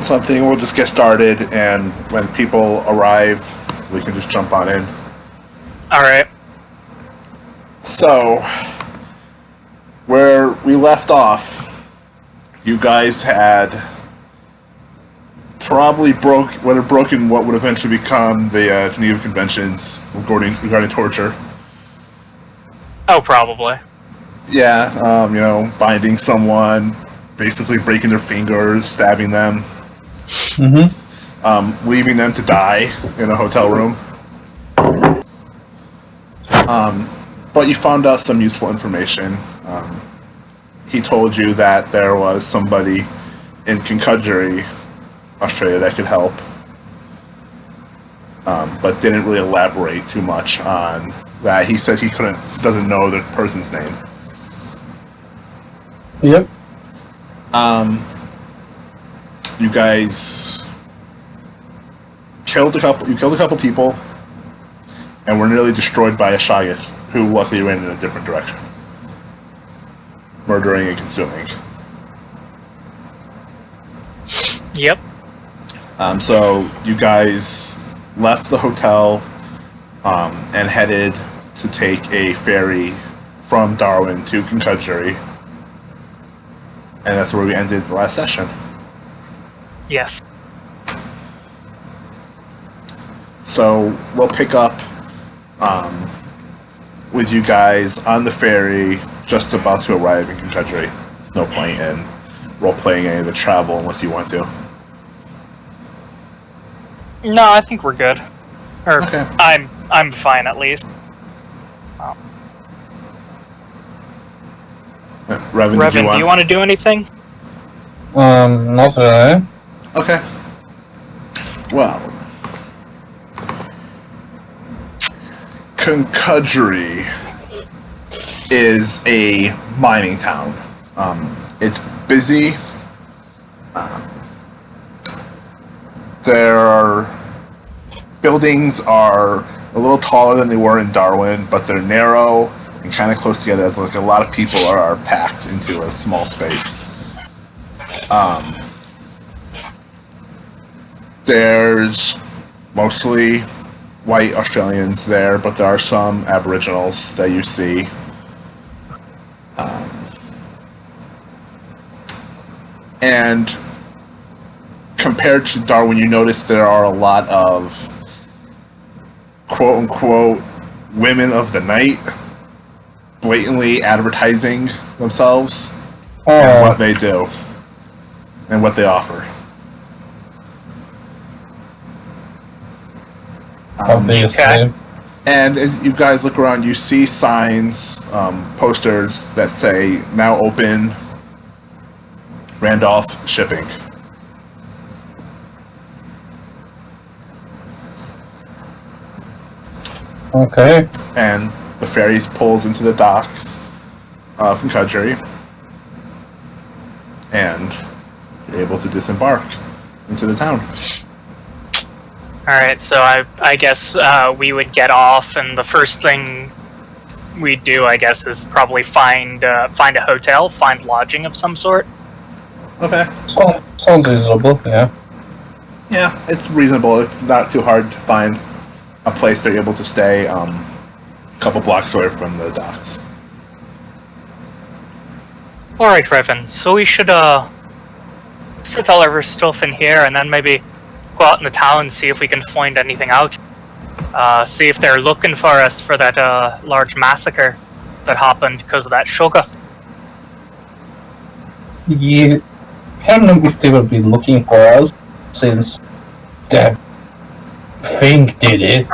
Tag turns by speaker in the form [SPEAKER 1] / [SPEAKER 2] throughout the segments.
[SPEAKER 1] So I think we'll just get started, and when people arrive, we can just jump on in.
[SPEAKER 2] Alright.
[SPEAKER 1] So, where we left off, you guys had probably would have broken what would eventually become the Geneva Conventions regarding torture.
[SPEAKER 2] Oh, probably.
[SPEAKER 1] Yeah, binding someone, basically breaking their fingers, stabbing them, leaving them to die in a hotel room. But you found out some useful information. He told you that there was somebody in Cuncudgerie, Australia, that could help, but didn't really elaborate too much on that. He said he doesn't know the person's name.
[SPEAKER 3] Yep.
[SPEAKER 1] You guys killed a couple people, and were nearly destroyed by a Shoggoth, who luckily ran in a different direction, murdering and consuming.
[SPEAKER 2] Yep.
[SPEAKER 1] So you guys left the hotel and headed to take a ferry from Darwin to Cuncudgerie, and that's where we ended the last session.
[SPEAKER 2] Yes.
[SPEAKER 1] So we'll pick up with you guys on the ferry, just about to arrive in Cuncudgerie. There's no point in role-playing any of the travel unless you want to.
[SPEAKER 2] No, I think we're good. Or,
[SPEAKER 1] Okay.
[SPEAKER 2] I'm fine, at least.
[SPEAKER 1] Revan,
[SPEAKER 2] do you want to do anything?
[SPEAKER 3] Not really.
[SPEAKER 1] Okay. Well, Cuncudgerie is a mining town. It's busy. Their buildings are a little taller than they were in Darwin, but they're narrow and kind of close together, as like a lot of people are packed into a small space. There's mostly white Australians there, but there are some Aboriginals that you see. And compared to Darwin, you notice there are a lot of quote-unquote women of the night blatantly advertising themselves and what they do and what they offer.
[SPEAKER 3] Obviously.
[SPEAKER 2] Okay.
[SPEAKER 1] And as you guys look around, you see signs, posters that say, now open Randolph Shipping.
[SPEAKER 3] Okay.
[SPEAKER 1] And the ferry pulls into the docks of Cuncudgerie, and you're able to disembark into the town.
[SPEAKER 2] Alright, so I guess we would get off, and the first thing we'd do, I guess, is probably find a hotel, find lodging of some sort.
[SPEAKER 1] Okay.
[SPEAKER 3] Sounds reasonable, yeah.
[SPEAKER 1] Yeah, it's reasonable. It's not too hard to find a place they're able to stay a couple blocks away from the docks.
[SPEAKER 2] Alright, Revan, so we should set all of our stuff in here, and then maybe go out in the town and see if we can find anything out. See if they're looking for us for that large massacre that happened because of that Shoggoth.
[SPEAKER 3] Yeah, I don't know if they will be looking for us, since that thing did it.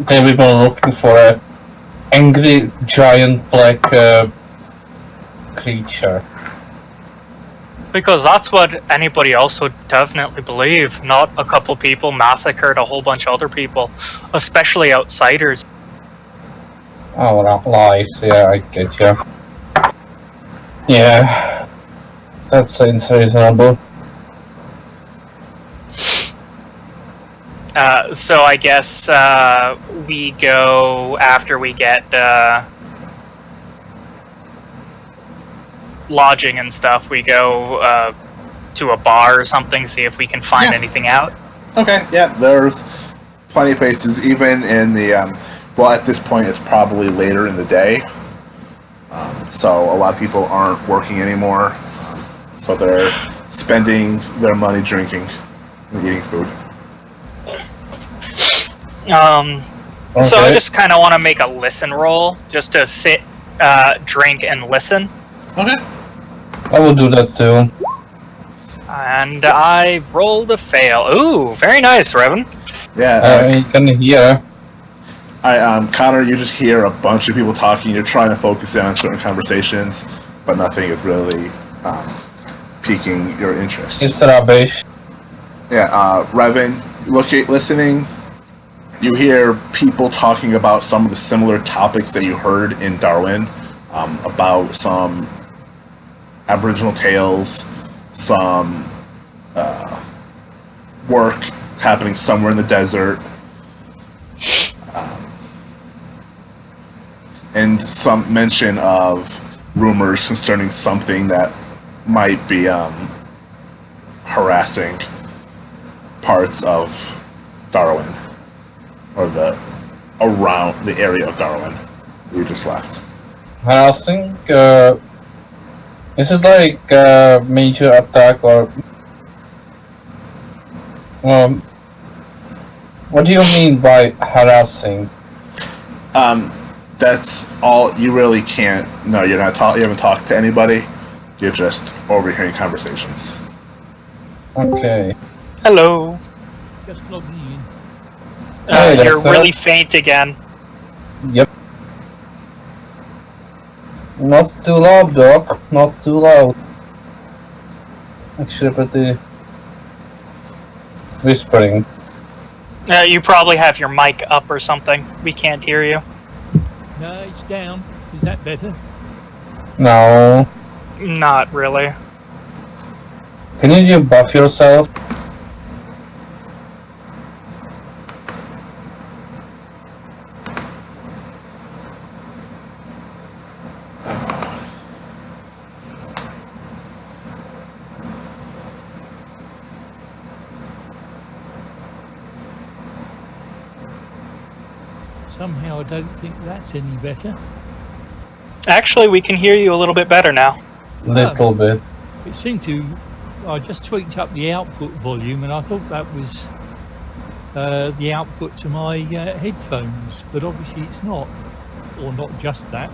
[SPEAKER 3] They will be looking for a angry giant black creature.
[SPEAKER 2] Because that's what anybody else would definitely believe, not a couple people massacred a whole bunch of other people, especially outsiders.
[SPEAKER 3] Oh, that lies, yeah, I get you. Yeah, that seems reasonable.
[SPEAKER 2] So I guess we go after we get lodging and stuff, we go to a bar or something, see if we can find
[SPEAKER 1] Yeah.
[SPEAKER 2] anything out.
[SPEAKER 1] Okay, yeah, there's plenty of places, even in the, well, at this point, it's probably later in the day. So a lot of people aren't working anymore. So they're spending their money drinking and eating food.
[SPEAKER 2] So I
[SPEAKER 3] Okay.
[SPEAKER 2] just kind of want to make a listen roll, just to sit, drink, and listen.
[SPEAKER 1] Okay.
[SPEAKER 3] I will do that too.
[SPEAKER 2] And I rolled a fail. Ooh, very nice, Revan.
[SPEAKER 1] Yeah,
[SPEAKER 3] You can hear.
[SPEAKER 1] Connor, you just hear a bunch of people talking. You're trying to focus in on certain conversations, but nothing is really piquing your interest.
[SPEAKER 3] It's rubbish.
[SPEAKER 1] Yeah, Revan, listening, you hear people talking about some of the similar topics that you heard in Darwin, about some Aboriginal tales, some work happening somewhere in the desert, and some mention of rumors concerning something that might be harassing parts of Darwin, or around the area of Darwin we just left.
[SPEAKER 3] I think, is it like a major attack or... what do you mean by harassing?
[SPEAKER 1] That's all. You really can't. No, you're not. You haven't talked to anybody. You're just overhearing conversations.
[SPEAKER 3] Okay.
[SPEAKER 2] Hello.
[SPEAKER 4] Just logging in.
[SPEAKER 3] Hey,
[SPEAKER 2] You're
[SPEAKER 3] Doctor.
[SPEAKER 2] really faint again.
[SPEAKER 3] Yep. Not too loud, Doc. Not too loud. Actually, pretty whispering.
[SPEAKER 2] You probably have your mic up or something. We can't hear you.
[SPEAKER 4] No, it's down. Is that better?
[SPEAKER 3] No.
[SPEAKER 2] Not really.
[SPEAKER 3] Can you just buff yourself?
[SPEAKER 4] Somehow I don't think that's any better.
[SPEAKER 2] Actually, we can hear you a little bit better now.
[SPEAKER 3] Little bit.
[SPEAKER 4] It seemed to... I just tweaked up the output volume and I thought that was the output to my headphones, but obviously it's not. Or not just that.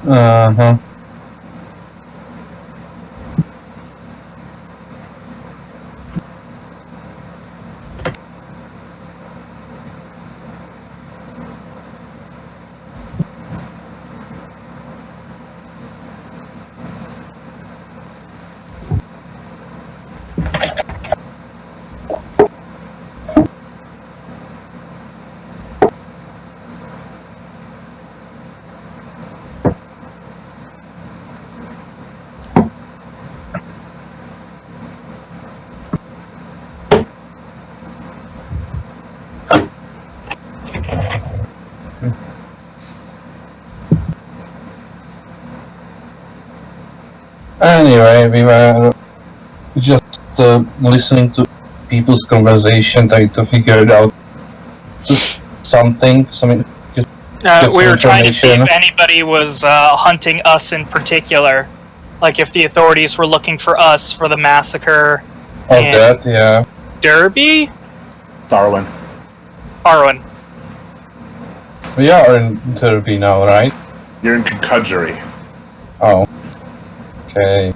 [SPEAKER 3] Uh-huh. Anyway, we were just listening to people's conversation, trying to figure it out. Something.
[SPEAKER 2] We were trying to see if
[SPEAKER 3] information.
[SPEAKER 2] anybody was hunting us in particular. Like if the authorities were looking for us for the massacre.
[SPEAKER 3] Oh,
[SPEAKER 2] and
[SPEAKER 3] that, yeah.
[SPEAKER 2] Derby?
[SPEAKER 1] Darwin.
[SPEAKER 2] Arwen.
[SPEAKER 3] We are in Derby now, right?
[SPEAKER 1] You're in Cuncudgerie.
[SPEAKER 3] Oh. Okay.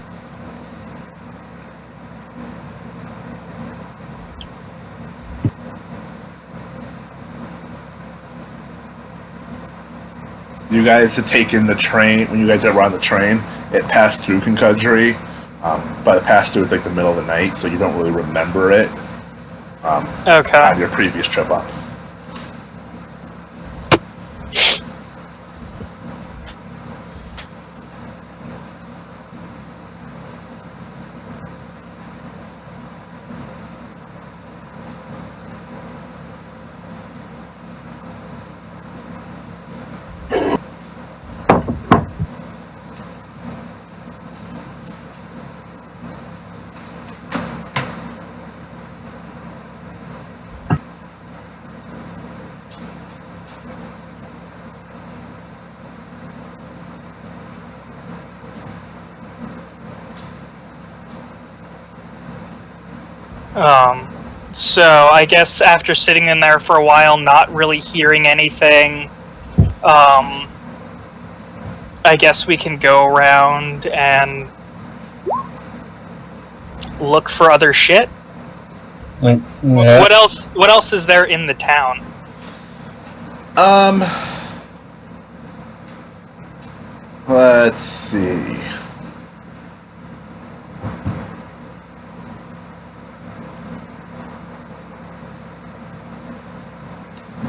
[SPEAKER 1] You guys had taken the train. When you guys were on the train, it passed through Cuncudgerie, but it passed through like the middle of the night, so you don't really remember it
[SPEAKER 2] Okay.
[SPEAKER 1] on your previous trip up.
[SPEAKER 2] So I guess after sitting in there for a while, not really hearing anything, I guess we can go around and look for other shit.
[SPEAKER 3] Yeah.
[SPEAKER 2] What else? What else is there in the town?
[SPEAKER 1] Let's see.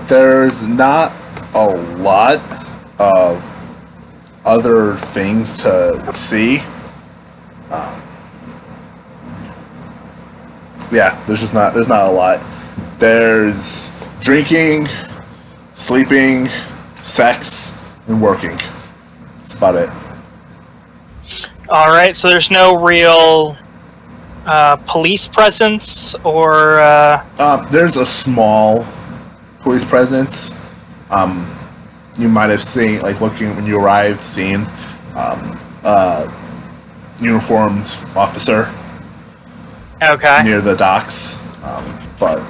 [SPEAKER 1] There's not a lot of other things to see. Yeah, there's not a lot. There's drinking, sleeping, sex, and working. That's about it.
[SPEAKER 2] All right, so there's no real police presence, or
[SPEAKER 1] There's a small police presence. You might have seen, like, looking when you arrived, seen uniformed officer
[SPEAKER 2] okay.
[SPEAKER 1] near the docks, but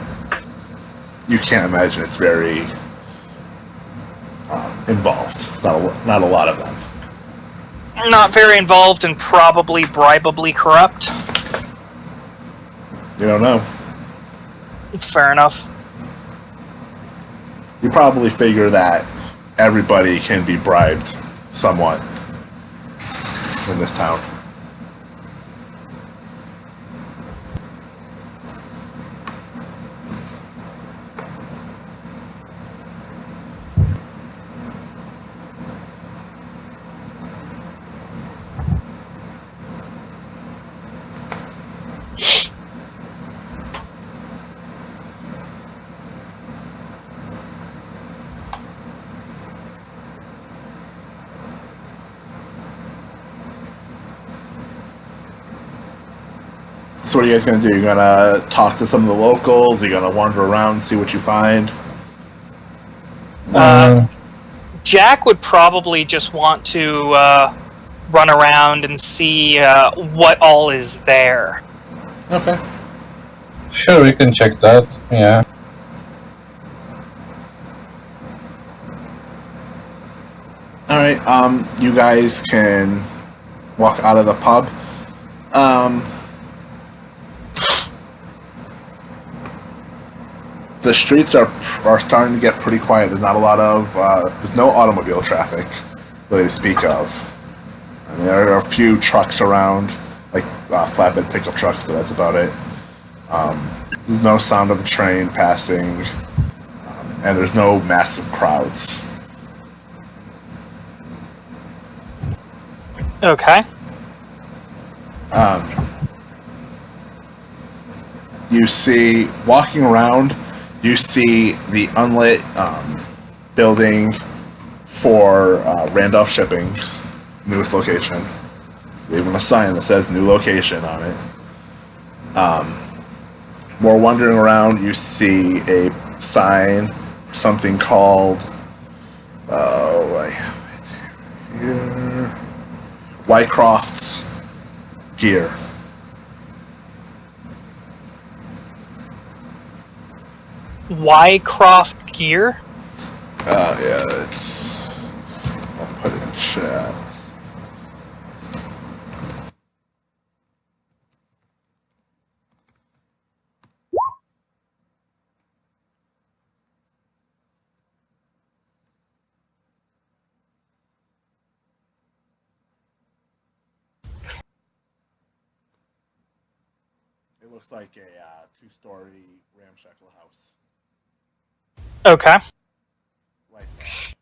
[SPEAKER 1] you can't imagine it's very involved. It's not a lot of them.
[SPEAKER 2] Not very involved and probably bribably corrupt.
[SPEAKER 1] You don't know.
[SPEAKER 2] Fair enough.
[SPEAKER 1] You probably figure that everybody can be bribed somewhat in this town. So what are you guys gonna do? You're gonna talk to some of the locals? You're gonna wander around and see what you find?
[SPEAKER 2] Jack would probably just want to run around and see what all is there.
[SPEAKER 1] Okay.
[SPEAKER 3] Sure, we can check that. Yeah.
[SPEAKER 1] Alright, you guys can walk out of the pub. The streets are starting to get pretty quiet. There's not a lot of, there's no automobile traffic really to speak of. And there are a few trucks around, like flatbed pickup trucks, but that's about it. There's no sound of a train passing, and there's no massive crowds.
[SPEAKER 2] Okay.
[SPEAKER 1] You see, walking around, you see the unlit building for Randolph Shipping's newest location. Even a sign that says new location on it. More wandering around, you see a sign for something called, I have it here, Wycroft's Gear.
[SPEAKER 2] Wycroft Gear?
[SPEAKER 1] Yeah, I'll put it in chat. It looks like a two-story ramshackle house.
[SPEAKER 2] Okay.
[SPEAKER 1] Lights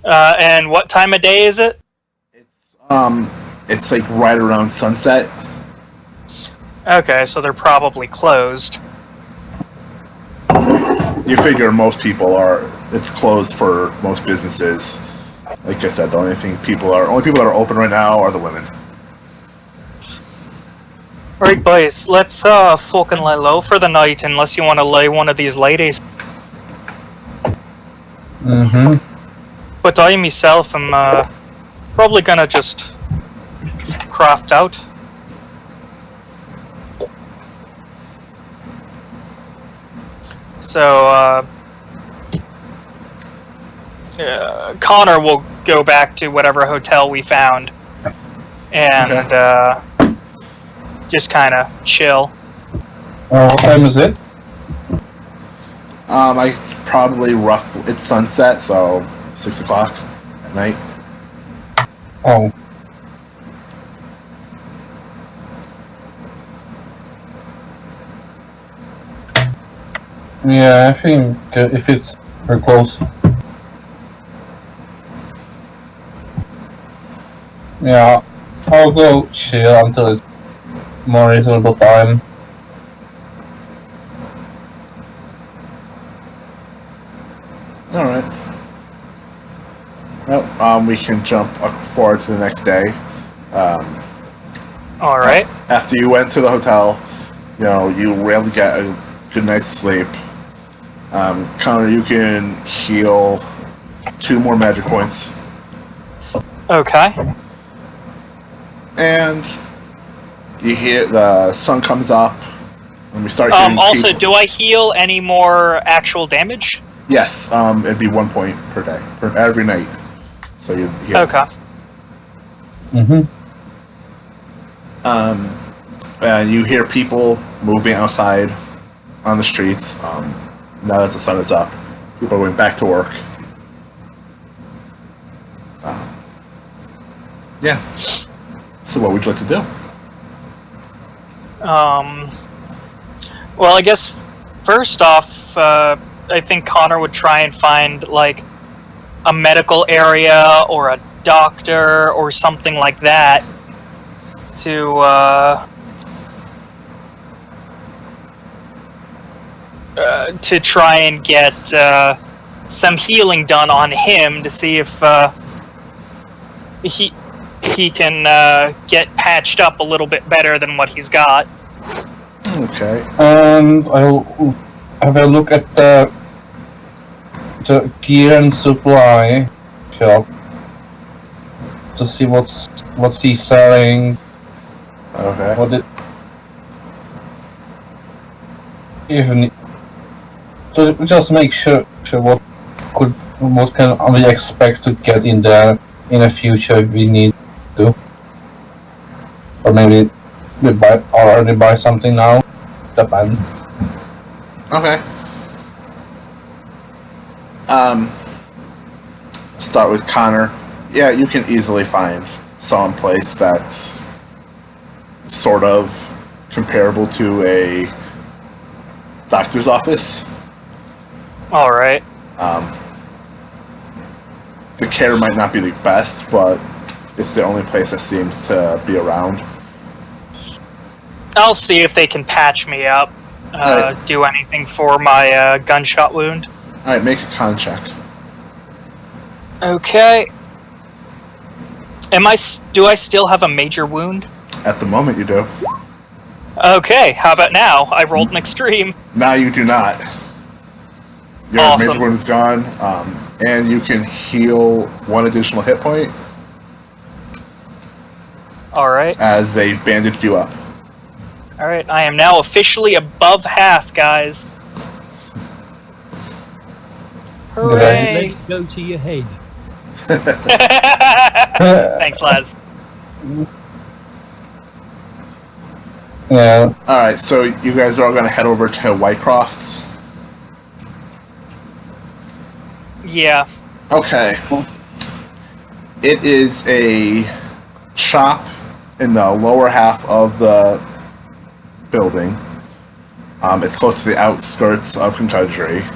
[SPEAKER 2] And what time of day is it?
[SPEAKER 1] It's like right around sunset.
[SPEAKER 2] Okay, so they're probably closed.
[SPEAKER 1] You figure most people are. It's closed for most businesses. Like I said, the only people that are open right now are the women.
[SPEAKER 2] Alright, boys, let's fucking lay low for the night unless you want to lay one of these ladies.
[SPEAKER 3] Mm-hmm.
[SPEAKER 2] But I myself am probably gonna just craft out. So, Connor will go back to whatever hotel we found and just kind of chill.
[SPEAKER 3] What time is it?
[SPEAKER 1] It's probably it's sunset, so 6 o'clock at night.
[SPEAKER 3] Oh. Yeah, I think if it's very close. Yeah, I'll go chill until it's more reasonable time.
[SPEAKER 1] Alright. Well, we can jump forward to the next day.
[SPEAKER 2] Alright.
[SPEAKER 1] After you went to the hotel, you were able to get a good night's sleep. Connor, you can heal 2 more magic points.
[SPEAKER 2] Okay.
[SPEAKER 1] And you hear the sun comes up, and we start hearing
[SPEAKER 2] Also,
[SPEAKER 1] people.
[SPEAKER 2] do I heal any more actual damage?
[SPEAKER 1] Yes, it'd be 1 point per day, every night. So you heal.
[SPEAKER 2] Okay.
[SPEAKER 1] And you hear people moving outside on the streets. Now that the sun is up, people are going back to work. Yeah. So what would you like to do?
[SPEAKER 2] Well, I guess first off, I think Connor would try and find like a medical area or a doctor or something like that to try and get some healing done on him to see if he can get patched up a little bit better than what he's got.
[SPEAKER 1] Okay.
[SPEAKER 3] And I'll have a look at the gear and supply shop to see what's he selling.
[SPEAKER 1] Okay.
[SPEAKER 3] What it even to just make sure what can we expect to get in there in the future if we need to, or maybe we already buy something now. Depends.
[SPEAKER 1] Okay. Start with Connor. Yeah, you can easily find some place that's sort of comparable to a doctor's office.
[SPEAKER 2] Alright.
[SPEAKER 1] The care might not be the best, but it's the only place that seems to be around.
[SPEAKER 2] I'll see if they can patch me up.
[SPEAKER 1] Alright.
[SPEAKER 2] Do anything for my gunshot wound.
[SPEAKER 1] Alright, make a con check.
[SPEAKER 2] Okay. Do I still have a major wound?
[SPEAKER 1] At the moment, you do.
[SPEAKER 2] Okay, how about now? I rolled an extreme.
[SPEAKER 1] Now you do not. Your
[SPEAKER 2] Awesome.
[SPEAKER 1] major wound is gone, and you can heal 1 additional hit point
[SPEAKER 2] Alright.
[SPEAKER 1] as they've bandaged you up.
[SPEAKER 2] Alright, I am now officially above half, guys. Hooray!
[SPEAKER 4] Let it go to your head.
[SPEAKER 2] Thanks, Laz.
[SPEAKER 3] Yeah.
[SPEAKER 1] Alright, so you guys are all going to head over to Whitecroft's.
[SPEAKER 2] Yeah.
[SPEAKER 1] Okay. It is a shop in the lower half of the building. It's close to the outskirts of Cuncudgerie.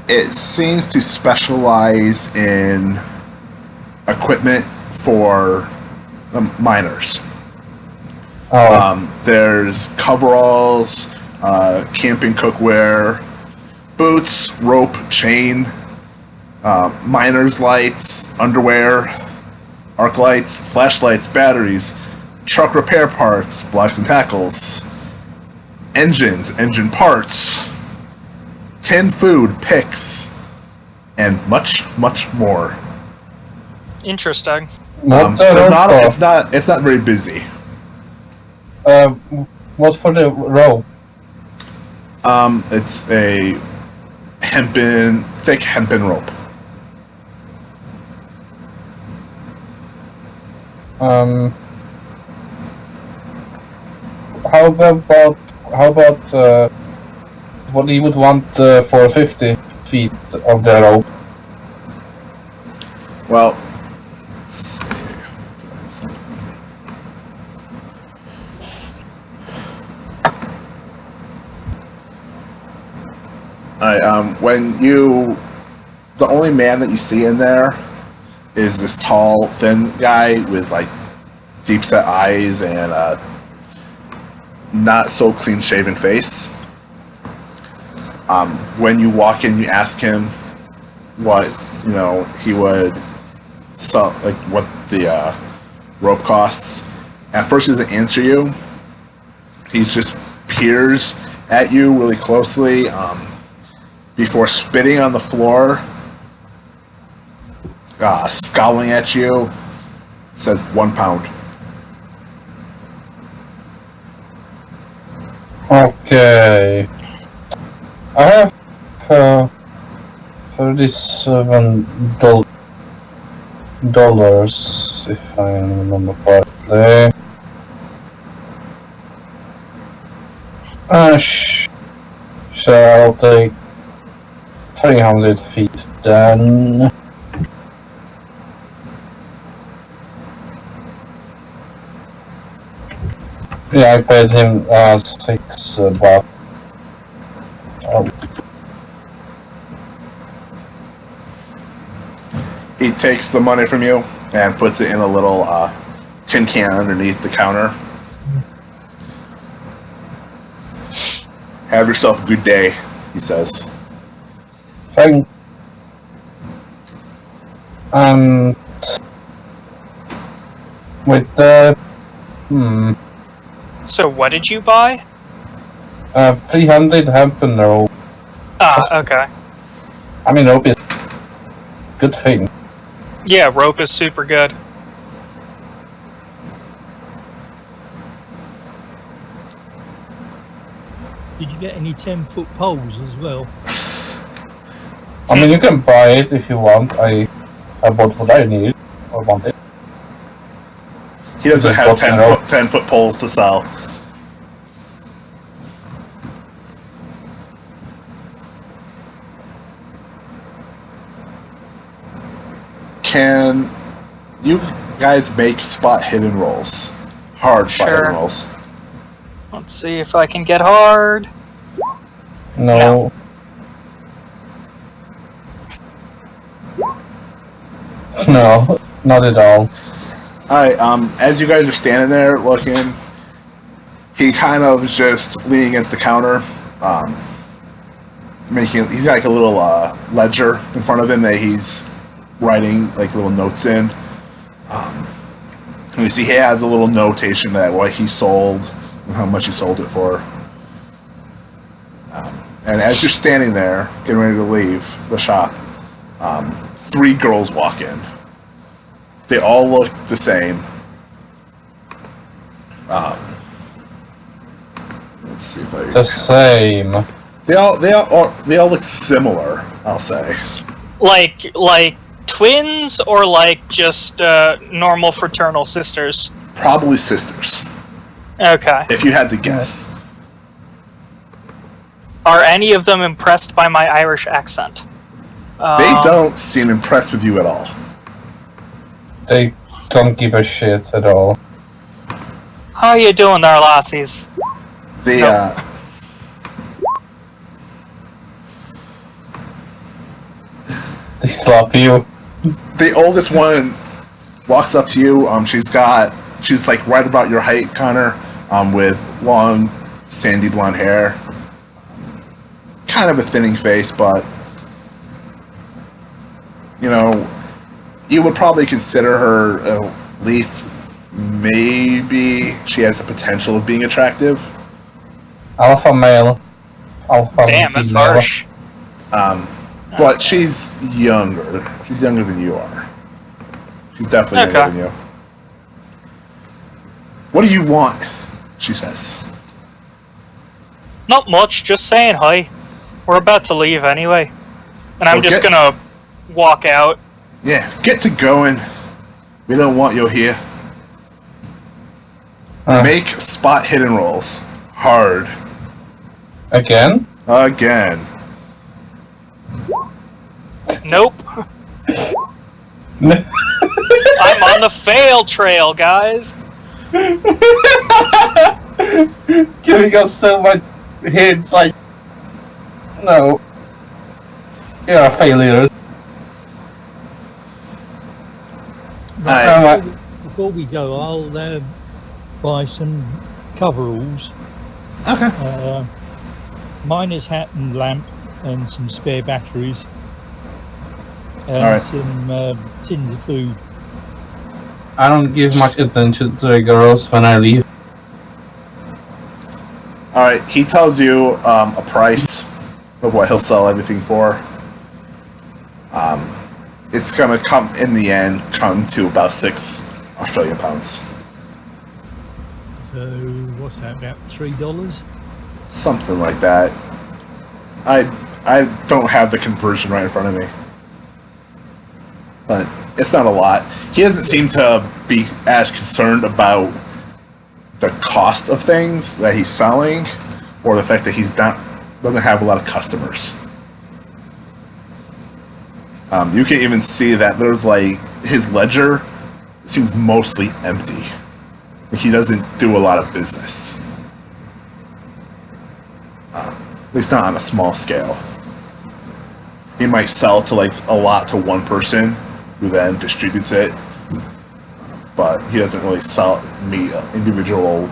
[SPEAKER 1] It seems to specialize in equipment for miners. There's coveralls, camping cookware, boots, rope, chain, miner's lights, underwear, arc lights, flashlights, batteries, truck repair parts, blocks and tackles, engines, engine parts, tin food, picks, and much, much more.
[SPEAKER 2] Interesting.
[SPEAKER 1] It's not very busy.
[SPEAKER 3] What for the rope?
[SPEAKER 1] It's a thick hempen rope.
[SPEAKER 3] How about what you would want for 50 feet of the rope?
[SPEAKER 1] Well, let's see. The only man that you see in there is this tall, thin guy with like deep set eyes and not so clean shaven face. When you walk in, you ask him what he would sell, like what the rope costs. At first, he doesn't answer you. He just peers at you really closely before spitting on the floor, scowling at you. Says 1 pound.
[SPEAKER 3] Okay. I have $37 if I remember correctly. Shall take 300 feet then. Yeah, I paid him $6.
[SPEAKER 1] He takes the money from you and puts it in a little tin can underneath the counter. Have yourself a good day, he says.
[SPEAKER 3] Thank. With the
[SPEAKER 2] So what did you buy?
[SPEAKER 3] 300 hempen rope.
[SPEAKER 2] Okay.
[SPEAKER 3] I mean, rope is good thing.
[SPEAKER 2] Yeah, rope is super good.
[SPEAKER 4] Did you get any 10-foot poles as well?
[SPEAKER 3] I mean, you can buy it if you want. I bought what I need or wanted.
[SPEAKER 1] He doesn't
[SPEAKER 3] Just
[SPEAKER 1] have
[SPEAKER 3] got
[SPEAKER 1] 10-foot poles to sell. Can you guys make spot hidden rolls? Hard spot
[SPEAKER 2] Sure.
[SPEAKER 1] hidden rolls.
[SPEAKER 2] Let's see if I can get hard.
[SPEAKER 3] No. No, not at all.
[SPEAKER 1] Alright, as you guys are standing there looking, he kind of is just leaning against the counter, he's got like a little ledger in front of him that he's writing like little notes in. And you see he has a little notation that what he sold and how much he sold it for. And as you're standing there, getting ready to leave the shop, 3 girls walk in. They all look the same. Let's see if I.
[SPEAKER 3] The same.
[SPEAKER 1] They all look similar. I'll say.
[SPEAKER 2] Like twins or like just normal fraternal sisters?
[SPEAKER 1] Probably sisters.
[SPEAKER 2] Okay.
[SPEAKER 1] If you had to guess.
[SPEAKER 2] Are any of them impressed by my Irish accent?
[SPEAKER 1] They don't seem impressed with you at all.
[SPEAKER 3] They don't give a shit at all.
[SPEAKER 2] How you doing there, lassies?
[SPEAKER 1] They
[SPEAKER 3] They slap you.
[SPEAKER 1] The oldest one walks up to you. She's like right about your height, Connor, with long, sandy blonde hair. Kind of a thinning face, but you would probably consider her at least maybe she has the potential of being attractive.
[SPEAKER 3] Alpha male. Alpha
[SPEAKER 2] Damn, that's
[SPEAKER 3] female.
[SPEAKER 2] harsh.
[SPEAKER 1] But she's younger. She's younger than you are. She's definitely younger than you. What do you want? She says.
[SPEAKER 2] Not much, just saying hi. We're about to leave anyway. And I'm just gonna walk out.
[SPEAKER 1] Yeah, get to going. We don't want you here. Make spot hidden rolls. Hard.
[SPEAKER 3] Again?
[SPEAKER 1] Again.
[SPEAKER 2] Nope. I'm on the fail trail, guys.
[SPEAKER 3] Giving us so much hints, like, no, you're a failure.
[SPEAKER 4] Right. Before we go, I'll buy some coveralls.
[SPEAKER 1] Okay.
[SPEAKER 4] Miner's hat and lamp and some spare batteries. And
[SPEAKER 1] Alright.
[SPEAKER 4] some tins of food.
[SPEAKER 3] I don't give much attention to the girls when I leave.
[SPEAKER 1] Alright, he tells you a price of what he'll sell everything for. It's gonna come, in the end, come to about 6 Australian pounds.
[SPEAKER 4] So, what's that, about $3?
[SPEAKER 1] Something like that. I don't have the conversion right in front of me. But it's not a lot. He doesn't seem to be as concerned about the cost of things that he's selling, or the fact that doesn't have a lot of customers. You can even see that there's his ledger seems mostly empty. He doesn't do a lot of business. At least not on a small scale. He might sell to a lot to one person who then distributes it, but he doesn't really meet individual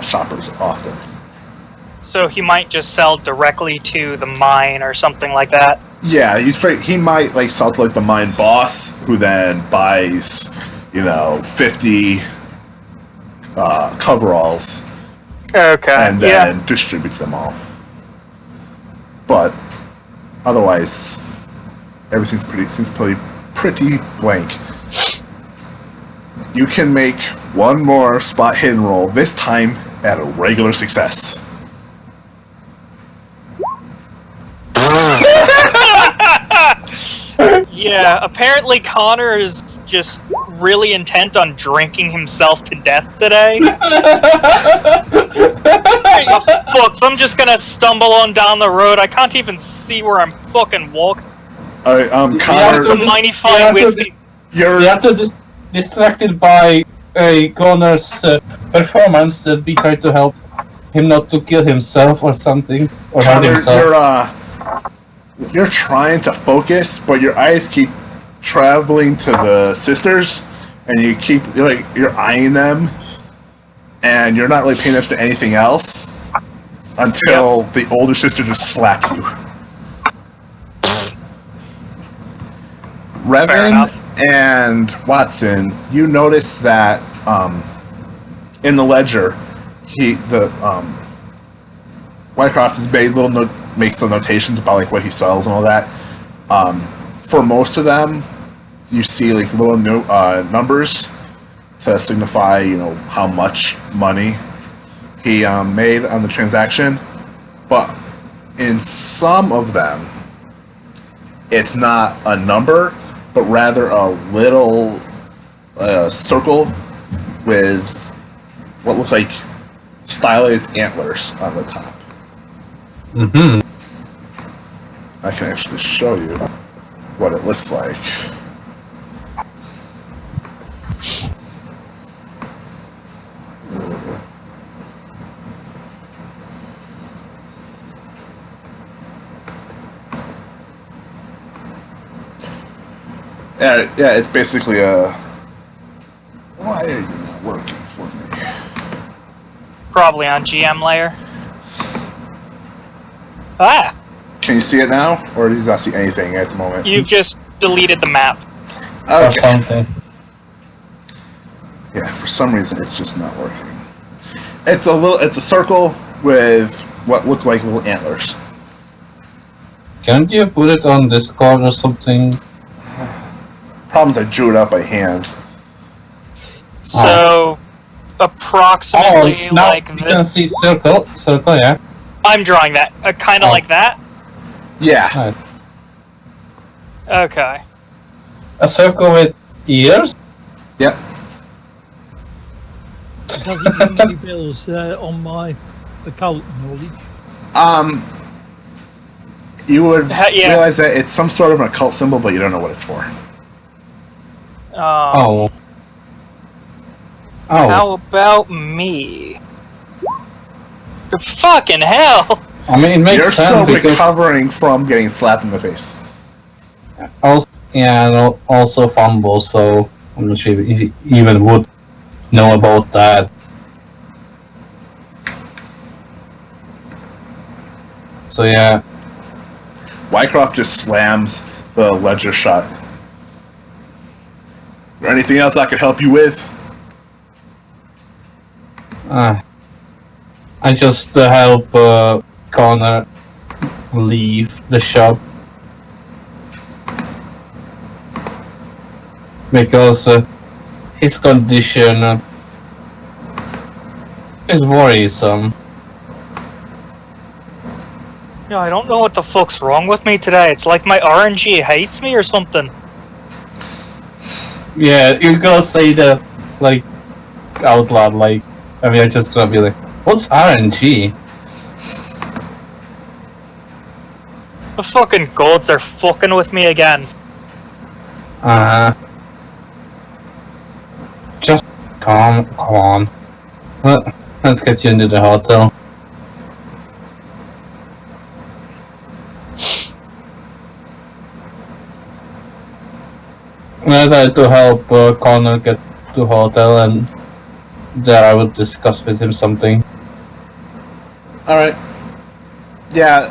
[SPEAKER 1] shoppers often.
[SPEAKER 2] So he might just sell directly to the mine or something like that.
[SPEAKER 1] Yeah, he might sell to the mine boss, who then buys 50 coveralls.
[SPEAKER 2] Okay.
[SPEAKER 1] And then distributes them all. But otherwise, everything seems pretty blank. You can make one more spot hidden roll, this time at a regular success.
[SPEAKER 2] Yeah, apparently Connor is just really intent on drinking himself to death today. Look, I'm just gonna stumble on down the road. I can't even see where I'm fucking walking.
[SPEAKER 1] Alright, Connor...
[SPEAKER 2] It's a mighty fine whiskey.
[SPEAKER 3] You have to distracted by Connor's performance that we try to help him not to kill himself or something, or hurt
[SPEAKER 1] Connor,
[SPEAKER 3] himself.
[SPEAKER 1] You're trying to focus, but your eyes keep traveling to the sisters, and you're eyeing them, and you're not really paying attention to anything else until the older sister just slaps you. Revan and Watson, you notice that in the ledger, Wycroft has made makes some notations about what he sells and all that. For most of them, you see little numbers to signify how much money he made on the transaction. But in some of them, it's not a number, but rather a little circle with what looks like stylized antlers on the top.
[SPEAKER 3] Mm-hmm.
[SPEAKER 1] I can actually show you what it looks like. Yeah, it's basically a... Why are you not working for me?
[SPEAKER 2] Probably on GM layer. Ah!
[SPEAKER 1] Can you see it now? Or do you not see anything at the moment?
[SPEAKER 2] You've just deleted the map.
[SPEAKER 3] Or
[SPEAKER 1] Okay.
[SPEAKER 3] something.
[SPEAKER 1] Yeah, for some reason it's just not working. It's a circle with what look like little antlers.
[SPEAKER 3] Can't you put it on Discord or something?
[SPEAKER 1] Problem is I drew it up by hand.
[SPEAKER 2] So, approximately
[SPEAKER 3] now
[SPEAKER 2] like
[SPEAKER 3] you
[SPEAKER 2] this.
[SPEAKER 3] can see circle, yeah.
[SPEAKER 2] I'm drawing that. Kind of
[SPEAKER 3] Oh.
[SPEAKER 2] like that?
[SPEAKER 1] Yeah.
[SPEAKER 3] Right.
[SPEAKER 2] Okay.
[SPEAKER 3] A circle with ears?
[SPEAKER 1] Yep.
[SPEAKER 4] Does it ring any bells on my occult knowledge?
[SPEAKER 1] You would
[SPEAKER 2] Yeah.
[SPEAKER 1] realize that it's some sort of an occult symbol, but you don't know what it's for.
[SPEAKER 3] Oh. Oh.
[SPEAKER 2] How about me? Fucking hell!
[SPEAKER 3] I mean, it makes
[SPEAKER 1] You're still
[SPEAKER 3] sense because
[SPEAKER 1] recovering from getting slapped in the face.
[SPEAKER 3] also, and also fumble, so I'm not sure if he even would know about that. So yeah,
[SPEAKER 1] Wycroft just slams the ledger shut. Is there anything else I could help you with?
[SPEAKER 3] I just help Connor leave the shop because his condition is worrisome.
[SPEAKER 2] Yeah, I don't know what the fuck's wrong with me today. It's like my RNG hates me or something.
[SPEAKER 3] Yeah, you're gonna say that like out loud, like I mean, I'm just gonna be like, "What's RNG?"
[SPEAKER 2] The fucking gods are fucking with me again.
[SPEAKER 3] Just come on. Let's get you into the hotel. I tried to help Connor get to hotel, and there I would discuss with him something.
[SPEAKER 1] Alright. Yeah,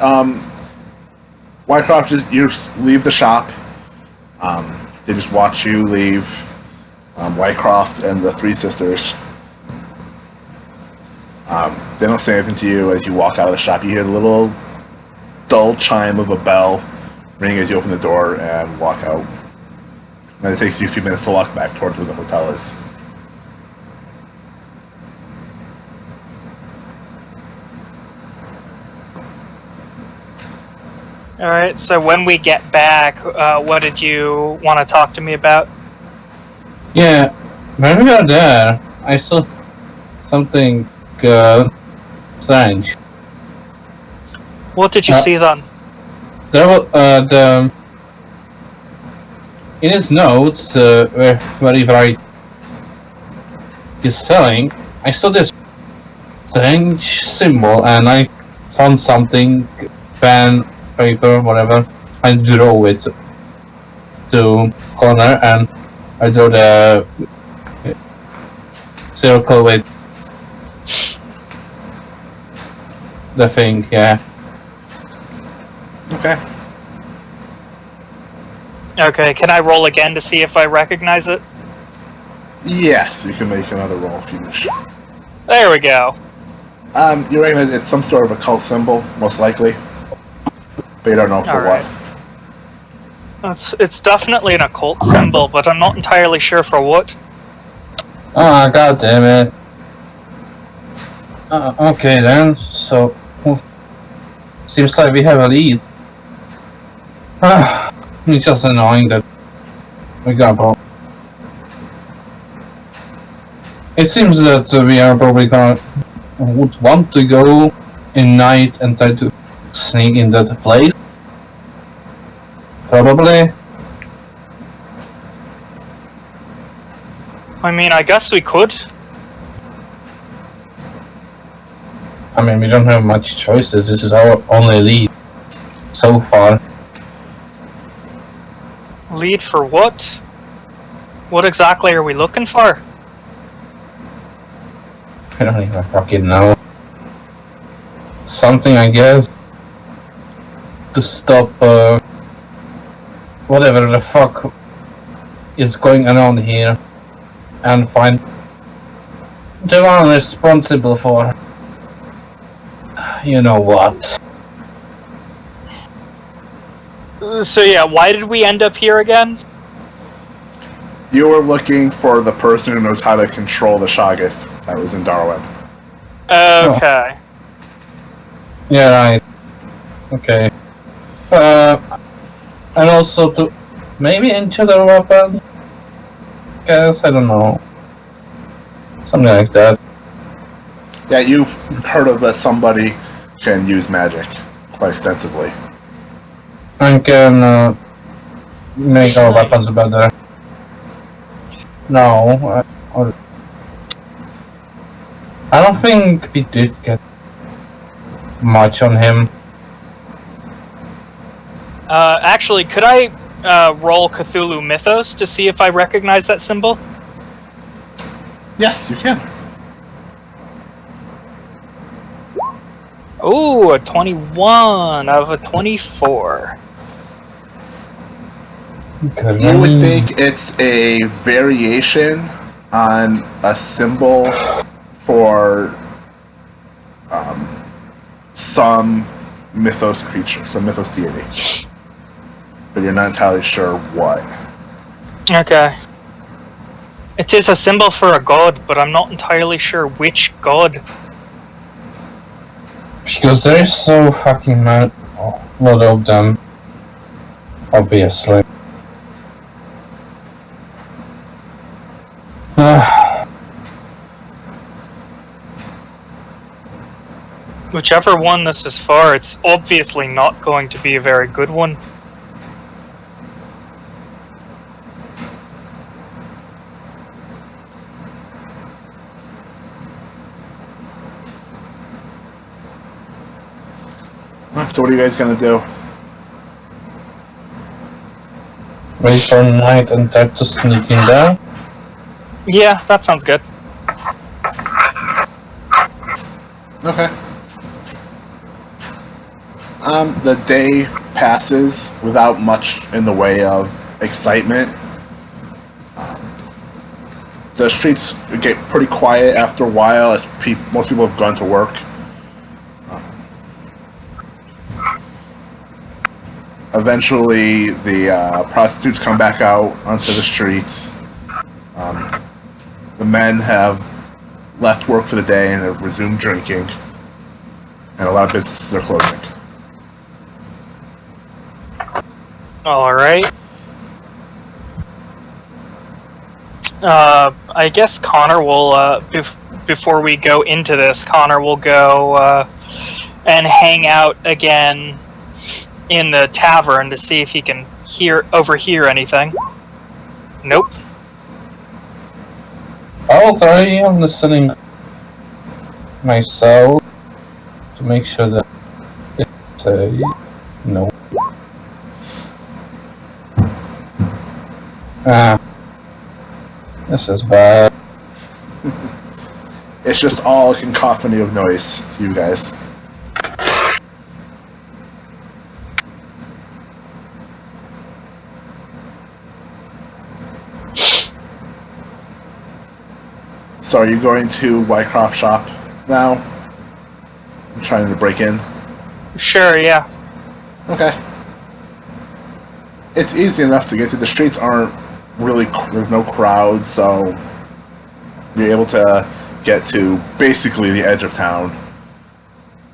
[SPEAKER 1] Wycroft you just leave the shop. They just watch you leave. Wycroft and the three sisters. They don't say anything to you as you walk out of the shop. You hear the little dull chime of a bell ring as you open the door and walk out. Then it takes you a few minutes to walk back towards where the hotel is.
[SPEAKER 2] Alright, so when we get back, what did you want to talk to me about?
[SPEAKER 3] Yeah, when we were there, I saw something strange.
[SPEAKER 2] What did you see then?
[SPEAKER 3] There was in his notes where he writes he's selling. I saw this strange symbol, and I found something, pen, paper, whatever. I drew it to Connor, and I drew the circle with the thing. Yeah.
[SPEAKER 1] Okay.
[SPEAKER 2] Okay, can I roll again to see if I recognize it?
[SPEAKER 1] Yes, you can make another roll if you wish.
[SPEAKER 2] There we go.
[SPEAKER 1] You recognize it's some sort of occult symbol, most likely. But you don't know for
[SPEAKER 2] Alright.
[SPEAKER 1] what.
[SPEAKER 2] It's definitely an occult symbol, but I'm not entirely sure for what.
[SPEAKER 3] Ah, god damn it. Okay then, so seems like we have a lead. It's just annoying that we got a problem. It seems that we are probably would want to go in night and try to sneak in that place. Probably.
[SPEAKER 2] I mean, I guess we could.
[SPEAKER 3] I mean, we don't have much choices. This is our only lead so far.
[SPEAKER 2] Lead for what? What exactly are we looking for?
[SPEAKER 3] I don't even fucking know. Something, I guess, to stop whatever the fuck is going around here and find the one responsible for you know what.
[SPEAKER 2] So yeah, why did we end up here again?
[SPEAKER 1] You were looking for the person who knows how to control the Shoggoth that was in Darwin.
[SPEAKER 2] Okay.
[SPEAKER 3] Yeah, right. Okay. And also to maybe into their weapon. Guess I don't know. Something like that.
[SPEAKER 1] Yeah, you've heard of that somebody can use magic quite extensively.
[SPEAKER 3] And can make our weapons better. No, I don't think we did get much on him.
[SPEAKER 2] Actually, could I roll Cthulhu Mythos to see if I recognize that symbol?
[SPEAKER 1] Yes, you can.
[SPEAKER 2] Ooh, a 21 out of a 24.
[SPEAKER 1] You would think it's a variation on a symbol for some mythos creature, some mythos deity. But you're not entirely sure what.
[SPEAKER 2] Okay. It is a symbol for a god, but I'm not entirely sure which god.
[SPEAKER 3] Because there is so fucking lot of them. Obviously.
[SPEAKER 2] Whichever one this is for, it's obviously not going to be a very good one.
[SPEAKER 1] So what are you guys gonna do?
[SPEAKER 3] Wait for night and try to sneak in there.
[SPEAKER 2] Yeah, that sounds good.
[SPEAKER 1] Okay. The day passes without much in the way of excitement. The streets get pretty quiet after a while as most people have gone to work. Eventually, the prostitutes come back out onto the streets. The men have left work for the day and have resumed drinking. And a lot of businesses are closing.
[SPEAKER 2] Alright. I guess Connor will, before we go into this, Connor will go and hang out again in the tavern to see if he can overhear anything. Nope.
[SPEAKER 3] I'll try listening myself to make sure that it's no. This is bad.
[SPEAKER 1] It's just all a cacophony of noise to you guys. So are you going to Wycroft shop now? I'm trying to break in.
[SPEAKER 2] Sure, yeah.
[SPEAKER 1] Okay. It's easy enough to get to. The streets aren't really, there's no crowd, so you're able to get to basically the edge of town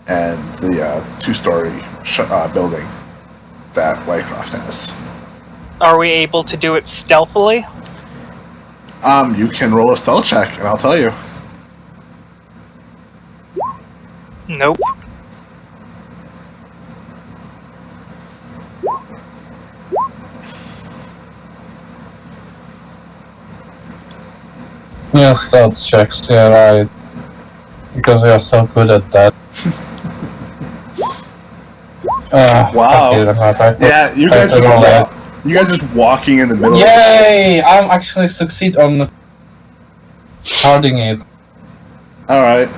[SPEAKER 1] and the two-story building that Wycroft has.
[SPEAKER 2] Are we able to do it stealthily?
[SPEAKER 1] You can roll a stealth check, and I'll tell you.
[SPEAKER 2] Nope.
[SPEAKER 3] Yeah, stealth checks, yeah, right. Because we are so good at that.
[SPEAKER 1] Wow.
[SPEAKER 3] Okay,
[SPEAKER 1] Yeah, you guys just walking in the middle.
[SPEAKER 3] Yay! I'm actually succeed on harding it.
[SPEAKER 1] Alright.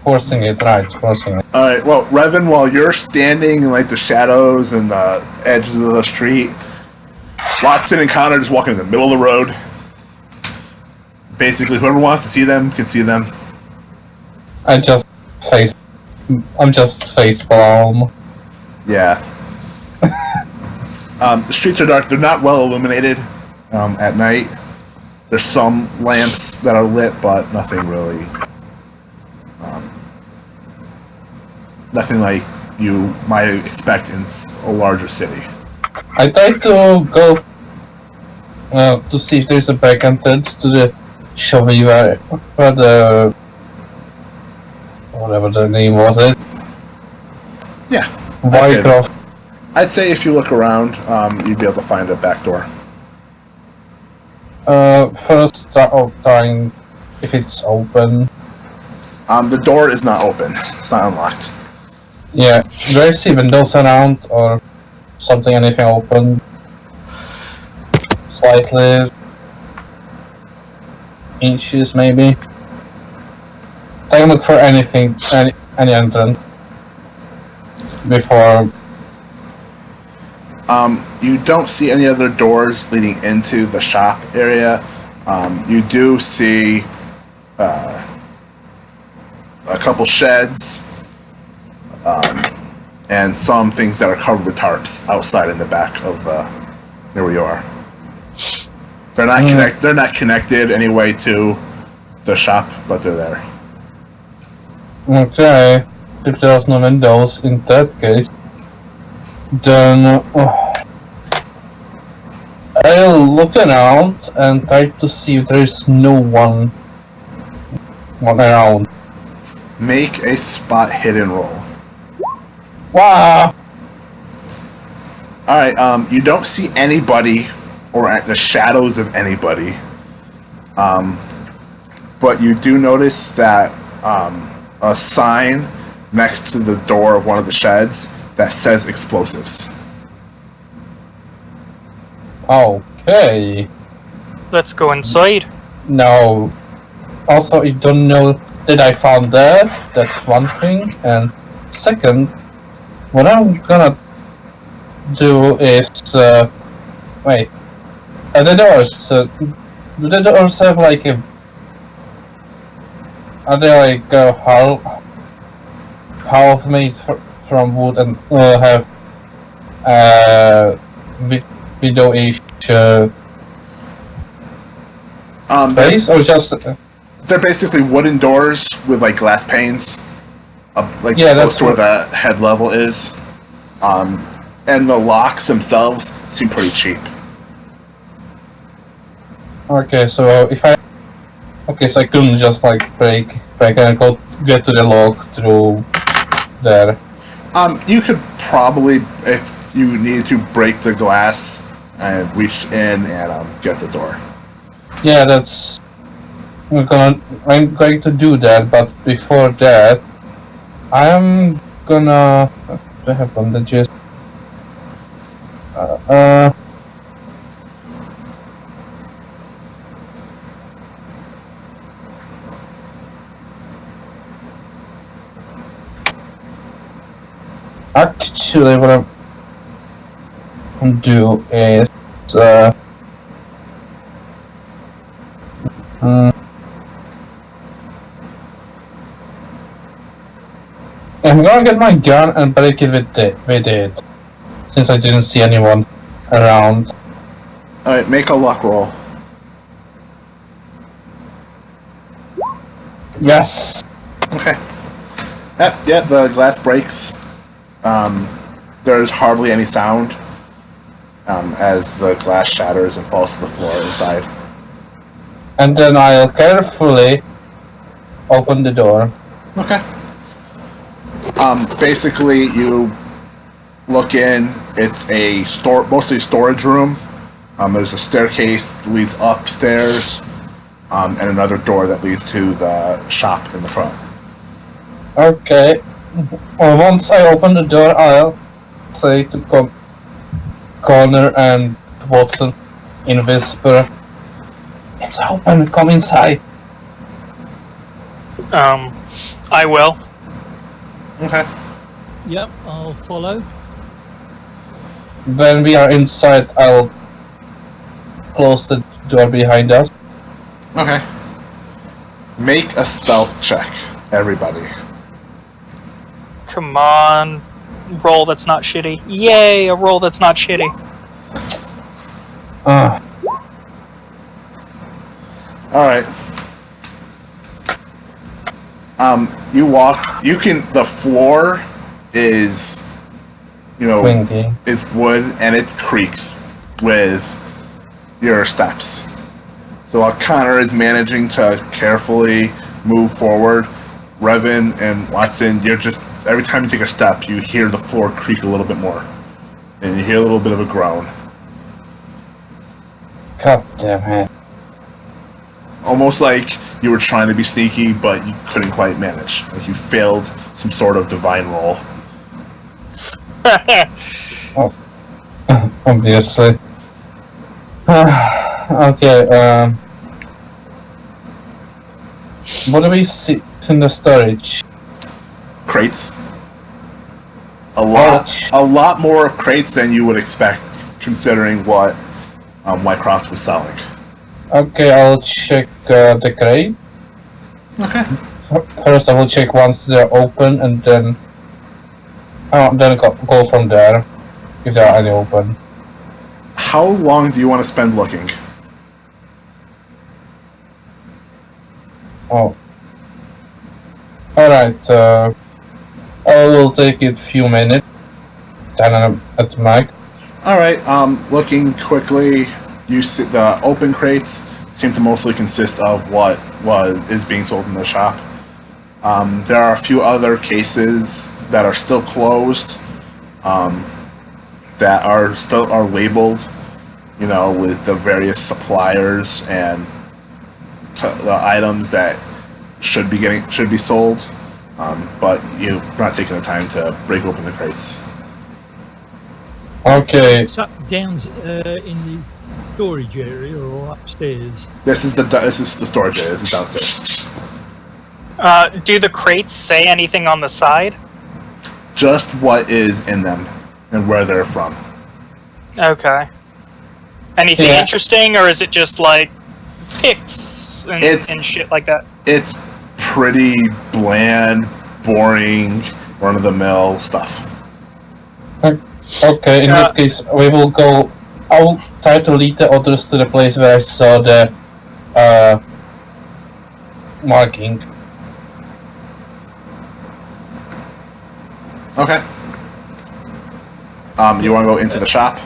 [SPEAKER 3] Forcing it.
[SPEAKER 1] Alright, well, Revan, while you're standing in like the shadows and the edges of the street, Watson and Connor just walking in the middle of the road. Basically, whoever wants to see them can see them.
[SPEAKER 3] I'm just face palm.
[SPEAKER 1] Yeah. The streets are dark. They're not well illuminated at night. There's some lamps that are lit, but nothing really Nothing like you might expect in a larger city.
[SPEAKER 3] I try to go to see if there's a back entrance to the shovey where the whatever the name was it.
[SPEAKER 1] Yeah.
[SPEAKER 3] Wycroft.
[SPEAKER 1] I'd say if you look around, you'd be able to find a back door.
[SPEAKER 3] First trying if it's open.
[SPEAKER 1] The door is not open. It's not unlocked.
[SPEAKER 3] Yeah, do I see windows around or something, anything open? Slightly. Inches maybe. I look for anything, any entrance. Before.
[SPEAKER 1] You don't see any other doors leading into the shop area. You do see a couple sheds and some things that are covered with tarps outside in the back of near where you are. They're not They're not connected anyway to the shop, but they're there.
[SPEAKER 3] Okay, if there's no windows in that case, then I'll look around and try to see if there is no one around.
[SPEAKER 1] Make a spot hidden roll.
[SPEAKER 3] Wow!
[SPEAKER 1] Alright, you don't see anybody or the shadows of anybody. But you do notice that a sign next to the door of one of the sheds that says explosives.
[SPEAKER 3] Okay.
[SPEAKER 2] Let's go inside.
[SPEAKER 3] Now, also, I don't know that I found that. That's one thing. And second, what I'm gonna do is wait. The doors. Do the doors have like a? Are they like half made from wood and have window-ish space, or just?
[SPEAKER 1] They're basically wooden doors with like glass panes, like
[SPEAKER 3] Yeah,
[SPEAKER 1] close
[SPEAKER 3] that's
[SPEAKER 1] to where
[SPEAKER 3] what-
[SPEAKER 1] the head level is. And the locks themselves seem pretty cheap.
[SPEAKER 3] Okay, so if I. Okay, so I couldn't just like break and go get to the lock through there.
[SPEAKER 1] You could probably, if you needed to, break the glass and reach in and get the door.
[SPEAKER 3] Yeah, that's. I'm going to do that, but before that, I'm gonna. Do I have bandages? Actually, what I'm do is I'm gonna get my gun and break it with it, since I didn't see anyone around.
[SPEAKER 1] Alright, make a luck roll.
[SPEAKER 3] Yes.
[SPEAKER 1] Okay. Yep, the glass breaks. There's hardly any sound as the glass shatters and falls to the floor inside.
[SPEAKER 3] And then I'll carefully open the door.
[SPEAKER 1] Okay. Basically, you look in. It's a mostly storage room. There's a staircase that leads upstairs, and another door that leads to the shop in the front.
[SPEAKER 3] Okay. Well, once I open the door, I'll say to Connor and Watson in whisper, "It's open, come inside."
[SPEAKER 2] I will.
[SPEAKER 1] Okay.
[SPEAKER 4] Yep, I'll follow.
[SPEAKER 3] When we are inside, I'll close the door behind us.
[SPEAKER 1] Okay. Make a stealth check, everybody.
[SPEAKER 2] Come on. Roll that's not shitty. Yay, a roll that's not shitty.
[SPEAKER 1] Alright. You walk, the floor is,
[SPEAKER 3] Windy.
[SPEAKER 1] is wood, and it creaks with your steps. So while Connor is managing to carefully move forward, Revan and Watson, you're just, every time you take a step, you hear the floor creak a little bit more. And you hear a little bit of a groan.
[SPEAKER 3] God damn it.
[SPEAKER 1] Almost like you were trying to be sneaky, but you couldn't quite manage. Like you failed some sort of divine roll.
[SPEAKER 3] Obviously. Okay, what do we see in the storage?
[SPEAKER 1] Crates. A lot more crates than you would expect, considering what Whitecroft was selling.
[SPEAKER 3] Okay, I'll check the crate.
[SPEAKER 1] Okay.
[SPEAKER 3] First, I will check once they're open, and then go from there if there are any open.
[SPEAKER 1] How long do you want to spend looking?
[SPEAKER 3] Oh. Alright, I will take it few minutes. Then I'm at the mic.
[SPEAKER 1] Alright, looking quickly, you see the open crates seem to mostly consist of what is being sold in the shop. There are a few other cases that are still closed, that are labeled, with the various suppliers and the items that should be sold, but you're not taking the time to break open the crates.
[SPEAKER 3] Okay.
[SPEAKER 4] It's up down in the storage area or upstairs.
[SPEAKER 1] This is the storage area. This is downstairs.
[SPEAKER 2] Do the crates say anything on the side?
[SPEAKER 1] Just what is in them and where they're from.
[SPEAKER 2] Okay. Anything
[SPEAKER 3] Yeah.
[SPEAKER 2] interesting, or is it just like picks and shit like that?
[SPEAKER 1] It's pretty bland, boring, run-of-the-mill stuff.
[SPEAKER 3] Okay, in that case, we will go. I'll try to lead the others to the place where I saw the marking.
[SPEAKER 1] Okay. You want to go into the shop?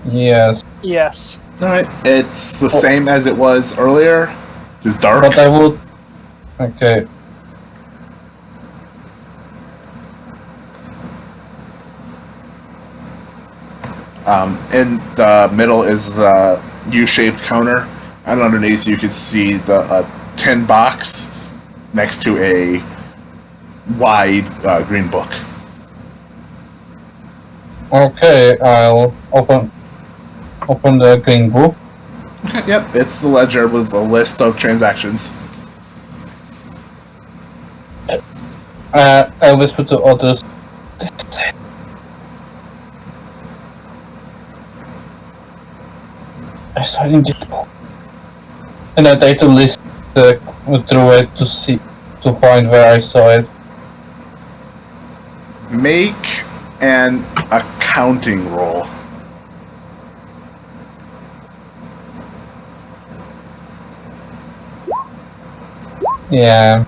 [SPEAKER 3] Yes,
[SPEAKER 2] Yes.
[SPEAKER 1] Alright. It's the same as it was earlier, just dark.
[SPEAKER 3] but I would. Okay.
[SPEAKER 1] In the middle is the U-shaped counter, and underneath you can see the tin box next to a wide green book.
[SPEAKER 3] Okay, I'll open the green book.
[SPEAKER 1] Okay, yep, it's the ledger with a list of transactions.
[SPEAKER 3] I whisper to others. I saw it in this book, and I try to list through it to find where I saw it.
[SPEAKER 1] Make an accounting roll.
[SPEAKER 3] Yeah.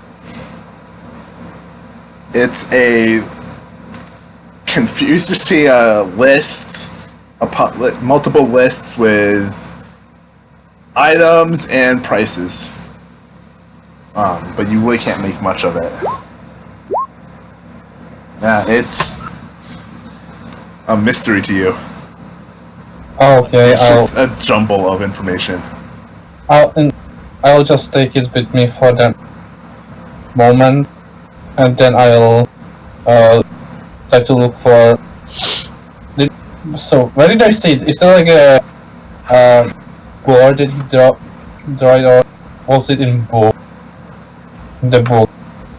[SPEAKER 1] It's a confused to see a list, multiple lists with items and prices. But you really can't make much of it. Yeah, it's a mystery to you.
[SPEAKER 3] Okay,
[SPEAKER 1] It's just a jumble of information.
[SPEAKER 3] I'll just take it with me for the moment, and then I'll try to look for. So where did I see it? Is there like a board that he drawed, or was it in book? The book,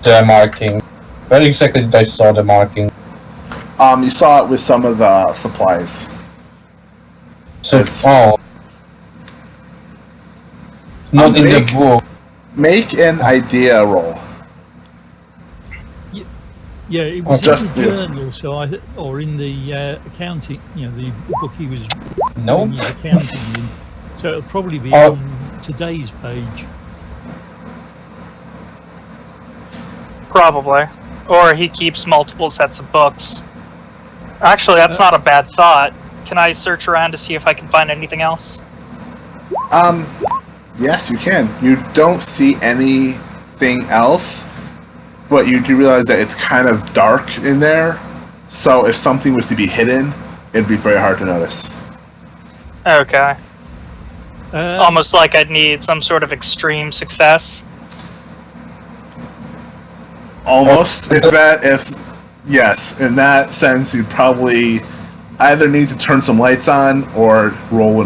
[SPEAKER 3] the marking. Where exactly did I saw the marking?
[SPEAKER 1] You saw it with some of the supplies.
[SPEAKER 3] So
[SPEAKER 1] Yes.
[SPEAKER 3] Not in the
[SPEAKER 1] Make-
[SPEAKER 3] book.
[SPEAKER 1] Make an idea roll.
[SPEAKER 4] Yeah, it was
[SPEAKER 1] Just
[SPEAKER 4] in the journal, so or in the accounting, the book he was
[SPEAKER 3] Nope.
[SPEAKER 4] doing his accounting in. So it'll probably be
[SPEAKER 3] Oh.
[SPEAKER 4] on today's page.
[SPEAKER 2] Probably. Or he keeps multiple sets of books. Actually, that's not a bad thought. Can I search around to see if I can find anything else?
[SPEAKER 1] Yes, you can. You don't see anything else, but you do realize that it's kind of dark in there. So if something was to be hidden, it'd be very hard to notice.
[SPEAKER 2] Okay. Almost like I'd need some sort of extreme success.
[SPEAKER 1] Almost. Yes, in that sense, you'd probably either need to turn some lights on or roll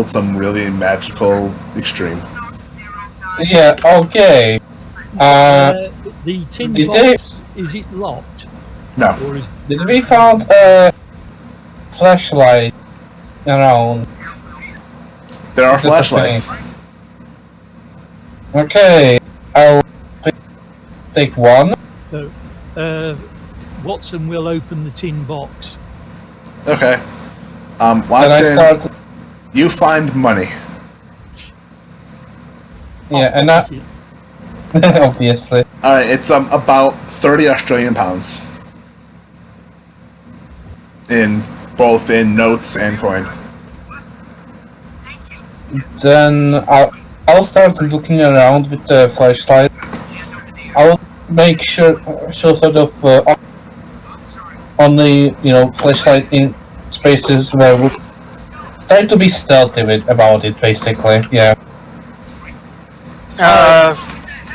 [SPEAKER 1] some really magical extreme.
[SPEAKER 3] Yeah, okay.
[SPEAKER 4] The tin
[SPEAKER 3] did
[SPEAKER 4] box, is it locked?
[SPEAKER 1] No.
[SPEAKER 4] Or is
[SPEAKER 3] Did we found a flashlight around?
[SPEAKER 1] There are
[SPEAKER 3] That's the
[SPEAKER 1] flashlights.
[SPEAKER 3] thing. Okay, I'll take one.
[SPEAKER 4] Watson will open the tin box.
[SPEAKER 1] Okay.
[SPEAKER 3] Then I
[SPEAKER 1] Watson,
[SPEAKER 3] start.
[SPEAKER 1] you find money.
[SPEAKER 3] Yeah, and
[SPEAKER 4] Is it?
[SPEAKER 3] obviously.
[SPEAKER 1] Alright, it's about 30 Australian pounds. Both in notes and coin.
[SPEAKER 3] Then I'll start looking around with the flashlight. I'll make sure sort of only flashlight in spaces where we try to be stealthy about it, basically. Yeah.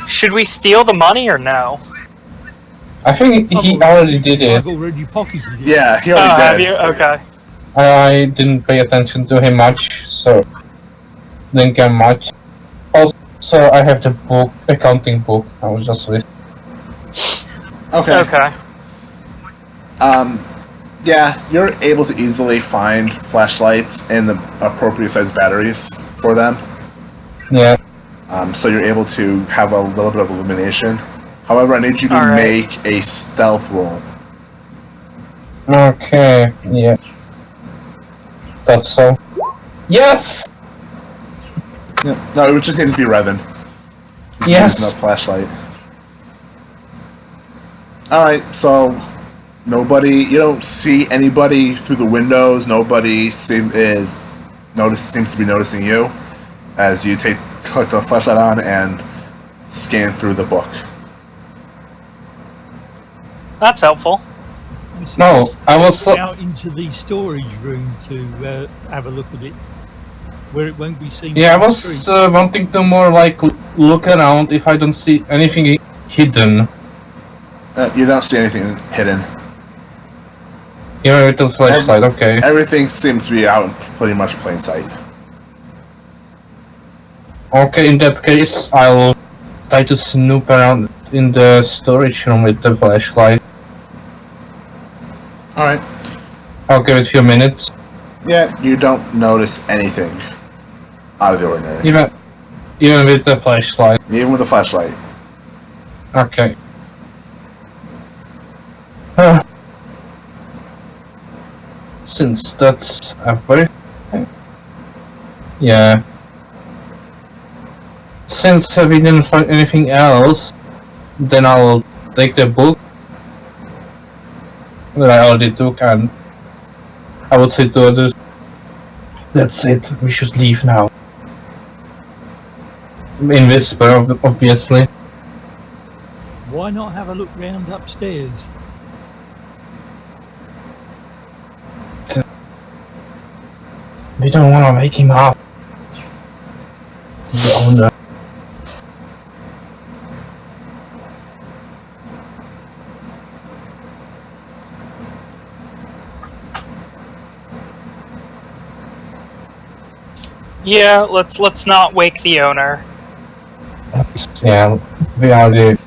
[SPEAKER 2] Should we steal the money or no?
[SPEAKER 3] I think he already did it.
[SPEAKER 4] I've already pocketed it.
[SPEAKER 1] Yeah, he
[SPEAKER 2] Oh,
[SPEAKER 1] already
[SPEAKER 2] have
[SPEAKER 1] did.
[SPEAKER 2] you? Okay.
[SPEAKER 3] I didn't pay attention to him much, so didn't get much. Also, I have the book, accounting book. I was just with.
[SPEAKER 1] Okay.
[SPEAKER 2] Okay.
[SPEAKER 1] Yeah, you're able to easily find flashlights and the appropriate size batteries for them.
[SPEAKER 3] Yeah.
[SPEAKER 1] So you're able to have a little bit of illumination. However, I need you to
[SPEAKER 2] Alright.
[SPEAKER 1] make a stealth roll.
[SPEAKER 3] Okay. Yeah. Thought so. Yes.
[SPEAKER 1] Yeah. No, it just needs to be Revan. He's
[SPEAKER 3] Yes.
[SPEAKER 1] using a flashlight. Alright, so you don't see anybody through the windows. Nobody seems to be noticing you as you take the flashlight on and scan through the book.
[SPEAKER 2] That's helpful.
[SPEAKER 3] No, I was.
[SPEAKER 4] Out into the storage room to have a look at it, where it won't be seen.
[SPEAKER 3] Yeah, I
[SPEAKER 4] from the
[SPEAKER 3] was
[SPEAKER 4] street.
[SPEAKER 3] wanting to more like look around if I don't see anything hidden.
[SPEAKER 1] You don't see anything hidden.
[SPEAKER 3] With the flashlight, okay.
[SPEAKER 1] Everything seems to be out in pretty much plain sight.
[SPEAKER 3] Okay, in that case, I'll try to snoop around in the storage room with the flashlight.
[SPEAKER 1] Alright.
[SPEAKER 3] I'll give it a few minutes.
[SPEAKER 1] Yeah, you don't notice anything out of the ordinary.
[SPEAKER 3] Even with the flashlight.
[SPEAKER 1] Even with the flashlight.
[SPEAKER 3] Okay. Since that's everything. Yeah. Since we didn't find anything else, then I'll take the book that I already took and I would say to others, that's it, we should leave now. In whisper, obviously.
[SPEAKER 4] Why not have a look round upstairs?
[SPEAKER 3] We don't want to wake him up. The owner.
[SPEAKER 2] Yeah, let's not wake the owner.
[SPEAKER 3] Yeah, we already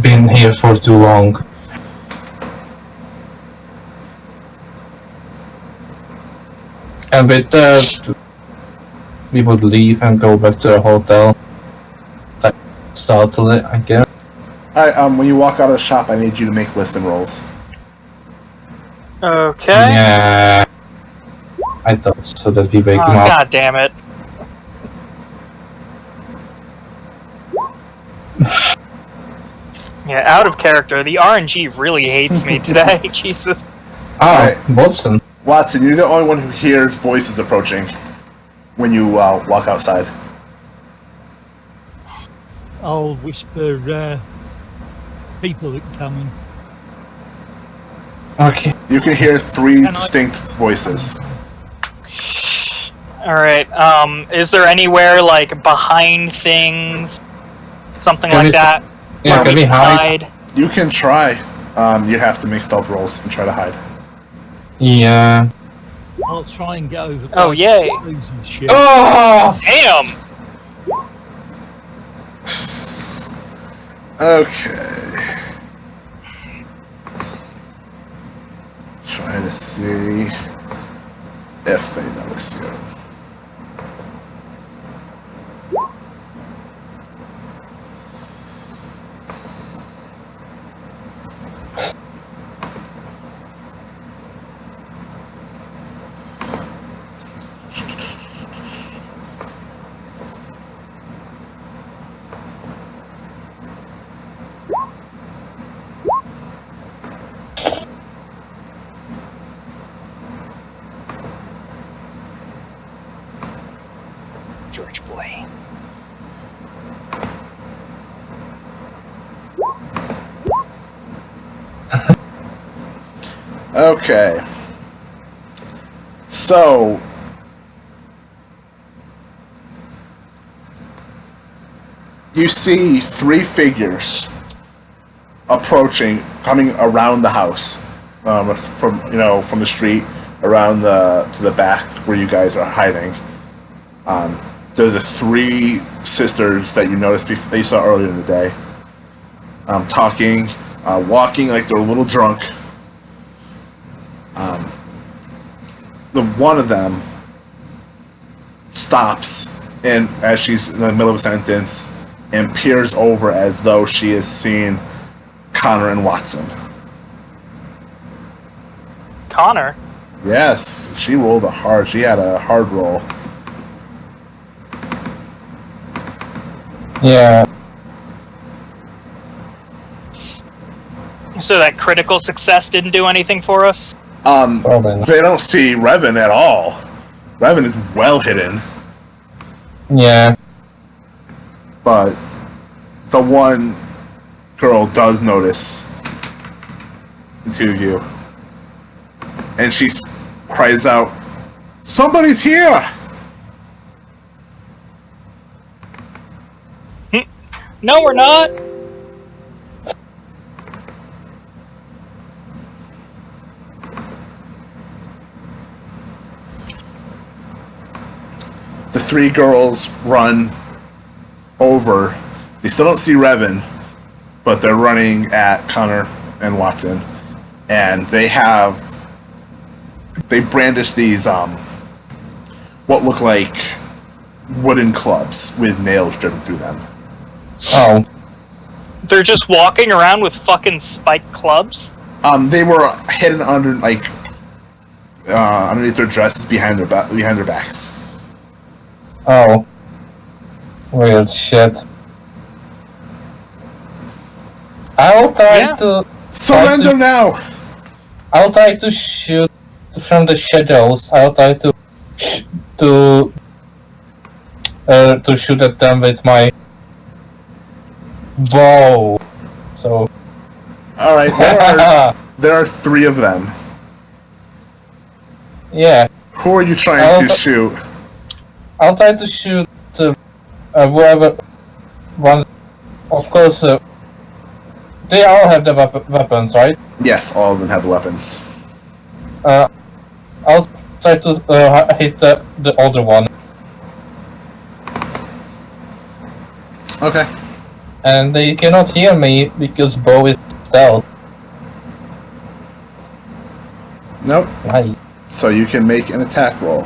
[SPEAKER 3] been here for too long. And with that, we would leave and go back to the hotel. Like, startle it, I guess.
[SPEAKER 1] Alright, when you walk out of the shop, I need you to make listen rolls.
[SPEAKER 2] Okay.
[SPEAKER 3] Yeah. I thought so that we wake
[SPEAKER 2] Oh,
[SPEAKER 3] him up.
[SPEAKER 2] God damn it. Yeah, out of character. The RNG really hates me today. Jesus.
[SPEAKER 3] Ah, Watson.
[SPEAKER 1] Watson, you're the only one who hears voices approaching when you walk outside.
[SPEAKER 4] I'll whisper people are coming.
[SPEAKER 3] Okay.
[SPEAKER 1] You can hear 3
[SPEAKER 4] Can I-
[SPEAKER 1] distinct voices.
[SPEAKER 2] Alright, is there anywhere, like, behind things? Something
[SPEAKER 3] Can
[SPEAKER 2] like
[SPEAKER 3] we-
[SPEAKER 2] that?
[SPEAKER 3] Yeah,
[SPEAKER 2] where
[SPEAKER 3] can we
[SPEAKER 2] can
[SPEAKER 3] hide?
[SPEAKER 1] You can try. You have to make stealth rolls and try to hide.
[SPEAKER 3] Yeah.
[SPEAKER 4] I'll try and get over.
[SPEAKER 2] Oh, yay.
[SPEAKER 4] Losing shit.
[SPEAKER 3] Oh!
[SPEAKER 2] Damn!
[SPEAKER 1] Okay. Try to see if they notice you.
[SPEAKER 2] George boy.
[SPEAKER 1] Okay. So, you see 3 figures approaching, coming around the house, from the street around to the back where you guys are hiding. They're the 3 sisters that you noticed that you saw earlier in the day. Talking, walking like they're a little drunk. The one of them stops and as she's in the middle of a sentence and peers over as though she has seen Connor and Watson.
[SPEAKER 2] Connor?
[SPEAKER 1] Yes, she rolled she had a hard roll.
[SPEAKER 3] Yeah.
[SPEAKER 2] So that critical success didn't do anything for us?
[SPEAKER 3] Probably not.
[SPEAKER 1] They don't see Revan at all. Revan is well hidden,
[SPEAKER 3] Yeah.
[SPEAKER 1] but the one girl does notice the 2 of you. And she cries out, "Somebody's here!"
[SPEAKER 2] No, we're not!
[SPEAKER 1] The 3 girls run over. They still don't see Revan, but they're running at Connor and Watson. And they brandish these, what look like wooden clubs with nails driven through them.
[SPEAKER 3] Oh.
[SPEAKER 2] They're just walking around with fucking spiked clubs?
[SPEAKER 1] They were hidden under, underneath their dresses behind their backs.
[SPEAKER 3] Oh. Weird shit. I'll try to.
[SPEAKER 1] Surrender now!
[SPEAKER 3] I'll try to shoot from the shadows. I'll try to shoot at them with my bow. So.
[SPEAKER 1] Alright, there are 3 of them.
[SPEAKER 3] Yeah.
[SPEAKER 1] Who are you trying to shoot?
[SPEAKER 3] I'll try to shoot whoever one. Of course, they all have the weapons, right?
[SPEAKER 1] Yes, all of them have weapons.
[SPEAKER 3] I'll try to hit the older one.
[SPEAKER 1] Okay.
[SPEAKER 3] And they cannot hear me because bow is stealth.
[SPEAKER 1] Nope.
[SPEAKER 3] Right.
[SPEAKER 1] So you can make an attack roll.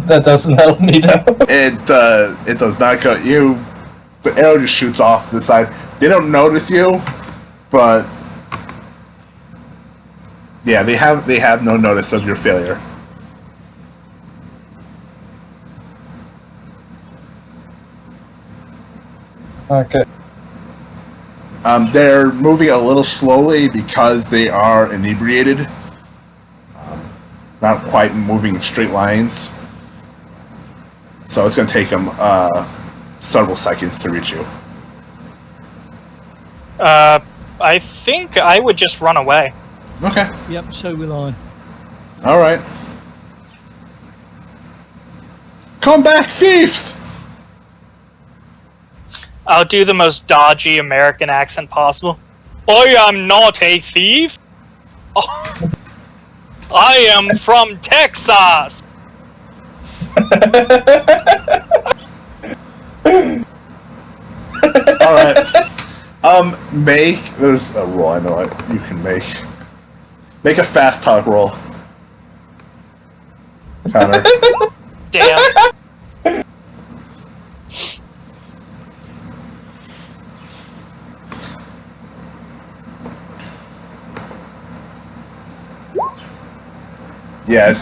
[SPEAKER 3] That doesn't help me though.
[SPEAKER 1] It does not cut you. The arrow just shoots off to the side. They don't notice you, but yeah, they have no notice of your failure.
[SPEAKER 3] Okay.
[SPEAKER 1] They're moving a little slowly because they are inebriated. Not quite moving in straight lines. So it's going to take them several seconds to reach you.
[SPEAKER 2] I think I would just run away.
[SPEAKER 1] Okay.
[SPEAKER 4] Yep, so will I.
[SPEAKER 1] All right. Come back, thieves!
[SPEAKER 2] I'll do the most dodgy American accent possible. I am not a thief. Oh, I am from Texas.
[SPEAKER 1] All right. There's a roll I know you can make. Make a fast talk roll. Connor.
[SPEAKER 2] Damn.
[SPEAKER 1] Yeah,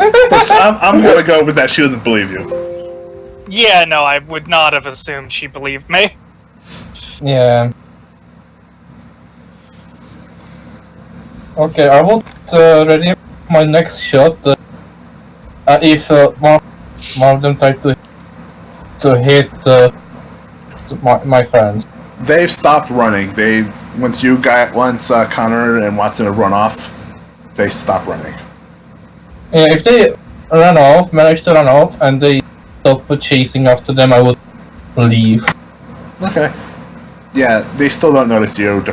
[SPEAKER 1] I'm gonna go with that. She doesn't believe you.
[SPEAKER 2] Yeah, no, I would not have assumed she believed me.
[SPEAKER 3] Yeah. Okay, I will ready my next shot. If one of them try to hit my friends.
[SPEAKER 1] They've stopped running. Once Connor and Watson have run off, they stop running.
[SPEAKER 3] Yeah, if they manage to run off, and they stop chasing after them, I would leave.
[SPEAKER 1] Okay. Yeah, they still don't notice you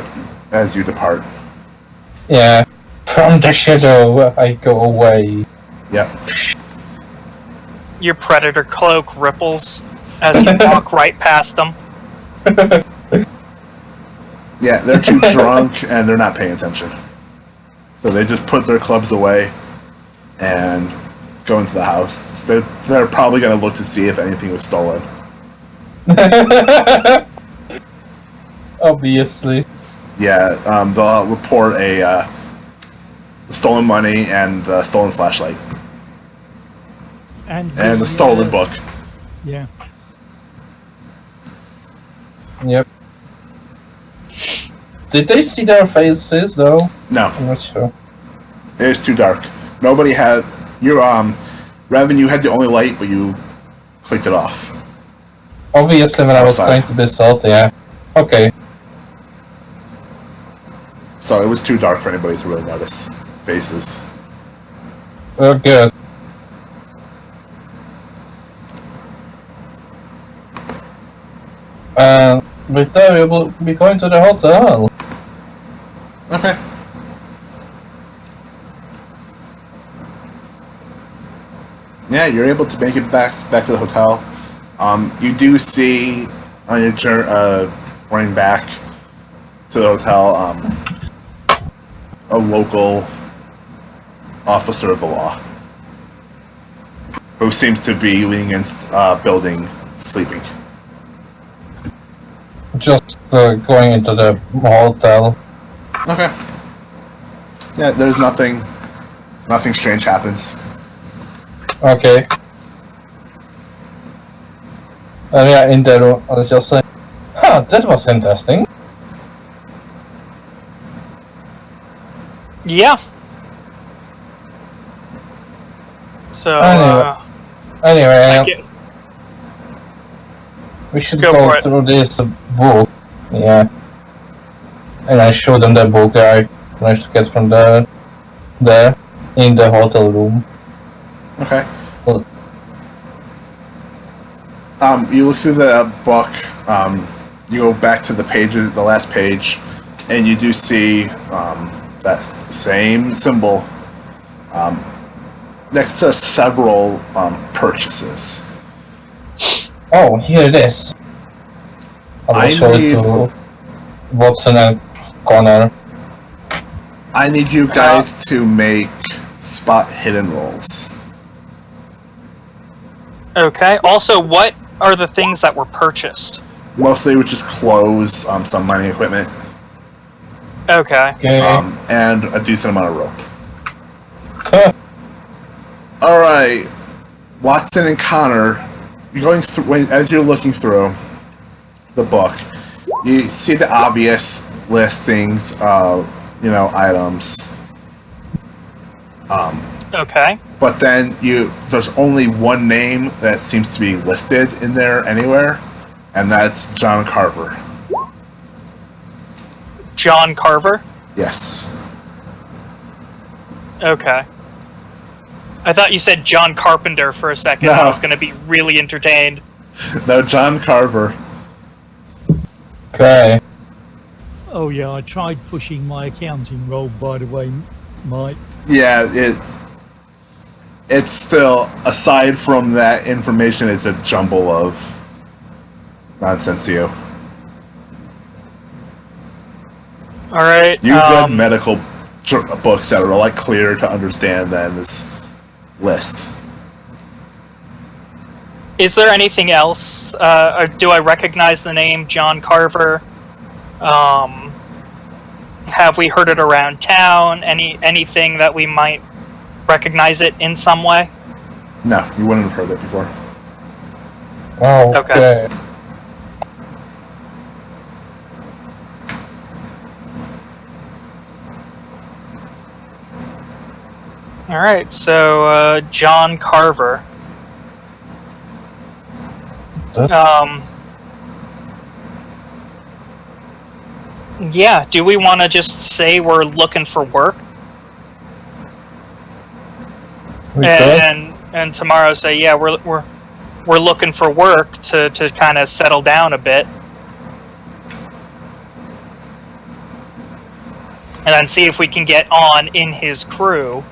[SPEAKER 1] as you depart.
[SPEAKER 3] Yeah. From the shadow, I go away.
[SPEAKER 1] Yep.
[SPEAKER 2] Your predator cloak ripples as you walk right past them.
[SPEAKER 1] Yeah, they're too drunk and they're not paying attention. So they just put their clubs away and go into the house. So they're probably going to look to see if anything was stolen.
[SPEAKER 3] Obviously.
[SPEAKER 1] Yeah, they'll report the stolen money and the stolen flashlight.
[SPEAKER 4] And
[SPEAKER 1] the stolen book.
[SPEAKER 4] Yeah.
[SPEAKER 3] Yep. Did they see their faces though?
[SPEAKER 1] No,
[SPEAKER 3] I'm not sure.
[SPEAKER 1] it is too dark. Nobody had your Revan. You had the only light, but you clicked it off.
[SPEAKER 3] Obviously, when I was
[SPEAKER 1] Outside.
[SPEAKER 3] trying to be stealthy, yeah. Okay.
[SPEAKER 1] So it was too dark for anybody to really notice faces.
[SPEAKER 3] Well, good. But then we will be going to the hotel.
[SPEAKER 1] Okay. Yeah, you're able to make it back to the hotel. You do see on your journey, running back to the hotel, a local officer of the law who seems to be leaning against building, sleeping.
[SPEAKER 3] Just going into the hotel.
[SPEAKER 1] Okay. Yeah, there's nothing strange happens.
[SPEAKER 3] Okay. And yeah, in the room, I was just saying, huh, that was interesting.
[SPEAKER 2] Yeah. So,
[SPEAKER 3] Anyway,
[SPEAKER 2] thank you.
[SPEAKER 3] we should
[SPEAKER 2] Go for
[SPEAKER 3] go
[SPEAKER 2] it.
[SPEAKER 3] through this book. Yeah. And I showed them the book I managed to get from there in the hotel room.
[SPEAKER 1] Okay.
[SPEAKER 3] Well,
[SPEAKER 1] You look through the book. You go back to the last page, and you do see that same symbol next to several purchases.
[SPEAKER 3] oh, here it is. I will
[SPEAKER 1] I
[SPEAKER 3] show it
[SPEAKER 1] need-
[SPEAKER 3] to Watson and Connor.
[SPEAKER 1] I need you guys to make spot hidden rolls.
[SPEAKER 2] Okay. Also, what are the things that were purchased?
[SPEAKER 1] Mostly with just clothes, some mining equipment,
[SPEAKER 2] Okay.
[SPEAKER 3] Okay.
[SPEAKER 1] and a decent amount of rope.
[SPEAKER 3] Huh.
[SPEAKER 1] All right, Watson and Connor, you're as you're looking through the book, you see the obvious. listings of, items.
[SPEAKER 2] Okay.
[SPEAKER 1] But then there's only one name that seems to be listed in there anywhere, and that's John Carver.
[SPEAKER 2] John Carver?
[SPEAKER 1] Yes.
[SPEAKER 2] Okay. I thought you said John Carpenter for a second.
[SPEAKER 1] No.
[SPEAKER 2] I was going to be really entertained.
[SPEAKER 1] No, John Carver.
[SPEAKER 3] Okay.
[SPEAKER 4] Oh yeah, I tried pushing my accounting role, by the way, Mike.
[SPEAKER 1] Yeah, it's still, aside from that information, it's a jumble of nonsense to you.
[SPEAKER 2] All right.
[SPEAKER 1] You've read medical books that are a lot clearer to understand than this list.
[SPEAKER 2] Is there anything else? Or do I recognize the name John Carver? Have we heard it around town? Anything that we might recognize it in some way?
[SPEAKER 1] No, you wouldn't have heard it before.
[SPEAKER 3] Oh,
[SPEAKER 2] Okay.
[SPEAKER 3] okay.
[SPEAKER 2] All right. So John Carver. Yeah. Do we want to just say we're looking for work,
[SPEAKER 3] We could.
[SPEAKER 2] and tomorrow say, yeah, we're looking for work to kind of settle down a bit, and then see if we can get on in his crew.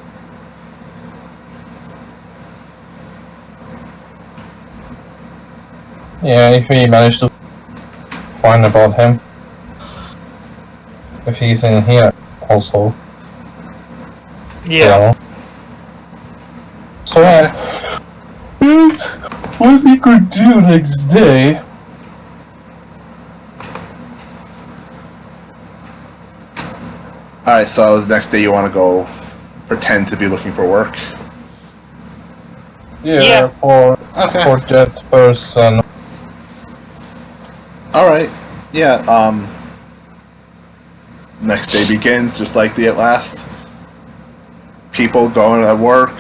[SPEAKER 3] Yeah, if we manage to find about him. If he's in here also.
[SPEAKER 2] Yeah.
[SPEAKER 3] So what we could do next day?
[SPEAKER 1] Alright, so the next day you want to go pretend to be looking for work?
[SPEAKER 2] Yeah.
[SPEAKER 3] For that person.
[SPEAKER 1] Alright, yeah, next day begins just like the last. People going to work.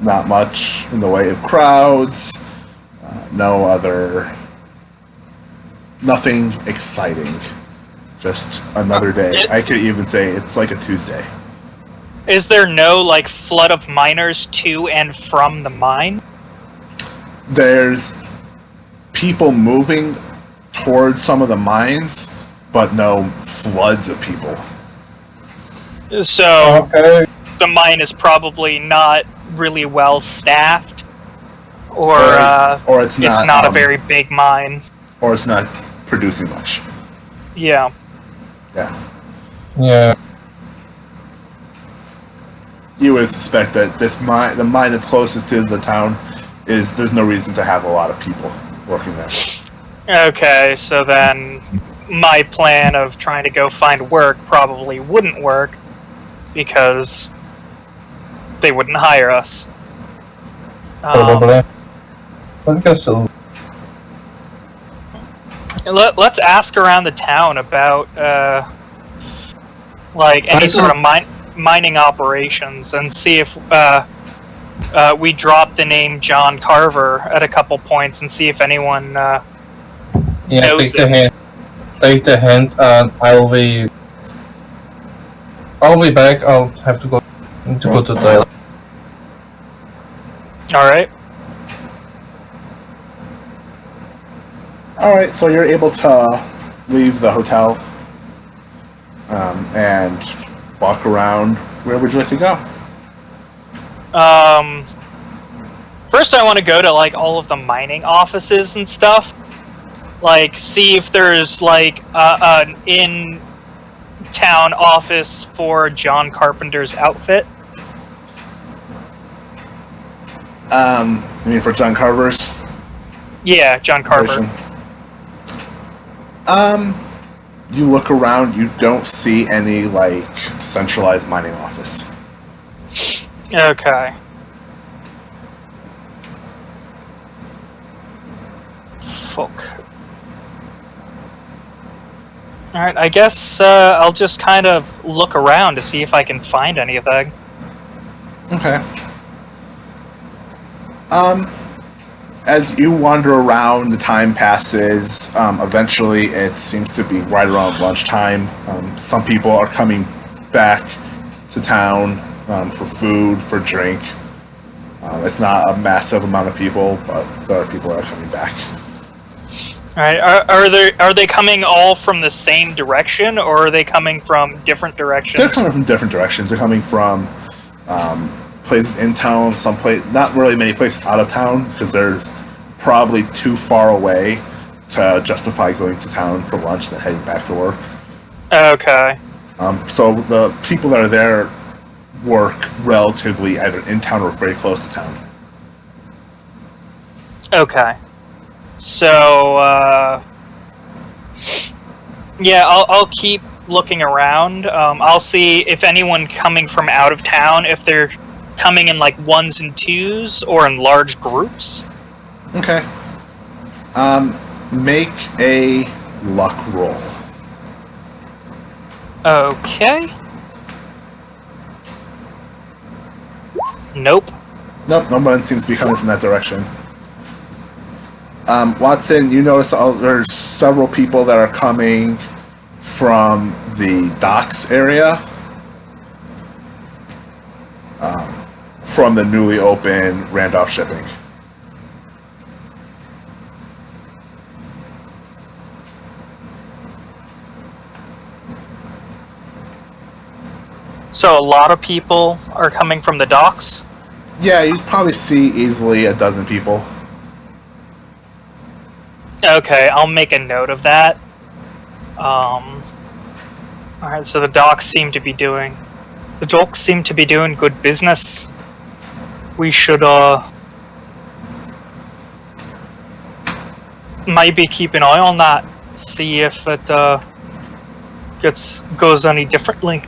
[SPEAKER 1] Not much in the way of crowds. Nothing exciting. Just another day. I could even say it's like a Tuesday.
[SPEAKER 2] Is there no like flood of miners to and from the mine?
[SPEAKER 1] There's people moving towards some of the mines, but no floods of people.
[SPEAKER 2] So
[SPEAKER 3] Okay.
[SPEAKER 2] the mine is probably not really well staffed, or
[SPEAKER 1] it's not.
[SPEAKER 2] it's not a very big mine.
[SPEAKER 1] Or it's not producing much.
[SPEAKER 2] Yeah.
[SPEAKER 1] Yeah.
[SPEAKER 3] Yeah.
[SPEAKER 1] You would suspect that the mine that's closest to the town, there's no reason to have a lot of people working there.
[SPEAKER 2] Okay, so then my plan of trying to go find work probably wouldn't work because they wouldn't hire us.
[SPEAKER 3] Probably. But I guess so.
[SPEAKER 2] Let's ask around the town about like any sort of mining operations and see if we drop the name John Carver at a couple points and see if anyone
[SPEAKER 3] Yeah,
[SPEAKER 2] knows
[SPEAKER 3] take the
[SPEAKER 2] him.
[SPEAKER 3] hint. Take the hint, and I'll be back. I'll have to go to the toilet.
[SPEAKER 2] Alright.
[SPEAKER 1] Alright, so you're able to leave the hotel and walk around. Where would you like to go?
[SPEAKER 2] First I want to go to like all of the mining offices and stuff. Like see if there's like an in-town office for John Carpenter's outfit.
[SPEAKER 1] You mean for John Carver's?
[SPEAKER 2] Yeah, John Carver.
[SPEAKER 1] You look around, you don't see any, like, centralized mining office.
[SPEAKER 2] Okay. Fuck. Alright, I guess I'll just kind of look around to see if I can find anything.
[SPEAKER 1] Okay. As you wander around, the time passes. Eventually, it seems to be right around lunchtime. Some people are coming back to town for food, for drink. It's not a massive amount of people, but there are people that are coming back.
[SPEAKER 2] Alright, are they coming all from the same direction, or are they coming from different directions?
[SPEAKER 1] They're coming from different directions. They're coming from places in town, not really many places out of town, because they're probably too far away to justify going to town for lunch and heading back to work.
[SPEAKER 2] Okay.
[SPEAKER 1] So the people that are there work relatively either in town or very close to town.
[SPEAKER 2] Okay. So, yeah, I'll keep looking around. I'll see if anyone coming from out of town, if they're coming in like ones and twos or in large groups.
[SPEAKER 1] Okay. Make a luck roll.
[SPEAKER 2] Okay. Nope.
[SPEAKER 1] Nope, no one seems to be coming from that direction. Watson, you notice there's several people that are coming from the docks area. From the newly opened Randolph Shipping.
[SPEAKER 2] So a lot of people are coming from the docks?
[SPEAKER 1] Yeah, you probably see easily a dozen people.
[SPEAKER 2] Okay, I'll make a note of that. Alright, so the docks seem to be doing good business. We should, maybe keep an eye on that. See if it, goes any differently.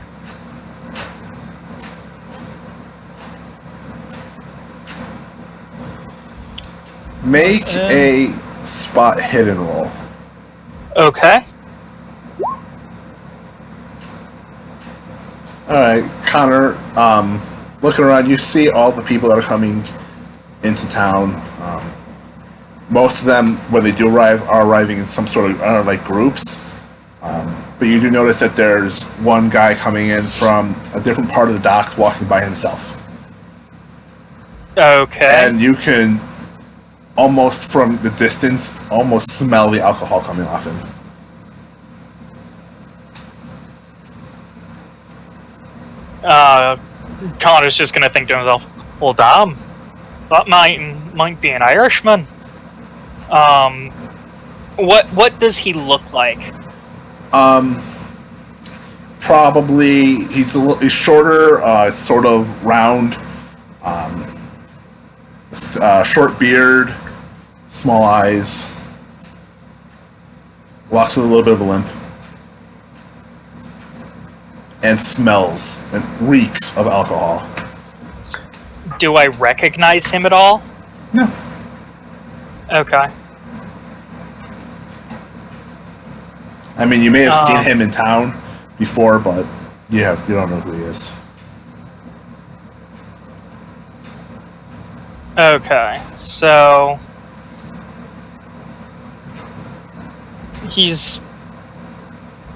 [SPEAKER 1] Make a spot hidden roll.
[SPEAKER 2] Okay.
[SPEAKER 1] Alright, Connor, looking around, you see all the people that are coming into town. Most of them, when they do arrive, are arriving in some sort of, like, groups. But you do notice that there's one guy coming in from a different part of the docks walking by himself.
[SPEAKER 2] Okay.
[SPEAKER 1] And you can, almost from the distance, almost smell the alcohol coming off him.
[SPEAKER 2] Connor's just gonna think to himself, well, damn, that might be an Irishman. What does he look like?
[SPEAKER 1] Probably he's shorter, sort of round, short beard, small eyes, walks with a little bit of a limp, and smells and reeks of alcohol.
[SPEAKER 2] Do I recognize him at all?
[SPEAKER 1] No.
[SPEAKER 2] Okay.
[SPEAKER 1] I mean, you may have seen him in town before, but you don't know who he is.
[SPEAKER 2] Okay, so he's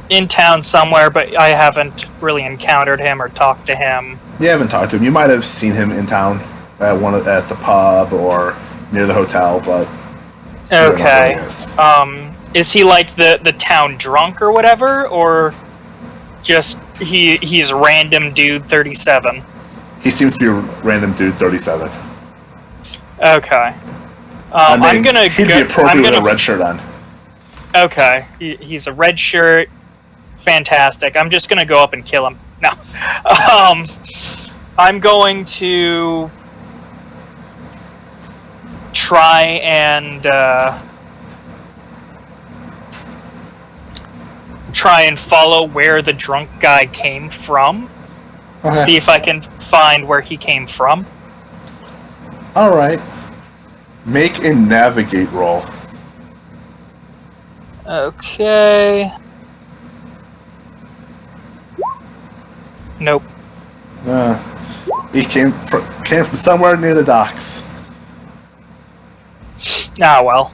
[SPEAKER 2] in town somewhere, but I haven't really encountered him or talked to him.
[SPEAKER 1] You haven't talked to him. You might have seen him in town at at the pub or near the hotel, but you don't know
[SPEAKER 2] Okay.
[SPEAKER 1] who he is.
[SPEAKER 2] Is he like the town drunk or whatever, or just he's random dude 37?
[SPEAKER 1] He seems to be a random dude 37.
[SPEAKER 2] Okay.
[SPEAKER 1] I mean,
[SPEAKER 2] I'm gonna.
[SPEAKER 1] he'd be appropriate with a red shirt on.
[SPEAKER 2] Okay, he's a red shirt. Fantastic. I'm just gonna go up and kill him. No. I'm going to try and follow where the drunk guy came from.
[SPEAKER 1] Okay.
[SPEAKER 2] See if I can find where he came from.
[SPEAKER 1] All right. Make a navigate roll.
[SPEAKER 2] Okay. Nope.
[SPEAKER 1] He came from somewhere near the docks.
[SPEAKER 2] Ah, well.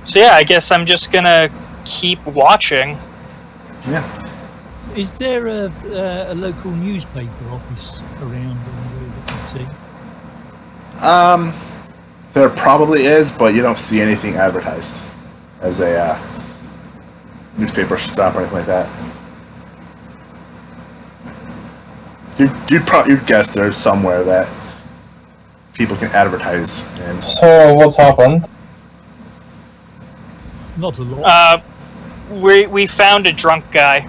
[SPEAKER 2] So yeah, I guess I'm just gonna keep watching.
[SPEAKER 1] Yeah.
[SPEAKER 4] Is there a local newspaper office around that you can see?
[SPEAKER 1] There probably is, but you don't see anything advertised as a newspaper stop or anything like that. You'd guess there's somewhere that people can advertise. And
[SPEAKER 3] So what's happened?
[SPEAKER 4] Not a lot.
[SPEAKER 2] We found a drunk guy.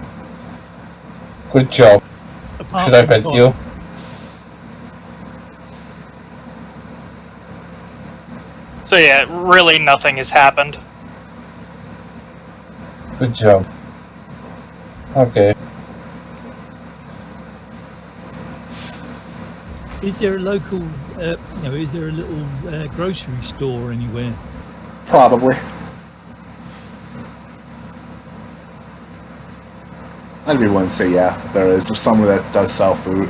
[SPEAKER 3] Good job.
[SPEAKER 4] Apart
[SPEAKER 3] Should I
[SPEAKER 4] from
[SPEAKER 3] bet
[SPEAKER 4] Con-
[SPEAKER 3] you?
[SPEAKER 2] So yeah, really nothing has happened.
[SPEAKER 3] Good job. Okay.
[SPEAKER 4] Is there a local, is there a little grocery store anywhere?
[SPEAKER 1] probably. I'd be willing to say yeah, there is. There's somewhere that does sell food,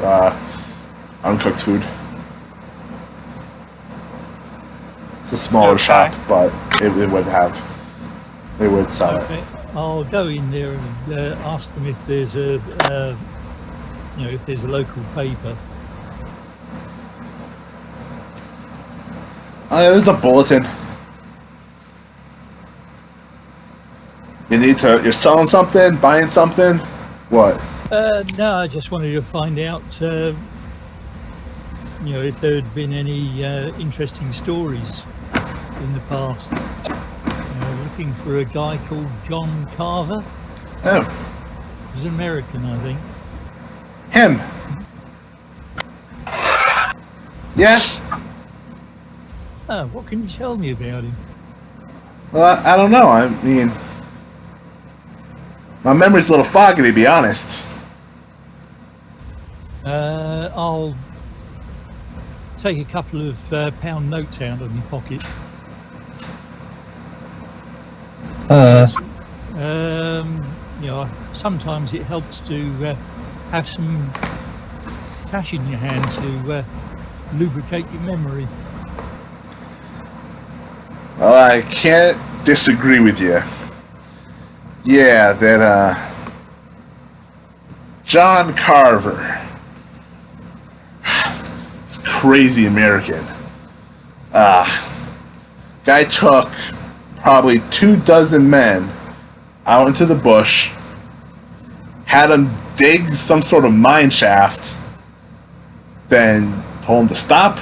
[SPEAKER 1] uncooked food. It's a smaller
[SPEAKER 2] Okay.
[SPEAKER 1] shop, but it would have. They would sell it.
[SPEAKER 4] Okay, I'll go in there and ask them if there's if there's a local paper.
[SPEAKER 1] Oh, yeah, there's a bulletin. You're selling something, buying something? What?
[SPEAKER 4] No, I just wanted to find out, if there had been any interesting stories in the past. Looking for a guy called John Carver.
[SPEAKER 1] Oh,
[SPEAKER 4] He's American, I think.
[SPEAKER 1] him. Yeah?
[SPEAKER 4] Oh, what can you tell me about him?
[SPEAKER 1] Well, I don't know. I mean, my memory's a little foggy, to be honest.
[SPEAKER 4] I'll take a couple of pound notes out of my pocket. Sometimes it helps to have some cash in your hand to lubricate your memory.
[SPEAKER 1] Well, I can't disagree with you. Yeah, that, John Carver. It's crazy American. Guy took probably 24 men out into the bush, had them dig some sort of mine shaft, then told them to stop,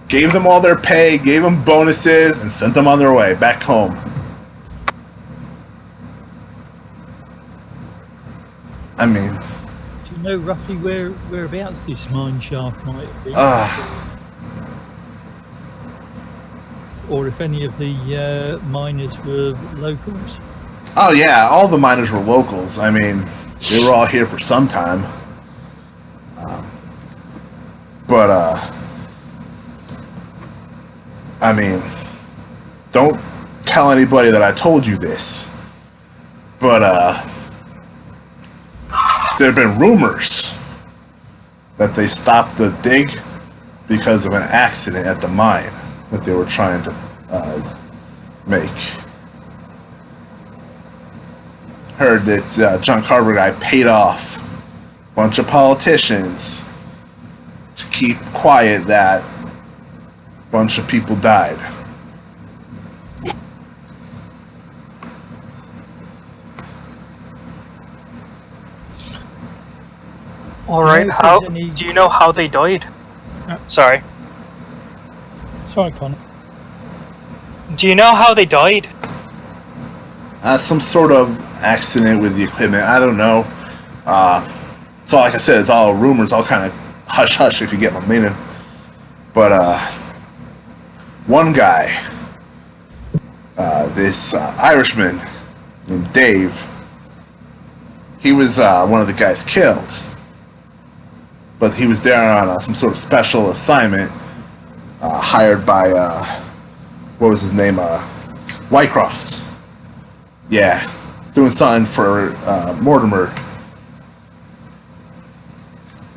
[SPEAKER 1] gave them all their pay, gave them bonuses, and sent them on their way back home. I mean,
[SPEAKER 4] Do you know roughly whereabouts this mine shaft might be? Or if any of the miners were locals?
[SPEAKER 1] oh yeah, all the miners were locals. I mean, they were all here for some time. I mean, don't tell anybody that I told you this. But, there have been rumors that they stopped the dig because of an accident at the mine that they were trying to make. Heard that John Carver guy paid off a bunch of politicians to keep quiet that a bunch of people died.
[SPEAKER 2] Alright,
[SPEAKER 4] if
[SPEAKER 2] how
[SPEAKER 4] there's any-
[SPEAKER 2] do you know how they died? Sorry.
[SPEAKER 4] Sorry, Connor.
[SPEAKER 2] Do you know how they died?
[SPEAKER 1] Some sort of accident with the equipment. I don't know. So like I said, it's all rumors, all kind of hush-hush if you get my meaning. But, one guy, this Irishman named Dave, he was one of the guys killed. But he was there on some sort of special assignment, hired by, what was his name? Wycroft. Yeah, doing something for Mortimer.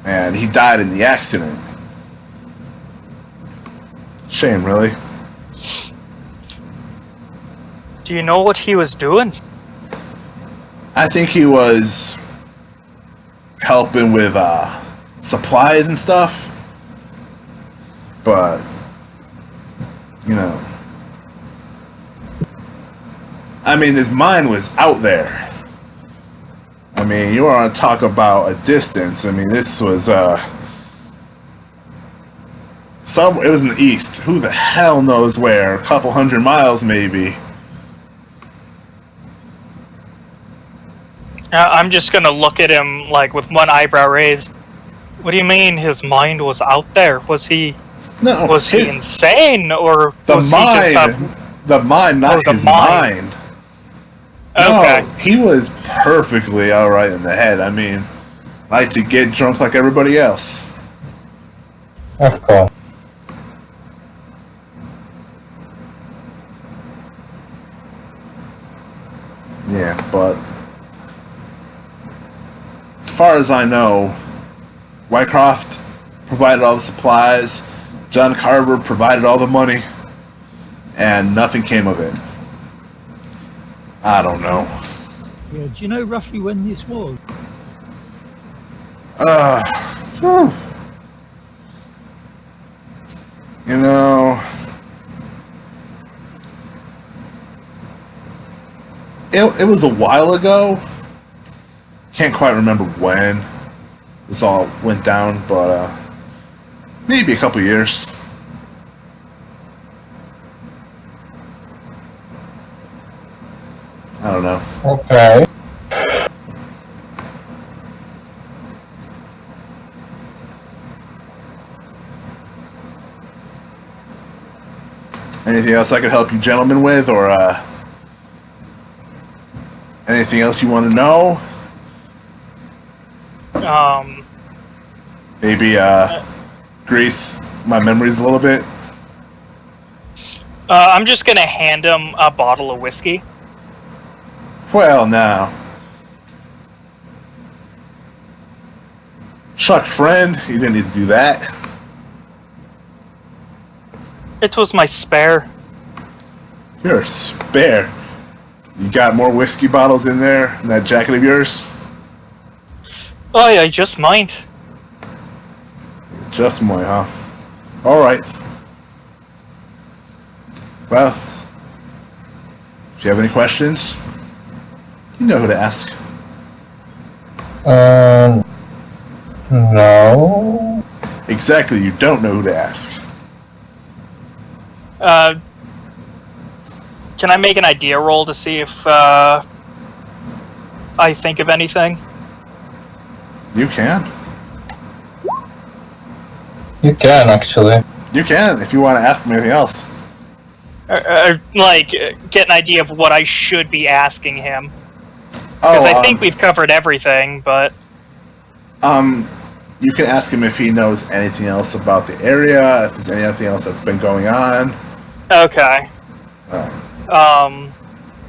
[SPEAKER 1] And he died in the accident. Shame, really.
[SPEAKER 2] Do you know what he was doing?
[SPEAKER 1] I think he was helping with supplies and stuff. But, you know, I mean, his mind was out there. I mean, you want to talk about a distance. I mean, this was it was in the east. Who the hell knows where? A couple 100 miles, maybe.
[SPEAKER 2] I'm just gonna look at him like with one eyebrow raised. What do you mean his mind was out there? Was he insane, or was he just
[SPEAKER 1] the mind, not his mind?
[SPEAKER 2] Okay.
[SPEAKER 1] No, he was perfectly alright in the head. I mean, like to get drunk like everybody else.
[SPEAKER 3] Of course.
[SPEAKER 1] Yeah, but as far as I know, Wycroft provided all the supplies, John Carver provided all the money, and nothing came of it. I don't know.
[SPEAKER 4] Yeah, do you know roughly when this was?
[SPEAKER 1] You know, it was a while ago. Can't quite remember when this all went down, but maybe a couple years. I don't know.
[SPEAKER 3] Okay.
[SPEAKER 1] Anything else I could help you gentlemen with, or anything else you want to know? Maybe grease my memories a little bit.
[SPEAKER 2] I'm just gonna hand him a bottle of whiskey.
[SPEAKER 1] Well, now. Shucks, friend, you didn't need to do that.
[SPEAKER 2] It was my spare.
[SPEAKER 1] You're a spare. You got more whiskey bottles in there in that jacket of yours?
[SPEAKER 2] Oh, yeah, I just might.
[SPEAKER 1] Just more, huh? Alright. Well, if you have any questions, you know who to ask.
[SPEAKER 3] No.
[SPEAKER 1] Exactly, you don't know who to ask.
[SPEAKER 2] Can I make an idea roll to see if I think of anything?
[SPEAKER 1] You can.
[SPEAKER 3] You can, actually.
[SPEAKER 1] You can, if you want to ask me anything else.
[SPEAKER 2] Get an idea of what I should be asking him. Because I think we've covered everything, but...
[SPEAKER 1] You can ask him if he knows anything else about the area, if there's anything else that's been going on.
[SPEAKER 2] Okay.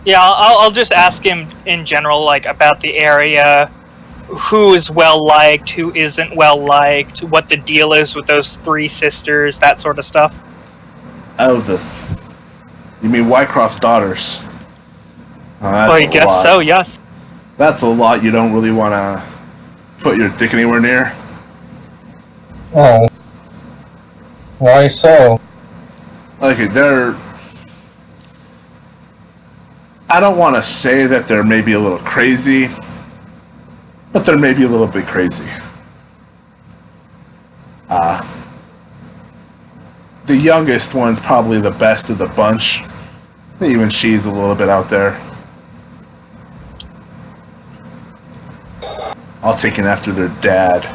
[SPEAKER 2] Yeah, I'll just ask him in general, like, about the area, who is well-liked, who isn't well-liked, what the deal is with those three sisters, that sort of stuff.
[SPEAKER 1] Oh, you mean Wycroft's daughters?
[SPEAKER 2] Well, I guess so, yes.
[SPEAKER 1] That's a lot you don't really want to put your dick anywhere near.
[SPEAKER 3] Oh. Why so?
[SPEAKER 1] Okay, I don't want to say that they're maybe a little crazy, but they're maybe a little bit crazy. The youngest one's probably the best of the bunch. Even she's a little bit out there. All taken after their dad.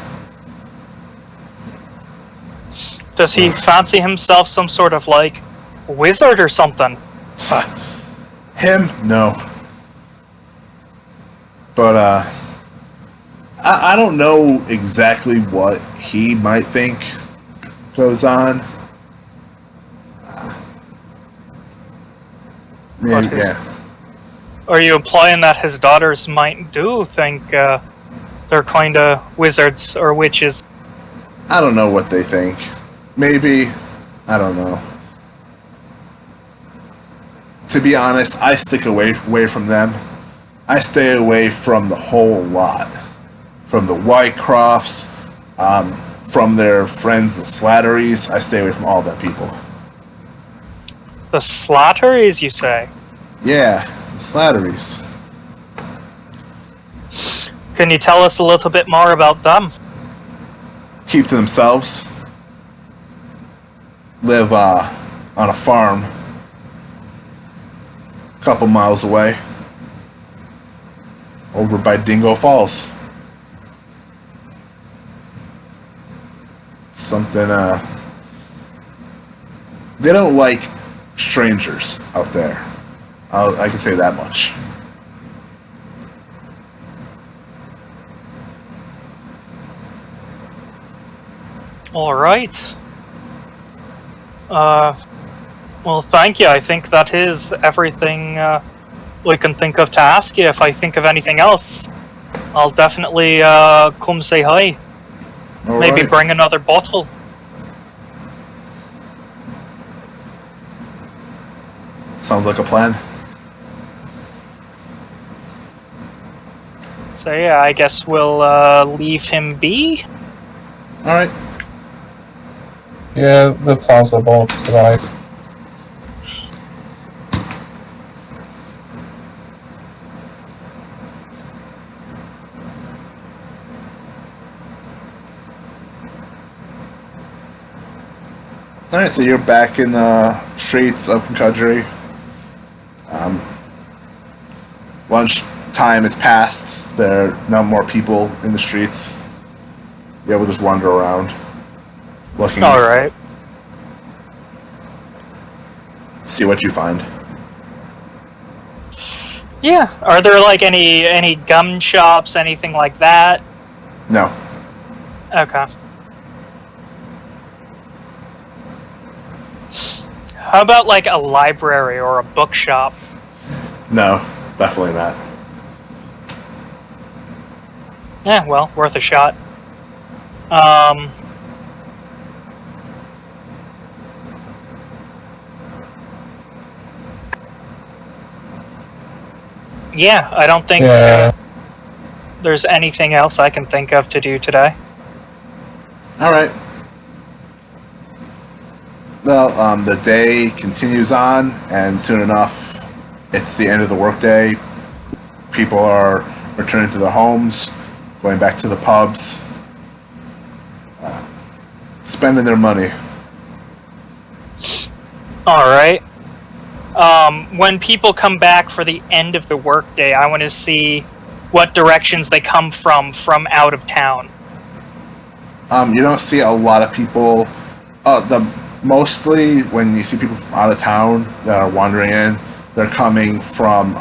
[SPEAKER 2] Does he fancy himself some sort of, like, wizard or something?
[SPEAKER 1] Him? No. But, I don't know exactly what he might think goes on. Yeah.
[SPEAKER 2] Are you implying that his daughters might think they're kind of wizards or witches?
[SPEAKER 1] I don't know what they think. Maybe. I don't know. To be honest, I stick away from them. I stay away from the whole lot. From the Whitecrofts, from their friends, the Slatteries. I stay away from all that people.
[SPEAKER 2] The Slatteries, you say?
[SPEAKER 1] Yeah, the Slatteries.
[SPEAKER 2] Can you tell us a little bit more about them?
[SPEAKER 1] Keep to themselves. Live on a farm a couple miles away. Over by Dingo Falls. Something, they don't like strangers out there. I can say that much.
[SPEAKER 2] Alright. Well, thank you. I think that is everything we can think of to ask you. If I think of anything else, I'll definitely come say hi.
[SPEAKER 1] All
[SPEAKER 2] Maybe
[SPEAKER 1] right.
[SPEAKER 2] bring another bottle.
[SPEAKER 1] Sounds like a plan.
[SPEAKER 2] So yeah, I guess we'll leave him be.
[SPEAKER 1] Alright.
[SPEAKER 3] Yeah, that sounds about right.
[SPEAKER 1] Alright, so you're back in the streets of Cuncudgerie. Lunch time is past. There are not more people in the streets. You're able to just wander around. Looking.
[SPEAKER 2] Alright.
[SPEAKER 1] See what you find.
[SPEAKER 2] Yeah. Are there like any gun shops, anything like that?
[SPEAKER 1] No.
[SPEAKER 2] Okay. How about like a library or a bookshop?
[SPEAKER 1] No. Definitely not.
[SPEAKER 2] Yeah, well, worth a shot. Yeah, I don't think there's anything else I can think of to do today.
[SPEAKER 1] Alright. Well, the day continues on, and soon enough, it's the end of the workday. People are returning to their homes, going back to the pubs, spending their money.
[SPEAKER 2] Alright. When people come back for the end of the workday, I want to see what directions they come from out of town.
[SPEAKER 1] You don't see a lot of people. Mostly when you see people from out of town that are wandering in, they're coming from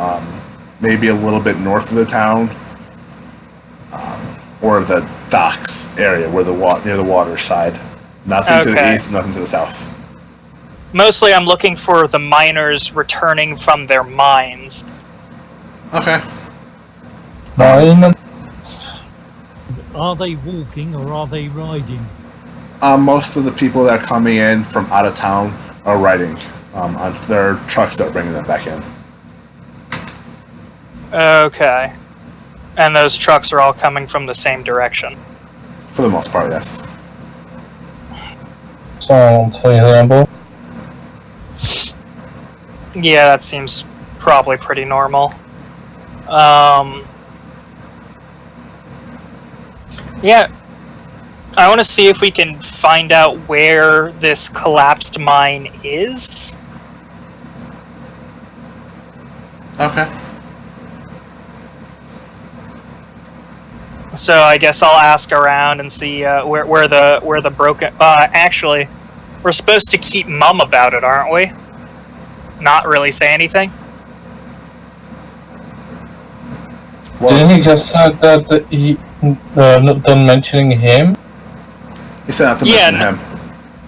[SPEAKER 1] maybe a little bit north of the town, or the docks area, where near the water side. Nothing to the east, nothing to the south.
[SPEAKER 2] Mostly, I'm looking for the miners returning from their mines.
[SPEAKER 1] Okay.
[SPEAKER 3] Mine?
[SPEAKER 4] Are they walking or are they riding?
[SPEAKER 1] Most of the people that are coming in from out of town are riding on their trucks that are bringing them back in.
[SPEAKER 2] Okay. And those trucks are all coming from the same direction.
[SPEAKER 1] For the most part, yes.
[SPEAKER 3] Sounds reasonable.
[SPEAKER 2] Yeah, that seems probably pretty normal. Yeah. I want to see if we can find out where this collapsed mine is.
[SPEAKER 1] Okay.
[SPEAKER 2] So I guess I'll ask around and see where the broken. Actually, we're supposed to keep mum about it, aren't we? Not really say anything.
[SPEAKER 1] Well,
[SPEAKER 3] Didn't he just said that he not mentioning him?
[SPEAKER 1] he said not to mention him.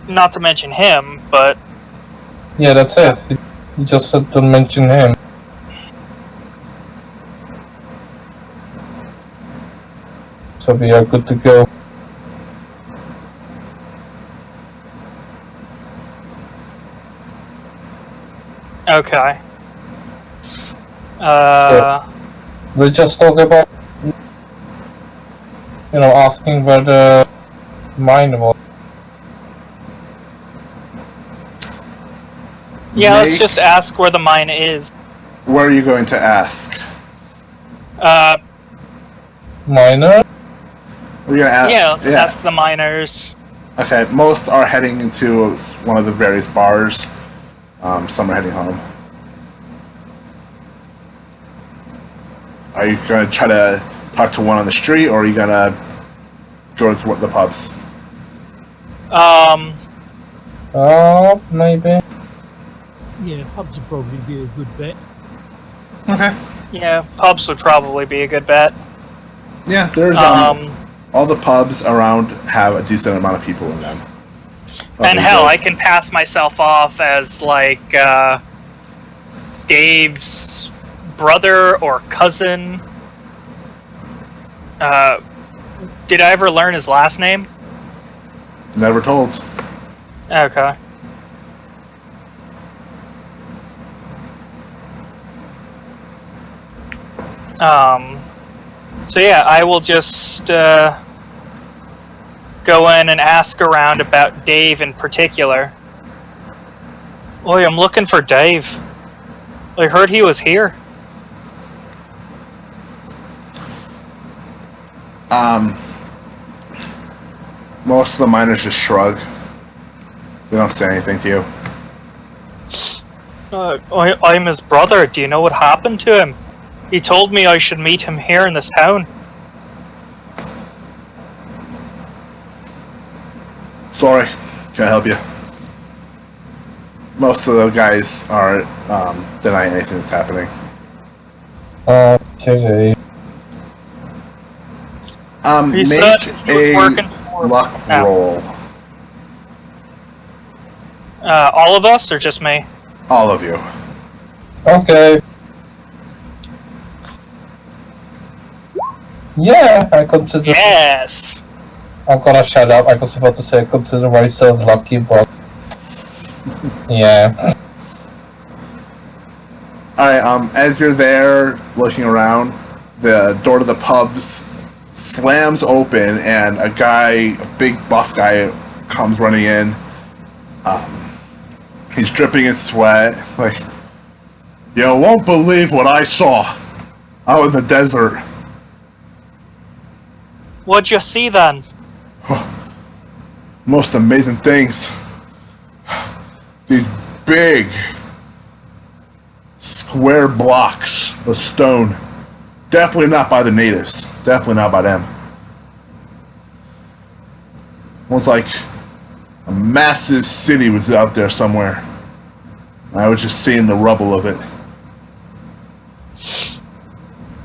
[SPEAKER 2] Not to mention him, but
[SPEAKER 3] Yeah, that's it. He just said don't mention him. so we are good to go.
[SPEAKER 2] Okay.
[SPEAKER 3] We just talk about, asking where the mine was.
[SPEAKER 2] Yeah, let's
[SPEAKER 1] Make-
[SPEAKER 2] just ask where the mine is.
[SPEAKER 1] Where are you going to ask?
[SPEAKER 3] Miner?
[SPEAKER 1] We're gonna ask.
[SPEAKER 2] Yeah, let's ask the miners.
[SPEAKER 1] Okay, most are heading into one of the various bars. Some are heading home. Are you going to try to talk to one on the street, or are you going to go to the pubs?
[SPEAKER 3] Maybe.
[SPEAKER 4] Yeah, pubs would probably be a good bet.
[SPEAKER 1] Okay.
[SPEAKER 2] Yeah, pubs would probably be a good bet.
[SPEAKER 1] Yeah, there's all the pubs around have a decent amount of people in them.
[SPEAKER 2] And hell, I can pass myself off as like Dave's brother or cousin. Did I ever learn his last name?
[SPEAKER 1] Never told.
[SPEAKER 2] Okay. So yeah, I will just go in and ask around about Dave in particular. Oi, I'm looking for Dave. I heard he was here.
[SPEAKER 1] Most of the miners just shrug. They don't say anything to you.
[SPEAKER 2] I'm his brother. Do you know what happened to him? He told me I should meet him here in this town.
[SPEAKER 1] Sorry, can't help you. Most of the guys are denying anything that's happening.
[SPEAKER 3] Okay.
[SPEAKER 2] He said
[SPEAKER 1] Make
[SPEAKER 2] he was
[SPEAKER 1] a
[SPEAKER 2] working for
[SPEAKER 1] luck roll.
[SPEAKER 2] all of us or just me?
[SPEAKER 1] All of you.
[SPEAKER 3] Okay. Yeah, I consider.
[SPEAKER 2] Yes.
[SPEAKER 3] I'm gonna shut up. I was about to say I consider myself lucky, but yeah.
[SPEAKER 1] Alright, as you're there looking around, the door to the pubs slams open and a big buff guy comes running in. He's dripping in sweat. Like, you won't believe what I saw out in the desert.
[SPEAKER 2] What'd you see then?
[SPEAKER 1] Most amazing things. These big square blocks of stone. Definitely not by the natives. Definitely not by them. Almost like a massive city was out there somewhere. I was just seeing the rubble of it.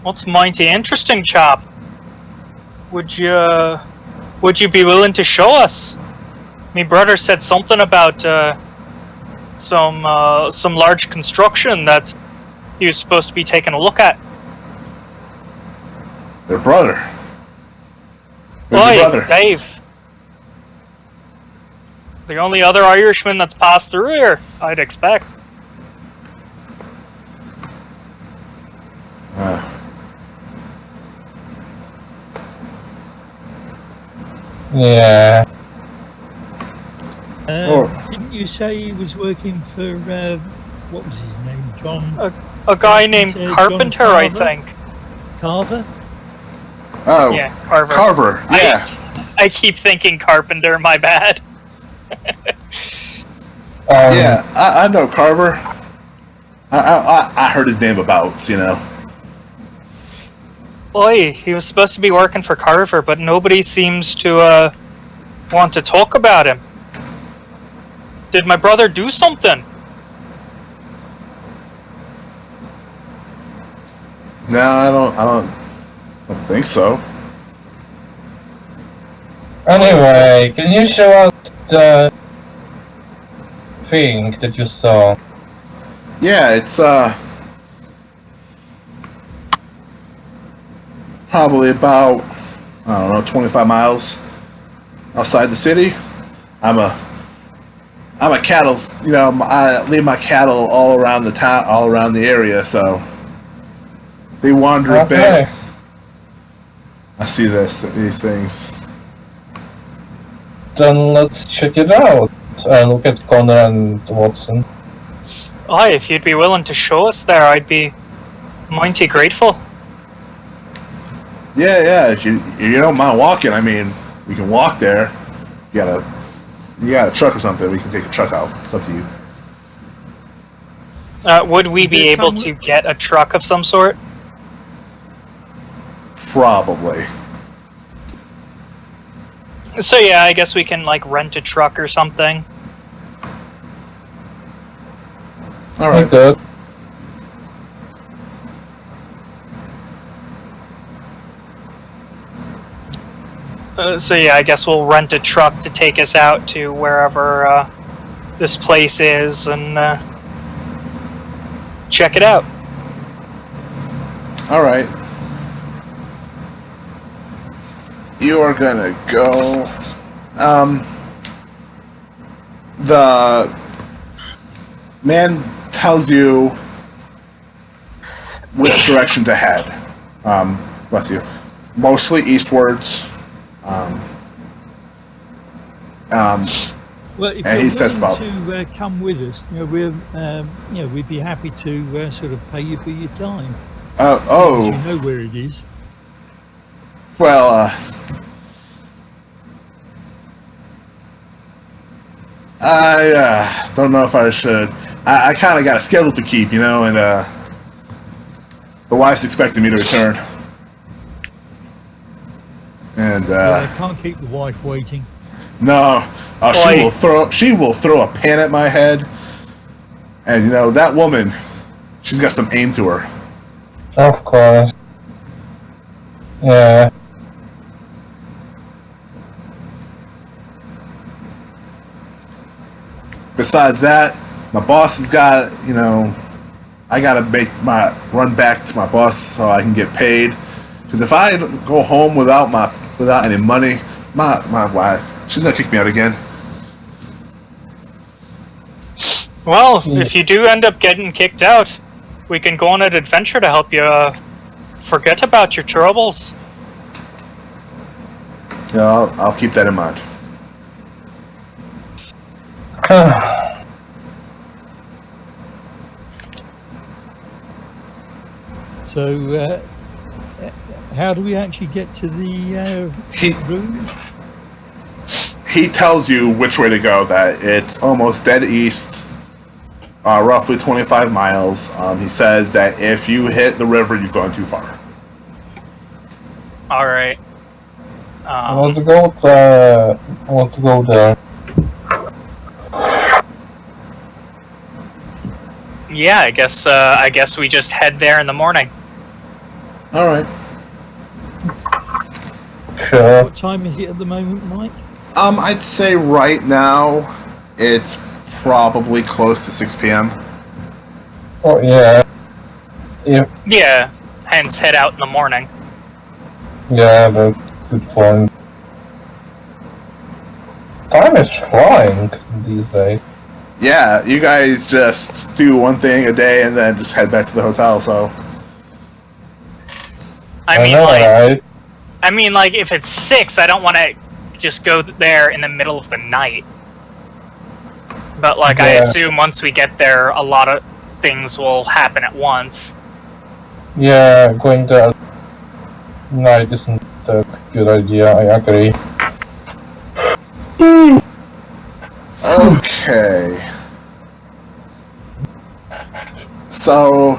[SPEAKER 2] What's mighty interesting, chap? Would you be willing to show us? Me brother said something about some large construction that he was supposed to be taking a look at.
[SPEAKER 1] Their brother. Who's
[SPEAKER 2] Oi,
[SPEAKER 1] your brother?
[SPEAKER 2] Dave. The only other Irishman that's passed through here, I'd expect.
[SPEAKER 3] Yeah.
[SPEAKER 4] Didn't you say he was working for, what was his name, John?
[SPEAKER 2] A guy named
[SPEAKER 4] John
[SPEAKER 2] Carpenter, I
[SPEAKER 4] Carver?
[SPEAKER 2] think.
[SPEAKER 4] Carver?
[SPEAKER 1] Oh,
[SPEAKER 2] Yeah, Carver.
[SPEAKER 1] Carver. Yeah.
[SPEAKER 2] I keep thinking Carpenter, my bad.
[SPEAKER 1] Yeah, I know Carver. I heard his name about, you know.
[SPEAKER 2] Oi, he was supposed to be working for Carver, but nobody seems to want to talk about him. Did my brother do something?
[SPEAKER 1] No, I don't think so.
[SPEAKER 3] Anyway, can you show us the thing that you saw?
[SPEAKER 1] Yeah, it's probably about I don't know, 25 miles outside the city. I'm a cattle, I leave my cattle all around the town, all around the area, so they wander a bit. I see these things.
[SPEAKER 3] Then let's check it out. Look at Connor and Watson.
[SPEAKER 2] Oh, if you'd be willing to show us there, I'd be mighty grateful.
[SPEAKER 1] Yeah. If you don't mind walking, I mean, we can walk there. You got a truck or something? We can take a truck out. It's up to you.
[SPEAKER 2] Would we be able to get a truck of some sort?
[SPEAKER 1] Probably.
[SPEAKER 2] So yeah, I guess we can like rent a truck or something.
[SPEAKER 1] All right.
[SPEAKER 3] Good.
[SPEAKER 2] So yeah, I guess we'll rent a truck to take us out to wherever this place is and check it out.
[SPEAKER 1] All right. You are gonna go. The man tells you which direction to head. Bless you. Mostly eastwards.
[SPEAKER 4] Well, if
[SPEAKER 1] and
[SPEAKER 4] you're
[SPEAKER 1] he sets
[SPEAKER 4] willing to come with us, we'd be happy to sort of pay you for your time.
[SPEAKER 1] Oh.
[SPEAKER 4] Because you know where it is.
[SPEAKER 1] Well, I don't know if I should. I kind of got a schedule to keep, and the wife's expecting me to return. And
[SPEAKER 4] I can't keep the wife waiting.
[SPEAKER 1] no, she will throw a pan at my head, and that woman, she's got some aim to her.
[SPEAKER 3] Of course. Yeah.
[SPEAKER 1] Besides that, my boss has got, I gotta run back to my boss so I can get paid. Because if I go home without any money, my wife, she's gonna kick me out again.
[SPEAKER 2] Well, if you do end up getting kicked out, we can go on an adventure to help you forget about your troubles.
[SPEAKER 1] Yeah, I'll keep that in mind.
[SPEAKER 4] So, how do we actually get to the rooms?
[SPEAKER 1] He tells you which way to go, that it's almost dead east, roughly 25 miles. He says that if you hit the river, you've gone too far.
[SPEAKER 2] Alright.
[SPEAKER 3] I want to go there.
[SPEAKER 2] Yeah, I guess we just head there in the morning.
[SPEAKER 1] All right.
[SPEAKER 3] Sure.
[SPEAKER 4] What time is it at the moment, Mike?
[SPEAKER 1] I'd say right now it's probably close to 6 p.m.
[SPEAKER 3] Oh, yeah.
[SPEAKER 2] Yeah, hence head out in the morning.
[SPEAKER 3] Yeah, that's a good point. Time is flying these days.
[SPEAKER 1] Yeah, you guys just do one thing a day and then just head back to the hotel, so...
[SPEAKER 2] I mean, if it's 6, I don't want to just go there in the middle of the night. But, I assume once we get there, a lot of things will happen at once.
[SPEAKER 3] Yeah, going there at night isn't a good idea, I agree.
[SPEAKER 1] Okay. So,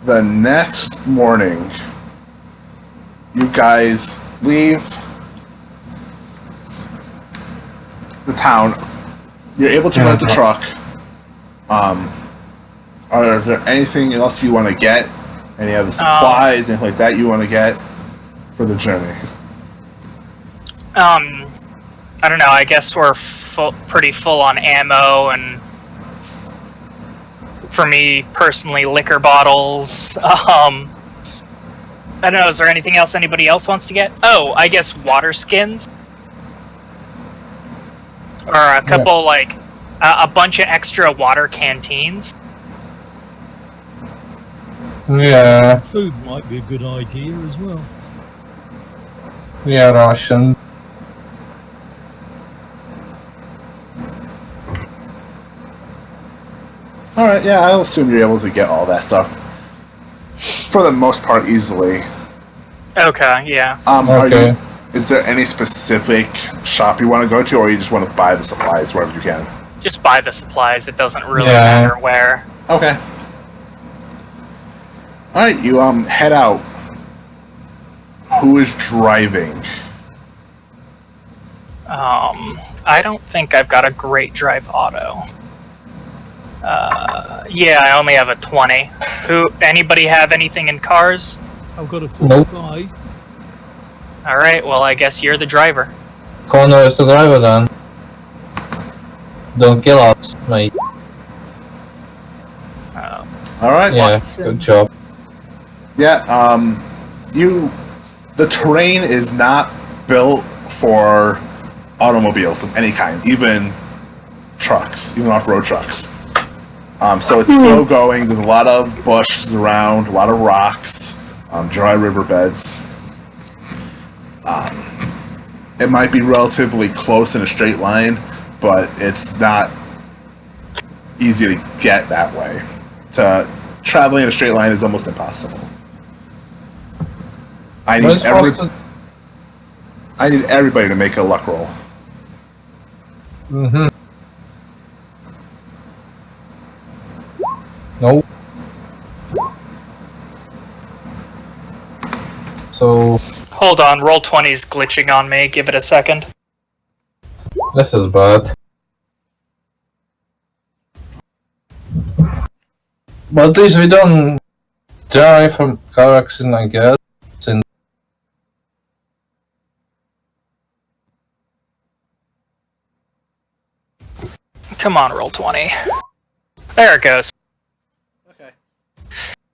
[SPEAKER 1] the next morning, you guys leave the town. You're able to rent a truck. Are there anything else you want to get? Any other supplies, anything like that you want to get for the journey?
[SPEAKER 2] I don't know, I guess we're pretty full on ammo, and for me, personally, liquor bottles, I don't know, is there anything else anybody else wants to get? Oh, I guess water skins? Or a couple, like, a bunch of extra water canteens?
[SPEAKER 3] Yeah,
[SPEAKER 4] Food might be a good idea as well.
[SPEAKER 3] yeah, Russian.
[SPEAKER 1] Alright, yeah, I'll assume you're able to get all that stuff. For the most part, easily.
[SPEAKER 2] Okay, yeah.
[SPEAKER 3] Okay.
[SPEAKER 1] Is there any specific shop you want to go to, or you just want to buy the supplies wherever you can?
[SPEAKER 2] Just buy the supplies, it doesn't really
[SPEAKER 3] Yeah.
[SPEAKER 2] matter where.
[SPEAKER 1] Okay. Alright, you head out. Who is driving?
[SPEAKER 2] I don't think I've got a great drive auto. Yeah, I only have a 20. Anybody have anything in cars?
[SPEAKER 4] I've got a
[SPEAKER 3] Nope.
[SPEAKER 4] 45.
[SPEAKER 2] Alright, well, I guess you're the driver.
[SPEAKER 3] Connor is the driver then. Don't kill us, mate.
[SPEAKER 1] Alright.
[SPEAKER 3] Yeah,
[SPEAKER 2] Watson.
[SPEAKER 3] good job.
[SPEAKER 1] Yeah, the terrain is not built for automobiles of any kind, even trucks, even off-road trucks. So it's slow going, there's a lot of bushes around, a lot of rocks, dry riverbeds. It might be relatively close in a straight line, but it's not easy to get that way. Traveling in a straight line is almost impossible. I
[SPEAKER 3] But
[SPEAKER 1] need
[SPEAKER 3] it's supposed
[SPEAKER 1] I need everybody to make a luck roll.
[SPEAKER 3] Mm-hmm. Nope. So,
[SPEAKER 2] Hold on, roll 20 is glitching on me. Give it a second.
[SPEAKER 3] this is bad. But at least we don't die from car accident, I guess. Since
[SPEAKER 2] Come on, roll 20. There it goes.
[SPEAKER 1] Okay.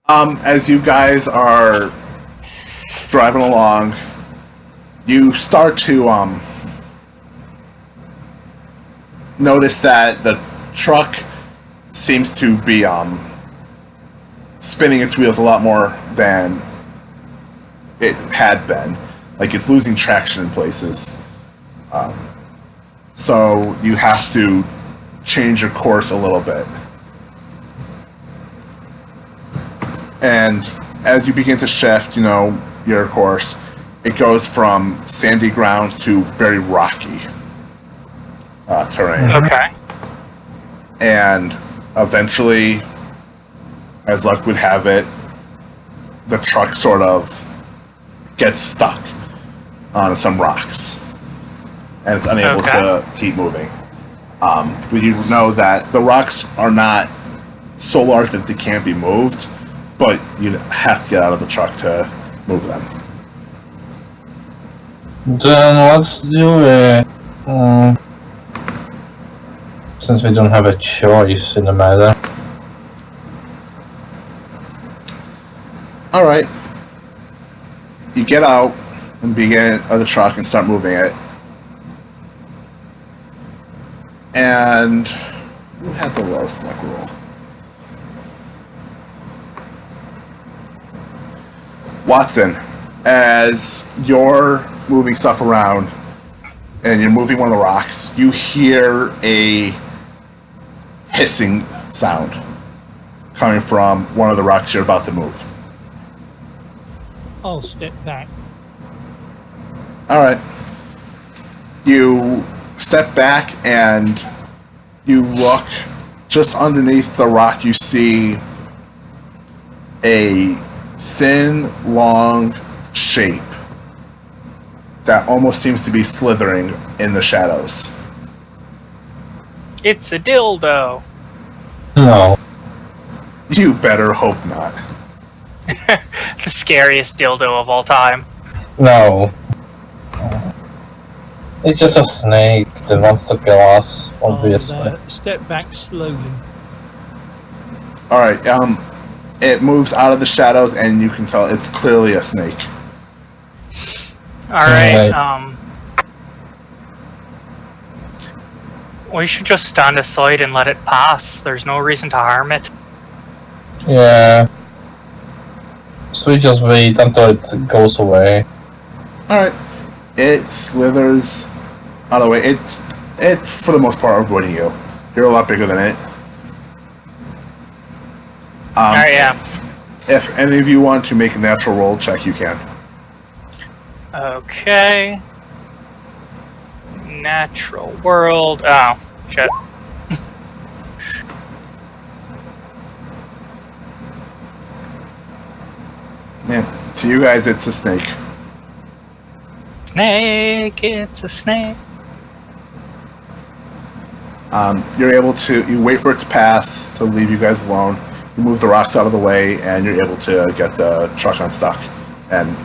[SPEAKER 1] As you guys are driving along, you start to notice that the truck seems to be spinning its wheels a lot more than it had been. Like, it's losing traction in places. So you have to change your course a little bit. And as you begin to shift, your course, it goes from sandy ground to very rocky terrain.
[SPEAKER 2] Okay.
[SPEAKER 1] And eventually, as luck would have it, the truck sort of gets stuck on some rocks. And it's unable to keep moving. But you know that the rocks are not so large that they can't be moved, but you have to get out of the truck to move them.
[SPEAKER 3] then let's do it. Since we don't have a choice in the matter.
[SPEAKER 1] Alright. You get out and begin of the truck and start moving it. And who had the lowest luck roll? Watson, as you're moving stuff around and you're moving one of the rocks, you hear a hissing sound coming from one of the rocks you're about to move.
[SPEAKER 4] I'll step back.
[SPEAKER 1] Alright. You step back and you look just underneath the rock. You see a thin, long shape that almost seems to be slithering in the shadows.
[SPEAKER 2] It's a dildo.
[SPEAKER 3] No.
[SPEAKER 1] You better hope not.
[SPEAKER 2] The scariest dildo of all time.
[SPEAKER 3] No. It's just a snake that wants to kill us, obviously.
[SPEAKER 4] I'll step back slowly.
[SPEAKER 1] Alright, it moves out of the shadows, and you can tell it's clearly a snake.
[SPEAKER 2] Alright, we should just stand aside and let it pass. There's no reason to harm it.
[SPEAKER 3] Yeah. So we just wait until it goes away.
[SPEAKER 1] Alright. It slithers out of the way. It, for the most part, avoiding you. You're a lot bigger than it.
[SPEAKER 2] Alright, yeah.
[SPEAKER 1] If any of you want to make a natural roll check, you can.
[SPEAKER 2] Okay. Natural world. Oh, shit.
[SPEAKER 1] Yeah. To you guys, it's a snake.
[SPEAKER 2] Snake, it's a snake.
[SPEAKER 1] You're able to, you wait for it to pass to leave you guys alone. You move the rocks out of the way, and you're able to get the truck unstuck and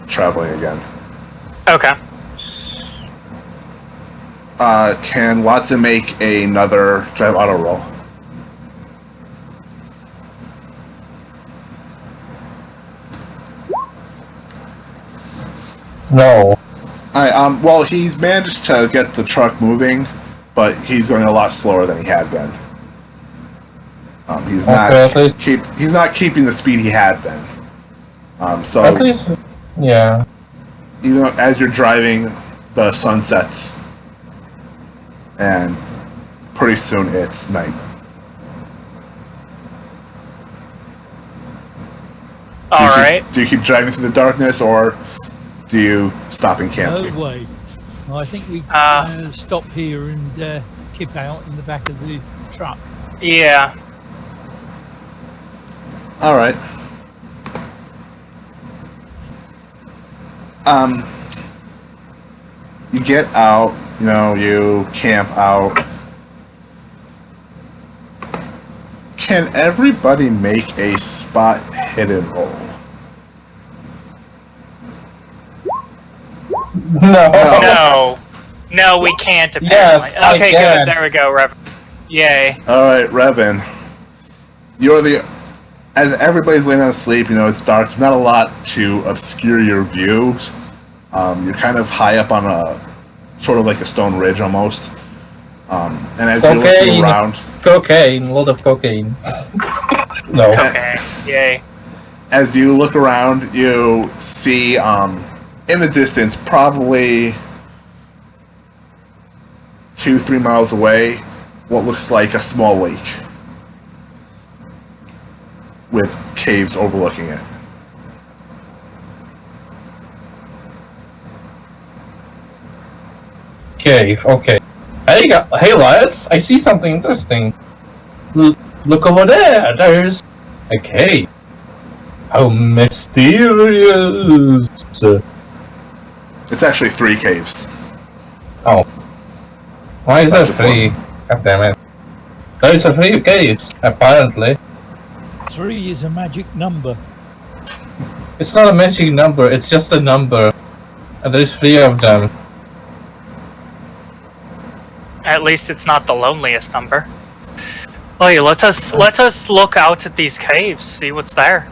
[SPEAKER 1] traveling again.
[SPEAKER 2] Okay.
[SPEAKER 1] Can Watson make another drive auto roll?
[SPEAKER 3] No.
[SPEAKER 1] Alright, well, he's managed to get the truck moving, but he's going a lot slower than he had been. He's not keeping the speed he had been. So
[SPEAKER 3] At least, yeah.
[SPEAKER 1] even as you're driving, the sun sets, and pretty soon it's night.
[SPEAKER 2] Alright.
[SPEAKER 1] Do you keep driving through the darkness, or do you stop and camp?
[SPEAKER 4] No way. I think we stop here and kip out in the back of the truck.
[SPEAKER 2] Yeah.
[SPEAKER 1] Alright. You get out, you camp out. Can everybody make a spot hidden roll?
[SPEAKER 3] No.
[SPEAKER 2] No. No, we can't, apparently.
[SPEAKER 3] Yes, I
[SPEAKER 2] okay,
[SPEAKER 3] can.
[SPEAKER 2] good. There we go, Rev. Yay.
[SPEAKER 1] Alright, Revan. As everybody's laying down to sleep, it's dark. It's not a lot to obscure your views. You're kind of high up on a sort of like a stone ridge almost. And as you're looking around,
[SPEAKER 3] Cocaine, a lot of cocaine. No.
[SPEAKER 2] Okay. Yay.
[SPEAKER 1] as you look around, you see in the distance, probably 2-3 miles away, what looks like a small lake with caves overlooking it.
[SPEAKER 3] Cave, okay. Hey lads, I see something interesting. Look over there, there's a cave. How mysterious.
[SPEAKER 1] It's actually 3 caves.
[SPEAKER 3] Oh. Why is there
[SPEAKER 1] Not just
[SPEAKER 3] 3? God damn it. There's a 3 caves, apparently.
[SPEAKER 4] 3 is a magic number.
[SPEAKER 3] It's not a magic number, it's just a number. And there's 3 of them.
[SPEAKER 2] At least it's not the loneliest number. Oh yeah, let us look out at these caves, see what's there.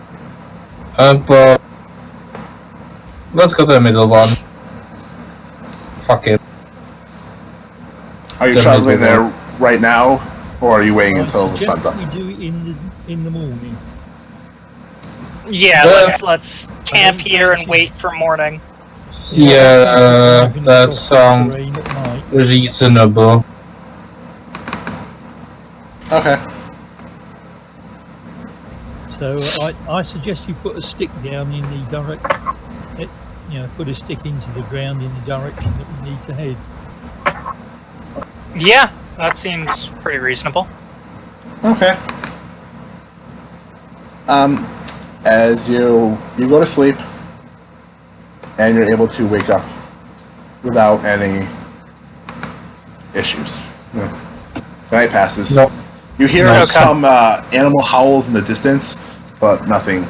[SPEAKER 3] But let's go to the middle one. Fuck it.
[SPEAKER 1] Are you
[SPEAKER 3] The
[SPEAKER 1] traveling
[SPEAKER 3] middle
[SPEAKER 1] there right now, or are you waiting until the
[SPEAKER 4] suggest
[SPEAKER 1] sun's up?
[SPEAKER 4] that we do it in the morning.
[SPEAKER 2] Yeah,
[SPEAKER 3] Yeah.
[SPEAKER 2] let's camp here and wait for morning.
[SPEAKER 3] Yeah,
[SPEAKER 4] Driving
[SPEAKER 3] that
[SPEAKER 4] across the
[SPEAKER 3] sounds
[SPEAKER 4] terrain at night.
[SPEAKER 3] reasonable.
[SPEAKER 1] Okay.
[SPEAKER 4] So I suggest you put a stick down in the put a stick into the ground in the direction that we need to head.
[SPEAKER 2] Yeah, that seems pretty reasonable.
[SPEAKER 1] Okay. As you go to sleep, and you're able to wake up without any issues. The night passes.
[SPEAKER 3] No.
[SPEAKER 1] You hear
[SPEAKER 3] No.
[SPEAKER 1] some animal howls in the distance, but nothing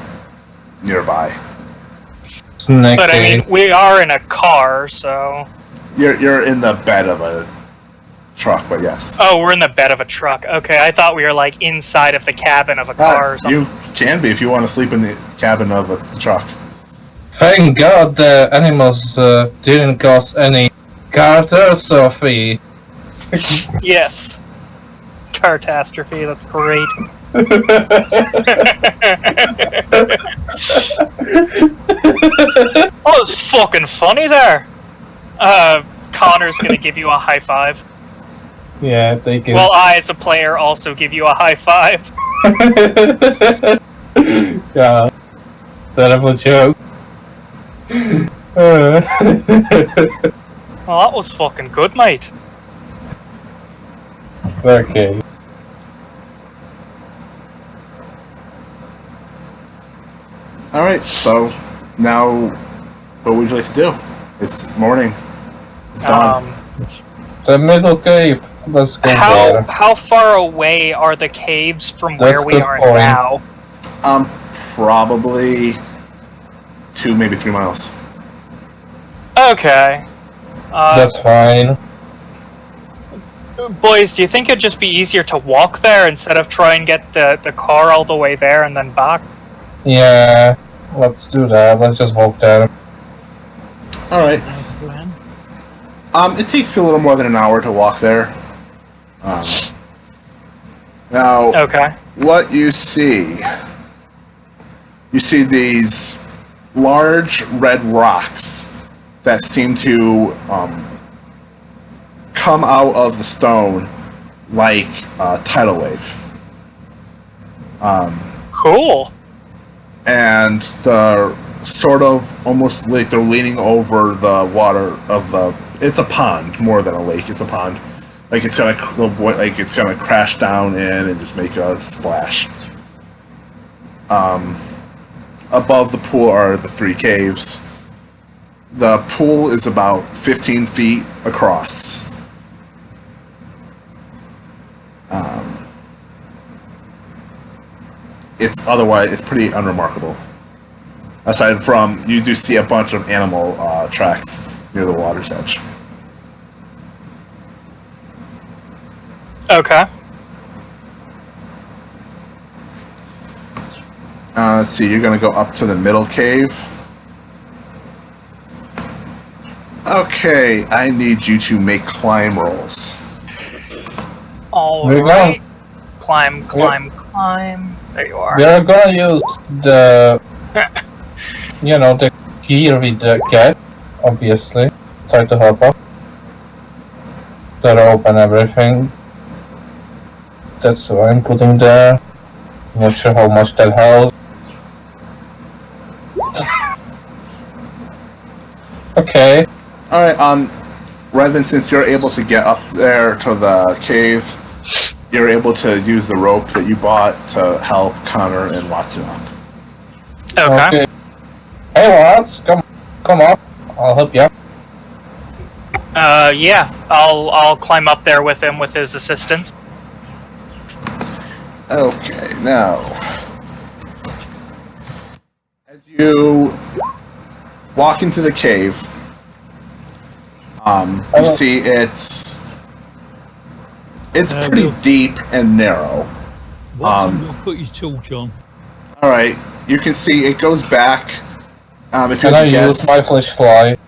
[SPEAKER 1] nearby.
[SPEAKER 3] Snake
[SPEAKER 2] But I mean,
[SPEAKER 3] cave.
[SPEAKER 2] we are in a car, so
[SPEAKER 1] You're in the bed of a truck, but yes.
[SPEAKER 2] Oh, we're in the bed of a truck. Okay, I thought we were like inside of the cabin of a car or something.
[SPEAKER 1] You can be if you want to sleep in the cabin of a truck.
[SPEAKER 3] Thank God the animals didn't cause any catastrophe.
[SPEAKER 2] Yes. Catastrophe, that's great. That was fucking funny there. Connor's gonna give you a high five.
[SPEAKER 3] Yeah, they can.
[SPEAKER 2] Well, I, as a player, also give you a high five.
[SPEAKER 3] Yeah, terrible joke.
[SPEAKER 2] Well, that was fucking good, mate.
[SPEAKER 3] Okay.
[SPEAKER 1] Alright, so now what would you like to do? It's morning. It's dawn.
[SPEAKER 3] The middle cave. Let's go there.
[SPEAKER 2] How far away are the caves from
[SPEAKER 3] That's
[SPEAKER 2] where we
[SPEAKER 3] good
[SPEAKER 2] are
[SPEAKER 3] point.
[SPEAKER 2] now?
[SPEAKER 1] Probably 2, maybe 3 miles.
[SPEAKER 2] Okay.
[SPEAKER 3] That's fine.
[SPEAKER 2] Boys, do you think it'd just be easier to walk there instead of try and get the car all the way there and then back?
[SPEAKER 3] Yeah, let's do that. Let's just walk there.
[SPEAKER 1] Alright.
[SPEAKER 4] Plan.
[SPEAKER 1] It takes you a little more than an hour to walk there. Now,
[SPEAKER 2] Okay.
[SPEAKER 1] what you see these large red rocks that seem to come out of the stone like a tidal wave.
[SPEAKER 2] Cool.
[SPEAKER 1] And the sort of almost like they're leaning over the water of the. It's a pond more than a lake. It's a pond. Like it's gonna crash down in and just make a splash. Above the pool are the 3 caves. The pool is about 15 feet across. It's pretty unremarkable. Aside from, you do see a bunch of animal tracks near the water's edge.
[SPEAKER 2] Okay.
[SPEAKER 1] Let's see, you're gonna go up to the middle cave. Okay, I need you to make climb rolls.
[SPEAKER 2] Alright. Climb. There you are.
[SPEAKER 3] We are gonna use the, the gear we get, obviously. Try to help us. The rope and everything. That's what I'm putting there. Not sure how much that helps. Okay.
[SPEAKER 1] Alright, Revan, since you're able to get up there to the cave, you're able to use the rope that you bought to help Connor and Watson up.
[SPEAKER 2] Okay.
[SPEAKER 3] Hey Watts, come up. I'll help you.
[SPEAKER 2] Yeah. I'll climb up there with him with his assistance.
[SPEAKER 1] Okay, now, as you walk into the cave, you see it's pretty deep and narrow.
[SPEAKER 4] Watson will put his torch on.
[SPEAKER 1] All right, you can see it goes back. If you
[SPEAKER 3] Can I
[SPEAKER 1] were to
[SPEAKER 3] use
[SPEAKER 1] guess,
[SPEAKER 3] my flashlight?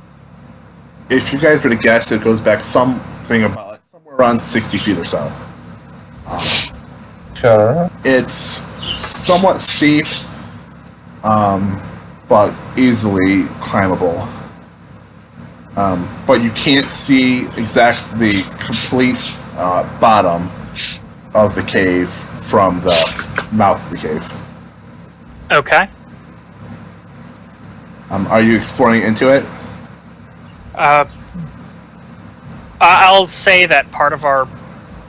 [SPEAKER 1] if you guys were to guess, it goes back something about like somewhere around 60 feet or so.
[SPEAKER 3] Sure.
[SPEAKER 1] It's somewhat steep, but easily climbable. But you can't see exactly the complete bottom of the cave from the mouth of the cave.
[SPEAKER 2] Okay.
[SPEAKER 1] Are you exploring into it?
[SPEAKER 2] I'll say that part of our...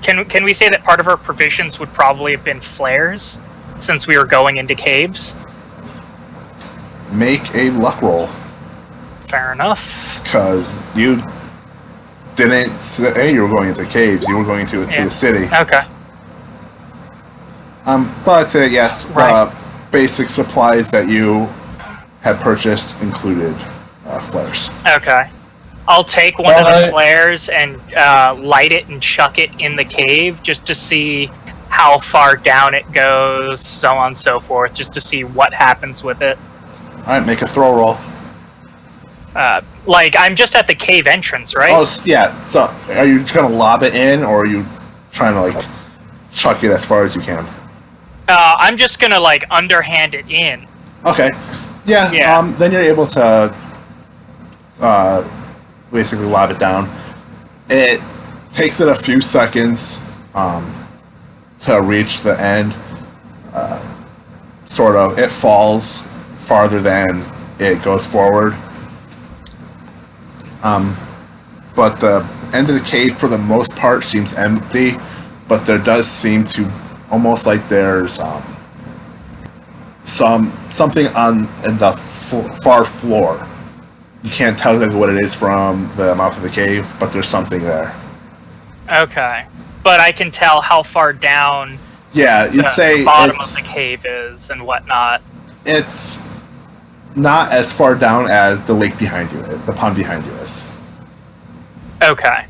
[SPEAKER 2] Can we say that part of our provisions would probably have been flares, since we were going into caves?
[SPEAKER 1] Make a luck roll.
[SPEAKER 2] Fair enough.
[SPEAKER 1] Because you didn't say you were going into caves, you were going to the city.
[SPEAKER 2] Okay.
[SPEAKER 1] But yes,
[SPEAKER 2] Right.
[SPEAKER 1] the basic supplies that you had purchased included flares.
[SPEAKER 2] Okay. I'll take one of the flares and light it and chuck it in the cave just to see how far down it goes, so on and so forth, just to see what happens with it.
[SPEAKER 1] Alright, make a throw roll.
[SPEAKER 2] I'm just at the cave entrance, right?
[SPEAKER 1] Oh, yeah. So, are you just going to lob it in, or are you trying to, chuck it as far as you can?
[SPEAKER 2] I'm just gonna, underhand it in.
[SPEAKER 1] Okay. Yeah. Then you're able to basically lob it down. It takes it a few seconds to reach the end. It falls farther than it goes forward. But the end of the cave, for the most part, seems empty. But there does seem to almost like there's something in the far floor. You can't tell exactly what it is from the mouth of the cave, but there's something there.
[SPEAKER 2] Okay, but I can tell how far down.
[SPEAKER 1] Yeah, you'd say
[SPEAKER 2] the bottom of the cave is and whatnot.
[SPEAKER 1] It's not as far down as the lake behind you, the pond behind you is.
[SPEAKER 2] Okay.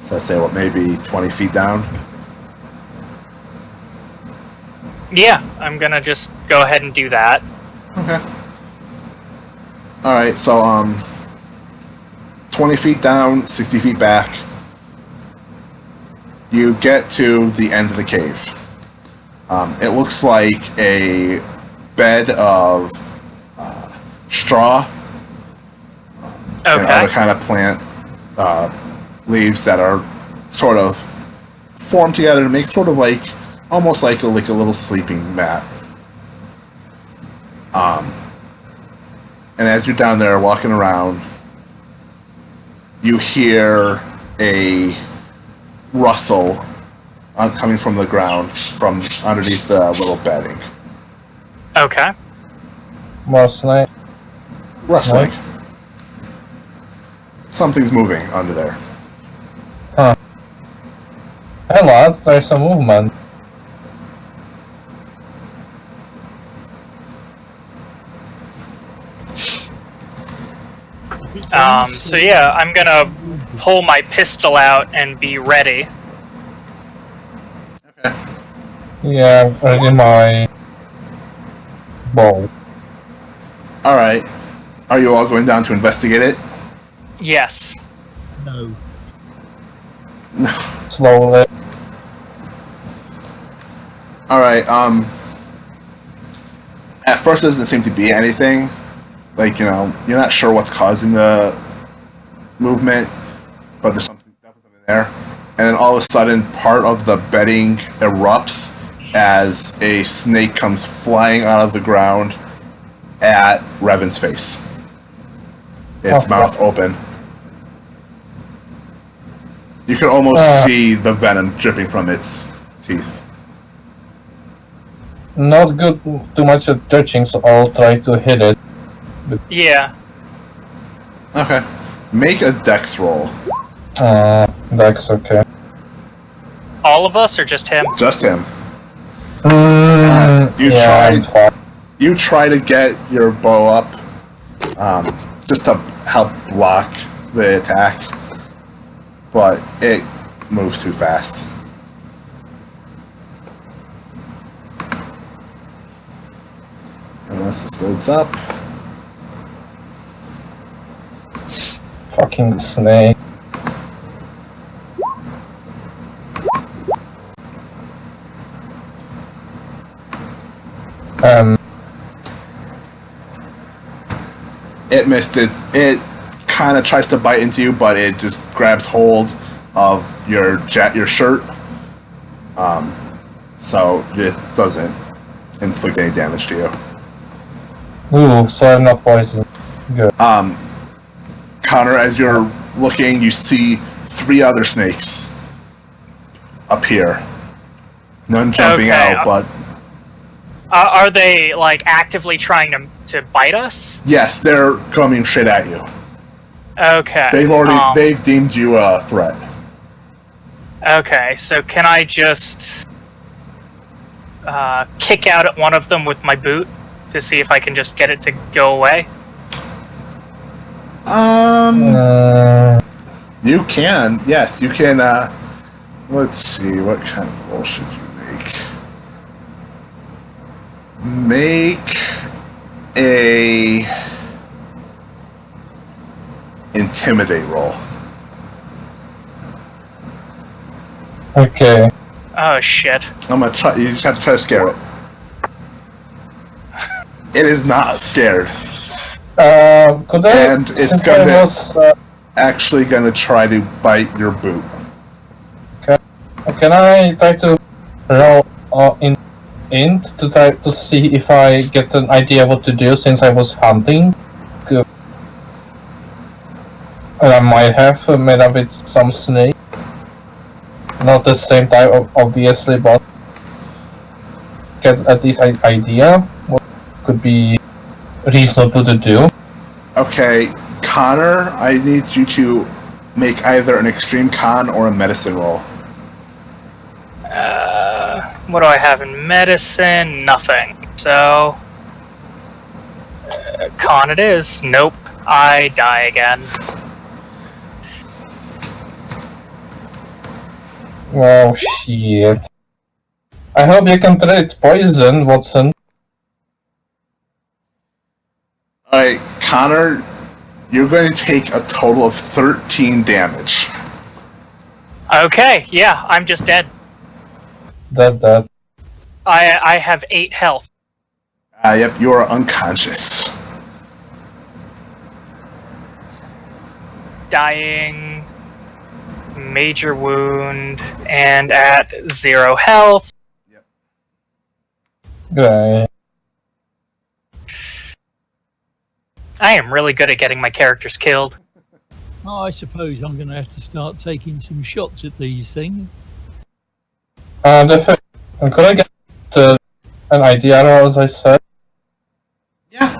[SPEAKER 1] So I say, maybe 20 feet down?
[SPEAKER 2] Yeah, I'm gonna just go ahead and do that.
[SPEAKER 1] Okay. Alright, so, 20 feet down, 60 feet back. You get to the end of the cave. It looks like a bed of straw.
[SPEAKER 2] Okay.
[SPEAKER 1] And other kind of plant leaves that are sort of formed together to make sort of almost like a little sleeping mat. And as you're down there walking around, you hear a rustle coming from the ground from underneath the little bedding.
[SPEAKER 2] Okay.
[SPEAKER 3] Rustling.
[SPEAKER 1] Rustling. Something's moving under there.
[SPEAKER 3] Huh. Hey lads, there's some movement.
[SPEAKER 2] So yeah, I'm gonna pull my pistol out and be ready.
[SPEAKER 1] Okay.
[SPEAKER 3] Yeah, ready my bow.
[SPEAKER 1] Alright. Are you all going down to investigate it?
[SPEAKER 2] Yes.
[SPEAKER 4] No.
[SPEAKER 3] Slowly.
[SPEAKER 1] Alright, at first there doesn't seem to be anything. You're not sure what's causing the movement, but there's definitely something there. And then all of a sudden, part of the bedding erupts as a snake comes flying out of the ground at Revan's face. Its mouth open. You can almost see the venom dripping from its teeth.
[SPEAKER 3] Not good too much at touching, so I'll try to hit it.
[SPEAKER 2] Yeah.
[SPEAKER 1] Okay. Make a dex roll.
[SPEAKER 3] That's okay.
[SPEAKER 2] All of us or just him?
[SPEAKER 1] Just him.
[SPEAKER 3] Yeah,
[SPEAKER 1] You try to get your bow up, just to help block the attack, but it moves too fast. Unless this loads up.
[SPEAKER 3] Fucking snake.
[SPEAKER 1] It missed it. It kind of tries to bite into you, but it just grabs hold of your shirt. So it doesn't inflict any damage to you.
[SPEAKER 3] Ooh, so I'm not poisoned. Good.
[SPEAKER 1] Connor, as you're looking, you see 3 other snakes appear. None jumping out, but...
[SPEAKER 2] Are they, actively trying to bite us?
[SPEAKER 1] Yes, they're coming straight at you.
[SPEAKER 2] Okay.
[SPEAKER 1] They've deemed you a threat.
[SPEAKER 2] Okay, so can I just... kick out at one of them with my boot? to see if I can just get it to go away?
[SPEAKER 1] You can. Yes, you can. Let's see. What kind of roll should you make? Make a intimidate roll.
[SPEAKER 3] Okay.
[SPEAKER 2] Oh shit.
[SPEAKER 1] I'm gonna try. You just have to try to scare it. It is not scared,
[SPEAKER 3] Could I?
[SPEAKER 1] and it's
[SPEAKER 3] Since
[SPEAKER 1] gonna
[SPEAKER 3] I was,
[SPEAKER 1] actually gonna try to bite your boot.
[SPEAKER 3] can I try to roll int to try to see if I get an idea what to do since I was hunting? And I might have made up with some snake. Not the same type, obviously, but get at least an idea what could be reasonable to do.
[SPEAKER 1] Okay, Connor, I need you to make either an extreme con or a medicine roll.
[SPEAKER 2] What do I have in medicine? Nothing. So, con it is. Nope. I die again.
[SPEAKER 3] Oh shit. I hope you can treat poison, Watson.
[SPEAKER 1] Alright, Connor, you're going to take a total of 13 damage.
[SPEAKER 2] Okay, yeah, I'm just dead.
[SPEAKER 3] That.
[SPEAKER 2] I have 8 health.
[SPEAKER 1] Yep, you are unconscious.
[SPEAKER 2] Dying, major wound, and at 0 health.
[SPEAKER 3] Great.
[SPEAKER 2] I am really good at getting my characters killed.
[SPEAKER 4] Oh, I suppose I'm going to have to start taking some shots at these things.
[SPEAKER 3] Could I get an idea, as I said?
[SPEAKER 1] Yeah.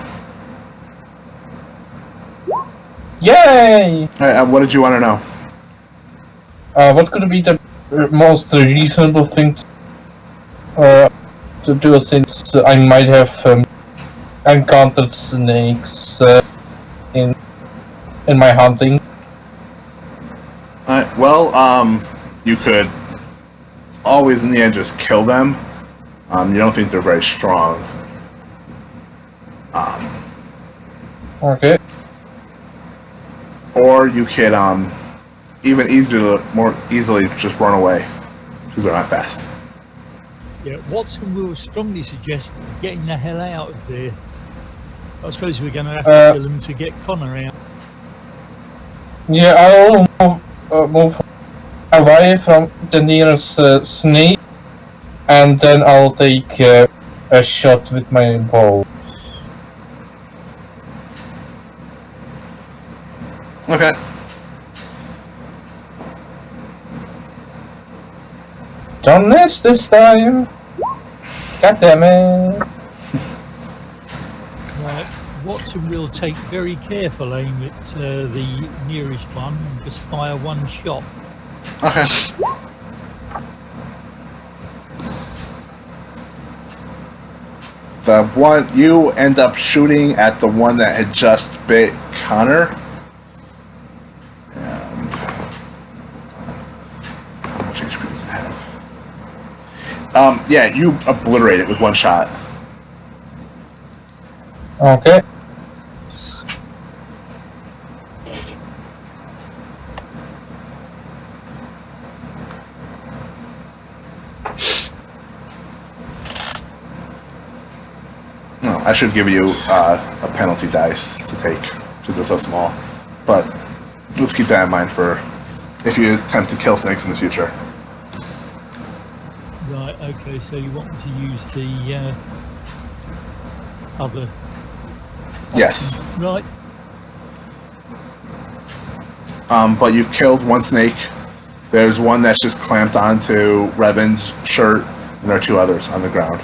[SPEAKER 3] Yay!
[SPEAKER 1] Alright, what did you want to know?
[SPEAKER 3] What could be the most reasonable thing to do since I might have encountered snakes in my hunting?
[SPEAKER 1] Alright, well, you could always in the end just kill them. You don't think they're very strong.
[SPEAKER 3] Okay.
[SPEAKER 1] Or you could more easily just run away because they're not fast.
[SPEAKER 4] Yeah, Watson will strongly suggest getting the hell out of there. I suppose we're going to have to kill them to get Connor out.
[SPEAKER 3] Yeah, I'll move away from the nearest snake, and then I'll take a shot with my bow.
[SPEAKER 1] Okay.
[SPEAKER 3] Don't miss this time! God damn it!
[SPEAKER 4] Right, Watson will take very careful aim at the nearest one and just fire one shot.
[SPEAKER 1] Okay. The one you end up shooting at the one that had just bit Connor. And how much HP does it have? Yeah, you obliterate it with one shot.
[SPEAKER 3] Okay.
[SPEAKER 1] No, I should give you a penalty dice to take because they're so small. But let's keep that in mind for if you attempt to kill snakes in the future.
[SPEAKER 4] Right, okay, so you want me to use the other...
[SPEAKER 1] Yes.
[SPEAKER 4] Right,
[SPEAKER 1] But you've killed one snake. There's one that's just clamped onto Revan's shirt, and there are 2 others on the ground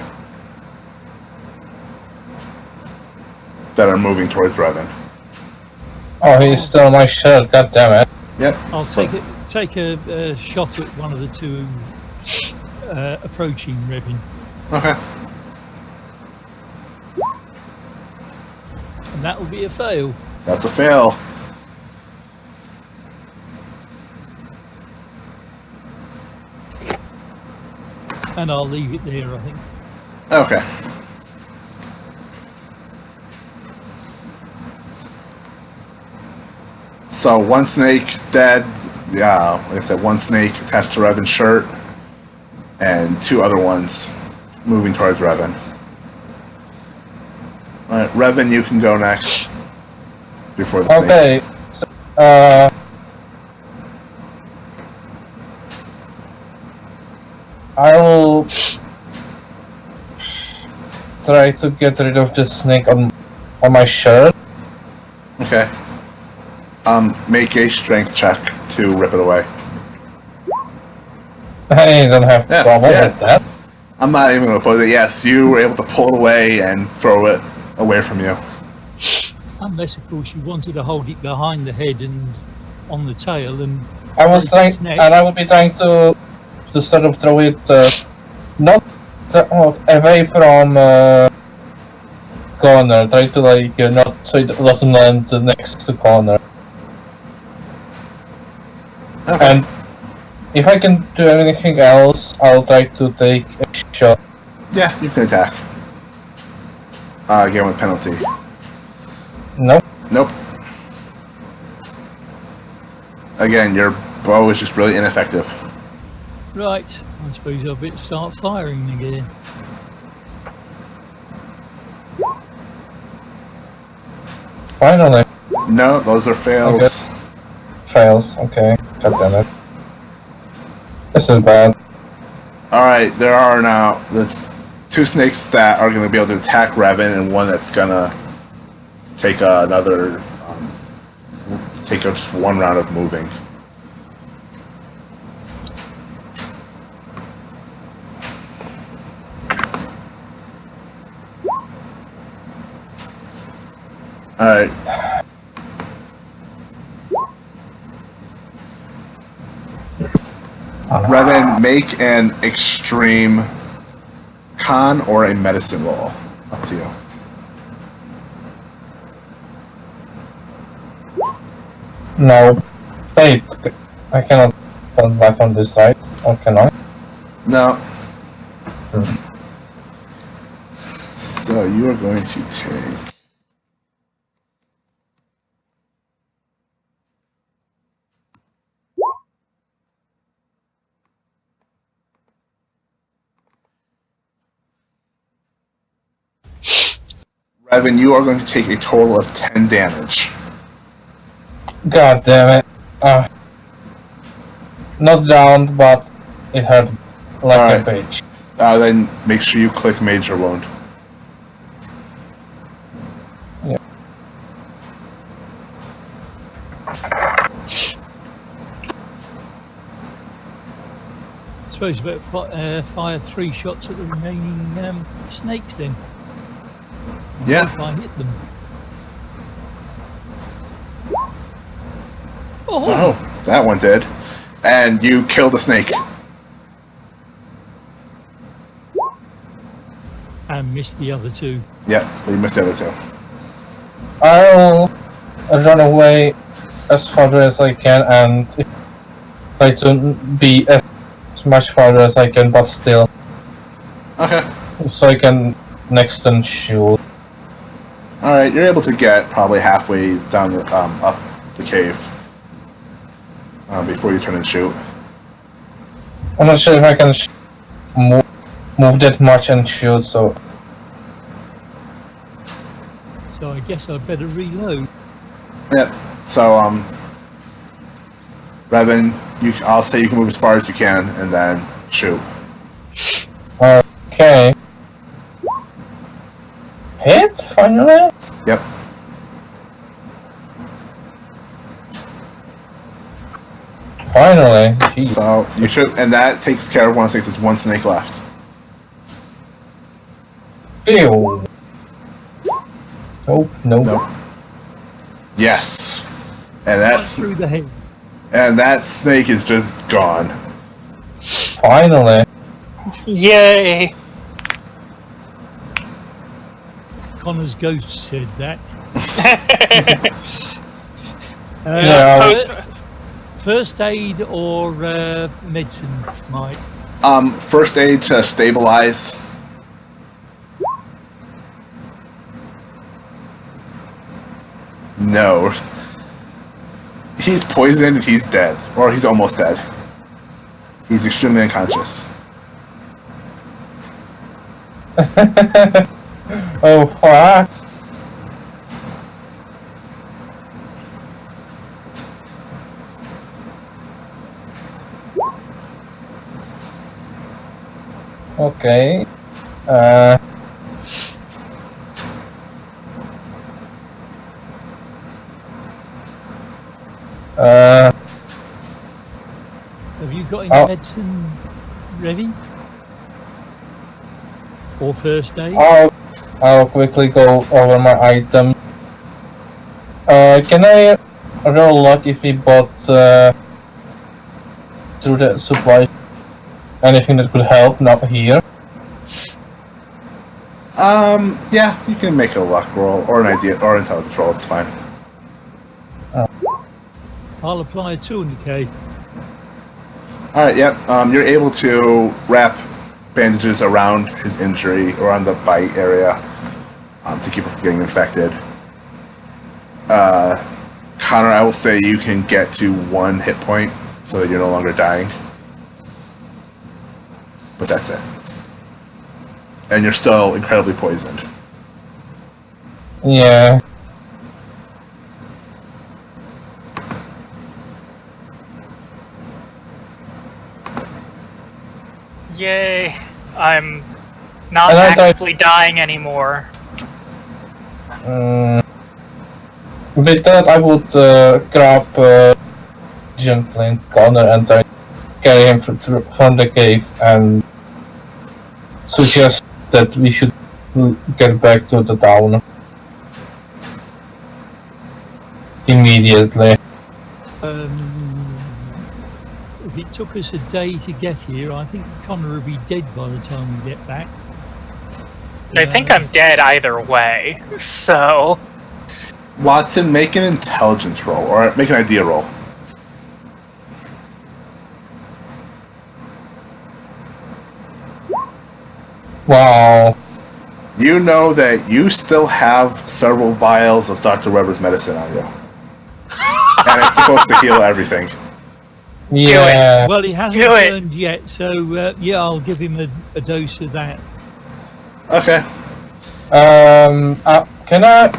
[SPEAKER 1] that are moving towards Revan.
[SPEAKER 3] Oh, he's still on my shirt, god damn it.
[SPEAKER 1] Yep.
[SPEAKER 4] I'll
[SPEAKER 1] so-
[SPEAKER 4] take a shot at one of the 2 approaching Revan.
[SPEAKER 1] Okay.
[SPEAKER 4] And that will be a fail.
[SPEAKER 1] That's a fail.
[SPEAKER 4] And I'll leave it there, I think.
[SPEAKER 1] Okay. So one snake dead. Yeah, like I said, one snake attached to Revan's shirt, and 2 other ones moving towards Revan. All right, Revan, you can go next before the
[SPEAKER 3] Okay.
[SPEAKER 1] snakes.
[SPEAKER 3] So, I'll try to get rid of the snake on my shirt.
[SPEAKER 1] Okay. Make a strength check to rip it away.
[SPEAKER 3] I don't have
[SPEAKER 1] Yeah,
[SPEAKER 3] trouble
[SPEAKER 1] yeah.
[SPEAKER 3] with that.
[SPEAKER 1] I'm not even going to oppose it. Yes, you were able to pull it away and throw it away from you.
[SPEAKER 4] Unless, of course, you wanted to hold it behind the head and on the tail and...
[SPEAKER 3] I was trying, and I would be trying to sort of throw it not away from corner. Try to like not so it doesn't land next to corner.
[SPEAKER 1] Okay.
[SPEAKER 3] And if I can do anything else, I'll try to take a shot.
[SPEAKER 1] Yeah, you can attack. Again with penalty.
[SPEAKER 3] Nope.
[SPEAKER 1] Nope. Again, your bow is just really ineffective.
[SPEAKER 4] Right, I suppose I'll better start firing again.
[SPEAKER 3] Finally,
[SPEAKER 1] No, those are fails.
[SPEAKER 3] Okay. Fails. Okay. God damn it. This is bad.
[SPEAKER 1] Alright, there are now the 2 snakes that are going to be able to attack Revan, and one that's going to take another... take just 1 round of moving. Alright. Revan, make an extreme con or a medicine roll. Up to you.
[SPEAKER 3] No. Wait. I cannot turn back on this side. Or can I?
[SPEAKER 1] No. So you are going to take... Revan, you are going to take a total of 10 damage.
[SPEAKER 3] God damn it. Not down, but it hurt like
[SPEAKER 1] Alright.
[SPEAKER 3] a bitch.
[SPEAKER 1] Then make sure you click Major Wound.
[SPEAKER 3] Yeah.
[SPEAKER 4] I suppose I better fire 3 shots at the remaining snakes then. I
[SPEAKER 1] Yeah.
[SPEAKER 4] hope I hit them.
[SPEAKER 1] Oh, that one did. And you killed the snake.
[SPEAKER 4] And missed the other 2.
[SPEAKER 1] Yep, but you missed the other 2.
[SPEAKER 3] I'll run away as far as I can and try to be as much farther as I can, but still,
[SPEAKER 1] Okay.
[SPEAKER 3] so I can next turn shoot.
[SPEAKER 1] Alright, you're able to get probably halfway down the, up the cave. Before you turn and shoot.
[SPEAKER 3] I'm not sure if I can move that much and shoot, so...
[SPEAKER 4] So I guess I'd better reload.
[SPEAKER 1] Yep. So, Revan, I'll say you can move as far as you can, and then shoot.
[SPEAKER 3] Okay. Hit? Finally?
[SPEAKER 1] Yep.
[SPEAKER 3] Finally. Jeez.
[SPEAKER 1] So, you shoot, and that takes care of 1 snake. There's 1 snake left.
[SPEAKER 3] Ew. Nope, nope.
[SPEAKER 1] Nope. Yes. And
[SPEAKER 4] Right
[SPEAKER 1] that's...
[SPEAKER 4] through the head.
[SPEAKER 1] And that snake is just gone.
[SPEAKER 3] Finally.
[SPEAKER 2] Yay!
[SPEAKER 4] Connor's ghost said that.
[SPEAKER 3] Yeah.
[SPEAKER 4] First aid or medicine, Mike?
[SPEAKER 1] First aid to stabilize. No. He's poisoned and he's dead. Or he's almost dead. He's extremely unconscious.
[SPEAKER 3] Oh, fuck. Okay.
[SPEAKER 4] Have you got any
[SPEAKER 3] Oh.
[SPEAKER 4] medicine ready? Or first aid?
[SPEAKER 3] I'll quickly go over my item. Can I roll luck if we bought through the supply anything that could help? Not here.
[SPEAKER 1] Yeah, you can make a luck roll or an idea or intelligence roll. It's fine.
[SPEAKER 4] I'll apply a tourniquet.
[SPEAKER 1] All right. Yep. You're able to wrap bandages around his injury or on the bite area to keep him from getting infected. Connor, I will say you can get to 1 hit point so that you're no longer dying. But that's it. And you're still incredibly poisoned.
[SPEAKER 3] Yeah.
[SPEAKER 2] Yay! I'm not
[SPEAKER 3] And I died-
[SPEAKER 2] actively dying anymore.
[SPEAKER 3] With that, I would grab gently Connor and carry him from the cave and suggest that we should get back to the town immediately.
[SPEAKER 4] If it took us a day to get here, I think Connor will be dead by the time we get back.
[SPEAKER 2] I think I'm dead either way, so...
[SPEAKER 1] Watson, make an intelligence roll or make an idea roll.
[SPEAKER 3] Wow.
[SPEAKER 1] You know that you still have several vials of Dr. Weber's medicine on you. And it's supposed to heal everything.
[SPEAKER 3] Yeah.
[SPEAKER 4] Well, he hasn't
[SPEAKER 2] Do it.
[SPEAKER 4] turned yet, so yeah, I'll give him a dose of that.
[SPEAKER 1] Okay.
[SPEAKER 3] Can I?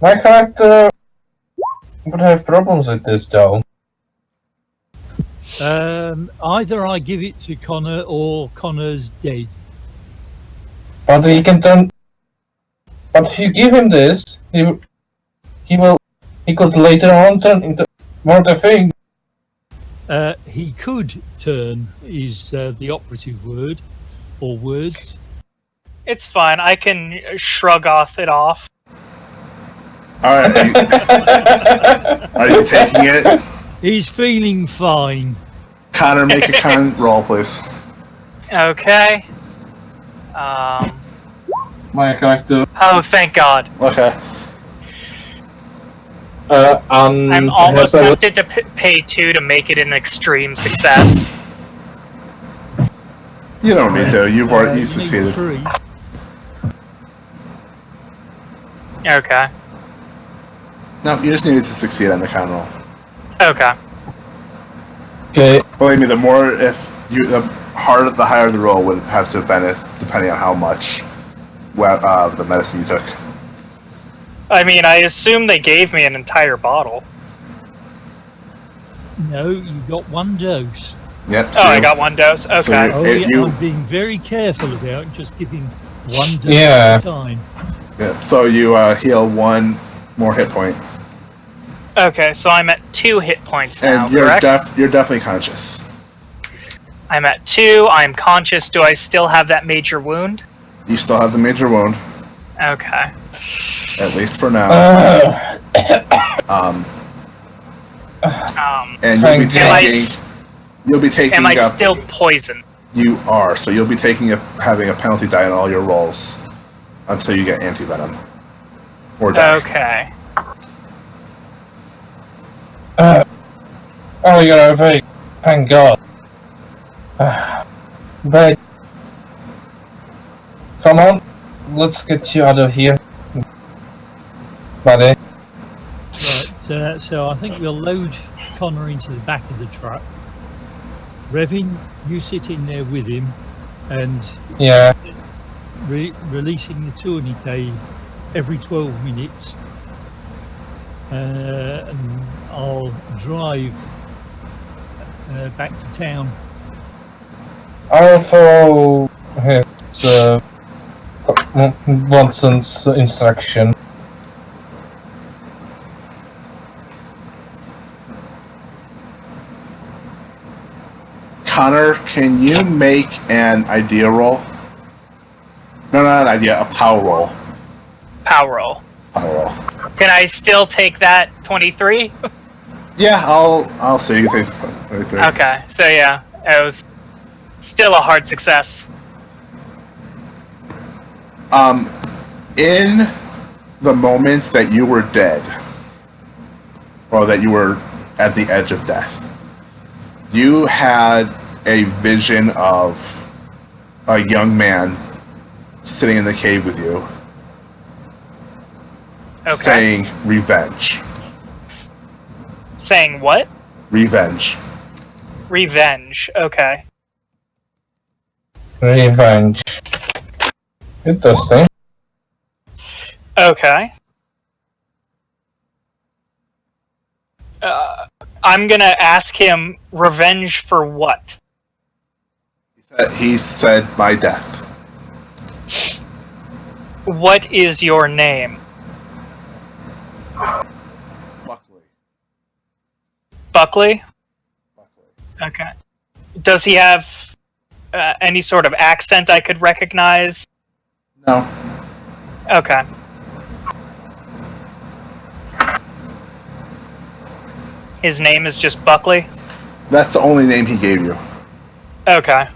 [SPEAKER 3] My character would have problems with this though.
[SPEAKER 4] Either I give it to Connor or Connor's dead.
[SPEAKER 3] But he can turn. But if you give him this, he could later on turn into more the thing.
[SPEAKER 4] He could turn is the operative word or words.
[SPEAKER 2] It's fine, I can shrug it off.
[SPEAKER 1] Alright, are you taking it?
[SPEAKER 4] He's feeling fine.
[SPEAKER 1] Connor, make a con roll, please.
[SPEAKER 2] Okay.
[SPEAKER 3] My character.
[SPEAKER 2] Oh, thank God.
[SPEAKER 1] Okay.
[SPEAKER 2] I'm almost tempted to pay 2 to make it an extreme success.
[SPEAKER 1] You don't need to. You
[SPEAKER 4] need
[SPEAKER 1] succeeded.
[SPEAKER 4] 3.
[SPEAKER 2] Okay.
[SPEAKER 1] No, you just needed to succeed on the con roll.
[SPEAKER 2] Okay.
[SPEAKER 3] Okay.
[SPEAKER 1] Believe me, the higher the roll would have to have been depending on how much the medicine you took.
[SPEAKER 2] I mean, I assume they gave me an entire bottle.
[SPEAKER 4] No, you got 1 dose.
[SPEAKER 1] Yep.
[SPEAKER 2] Oh, I got 1 dose? Okay.
[SPEAKER 1] So
[SPEAKER 4] Oh,
[SPEAKER 1] If
[SPEAKER 4] yeah,
[SPEAKER 1] you-
[SPEAKER 4] I'm being very careful about just giving 1 dose
[SPEAKER 3] Yeah.
[SPEAKER 4] at a time.
[SPEAKER 1] Yep. So you heal 1 more hit point,
[SPEAKER 2] Okay, so I'm at 2 hit points now,
[SPEAKER 1] and you're
[SPEAKER 2] correct?
[SPEAKER 1] you're definitely conscious.
[SPEAKER 2] I'm at 2, I'm conscious. Do I still have that major wound?
[SPEAKER 1] You still have the major wound,
[SPEAKER 2] Okay.
[SPEAKER 1] at least for now. And you'll be
[SPEAKER 2] Am I,
[SPEAKER 1] taking. You'll be taking.
[SPEAKER 2] am I
[SPEAKER 1] up,
[SPEAKER 2] still poisoned?
[SPEAKER 1] You are. So you'll be taking having a penalty die on all your rolls. until you get anti-venom. Or die.
[SPEAKER 2] Okay.
[SPEAKER 3] Oh, you're awake. Thank God. But come on, let's get you out of here, buddy.
[SPEAKER 4] Right, so I think we'll load Connor into the back of the truck. Revin, you sit in there with him, and
[SPEAKER 3] Yeah.
[SPEAKER 4] releasing the tourniquet every 12 minutes. And I'll drive back to town.
[SPEAKER 3] I'll follow his Watson's instruction.
[SPEAKER 1] Connor, can you make an idea roll? No, not an idea, a power roll.
[SPEAKER 2] Power roll.
[SPEAKER 1] Power roll.
[SPEAKER 2] Can I still take that 23?
[SPEAKER 1] Yeah, I'll say you can take 23.
[SPEAKER 2] Okay, so yeah, it was still a hard success.
[SPEAKER 1] In the moments that you were dead, or that you were at the edge of death, you had a vision of a young man sitting in the cave with you,
[SPEAKER 2] Okay.
[SPEAKER 1] saying revenge.
[SPEAKER 2] Saying what?
[SPEAKER 1] Revenge.
[SPEAKER 2] Revenge. Okay.
[SPEAKER 3] Revenge. Interesting.
[SPEAKER 2] Okay. I'm gonna ask him revenge for what?
[SPEAKER 1] He said my death.
[SPEAKER 2] What is your name?
[SPEAKER 1] Luckily.
[SPEAKER 2] Buckley? Okay. Does he have any sort of accent I could recognize?
[SPEAKER 1] No.
[SPEAKER 2] Okay. His name is just Buckley?
[SPEAKER 1] That's the only name he gave you.
[SPEAKER 2] Okay.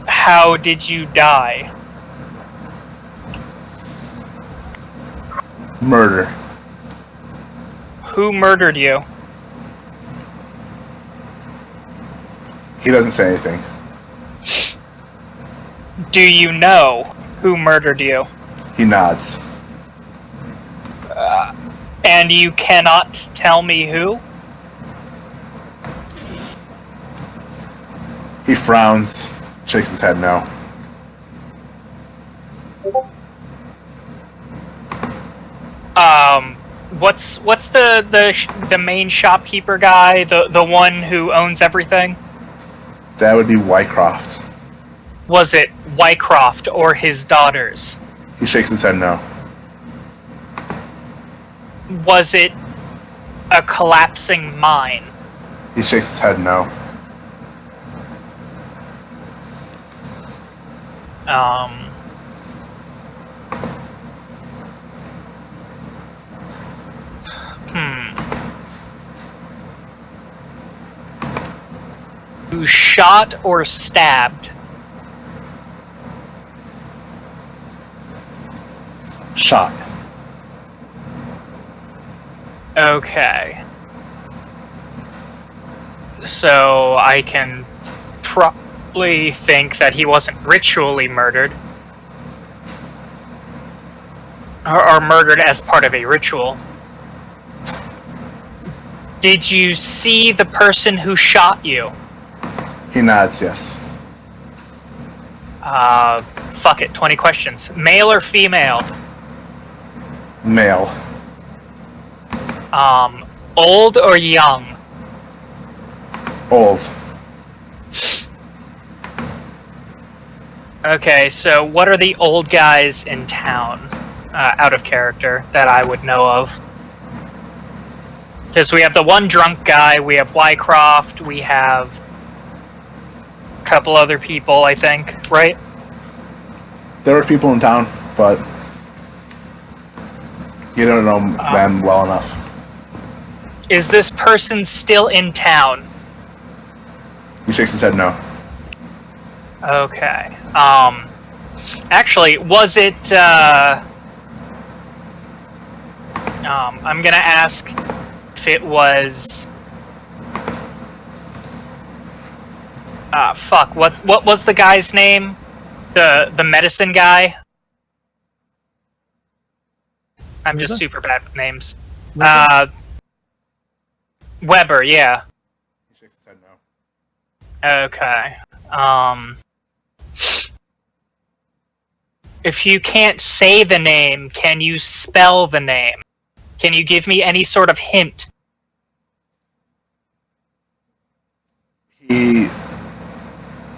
[SPEAKER 2] How did you die?
[SPEAKER 1] Murder.
[SPEAKER 2] Who murdered you?
[SPEAKER 1] He doesn't say anything.
[SPEAKER 2] Do you know who murdered you?
[SPEAKER 1] He nods.
[SPEAKER 2] And you cannot tell me who?
[SPEAKER 1] He frowns, shakes his head no.
[SPEAKER 2] What's the main shopkeeper guy, the one who owns everything?
[SPEAKER 1] That would be Wycroft.
[SPEAKER 2] Was it Wycroft or his daughters?
[SPEAKER 1] He shakes his head no.
[SPEAKER 2] Was it a collapsing mine?
[SPEAKER 1] He shakes his head no.
[SPEAKER 2] You shot or stabbed?
[SPEAKER 1] Shot.
[SPEAKER 2] Okay. So I can probably think that he wasn't ritually murdered. Or murdered as part of a ritual. Did you see the person who shot you?
[SPEAKER 1] He nods, yes.
[SPEAKER 2] Fuck it, 20 questions. Male or female?
[SPEAKER 1] Male.
[SPEAKER 2] Old or young?
[SPEAKER 1] Old.
[SPEAKER 2] Okay, so what are the old guys in town, out of character, that I would know of? Because we have the one drunk guy, we have Wycroft, we have a couple other people, I think, right?
[SPEAKER 1] There are people in town, but you don't know them well enough.
[SPEAKER 2] Is this person still in town?
[SPEAKER 1] He shakes his head no.
[SPEAKER 2] Okay. Actually, was it, I'm gonna ask if it was... fuck, what was the guy's name? The medicine guy? I'm just
[SPEAKER 4] Weber?
[SPEAKER 2] super bad with names.
[SPEAKER 4] Weber?
[SPEAKER 2] Weber, yeah.
[SPEAKER 1] He shakes his head no.
[SPEAKER 2] Okay. If you can't say the name, can you spell the name? Can you give me any sort of hint?
[SPEAKER 1] He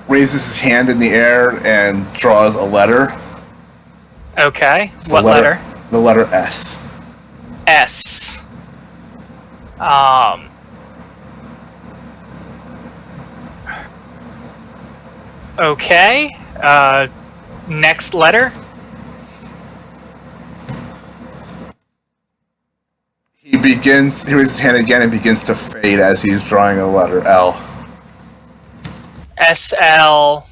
[SPEAKER 1] raises his hand in the air and draws a letter.
[SPEAKER 2] Okay.
[SPEAKER 1] It's
[SPEAKER 2] What letter?
[SPEAKER 1] The letter S.
[SPEAKER 2] S. Okay. Next letter?
[SPEAKER 1] He raises his hand again and begins to fade as he's drawing a letter L.
[SPEAKER 2] SL.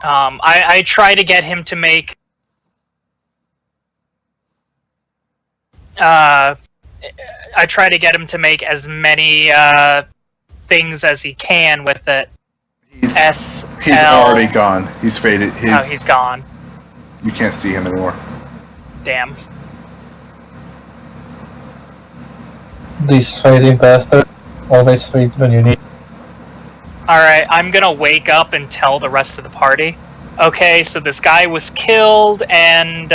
[SPEAKER 2] I try to get him to make... I try to get him to make as many, things as he can with it.
[SPEAKER 1] He's
[SPEAKER 2] SL.
[SPEAKER 1] already gone. He's faded.
[SPEAKER 2] He's gone.
[SPEAKER 1] You can't see him anymore.
[SPEAKER 2] Damn.
[SPEAKER 3] This fading bastard. Always fade when you need.
[SPEAKER 2] Alright, I'm gonna wake up and tell the rest of the party. Okay, so this guy was killed, and,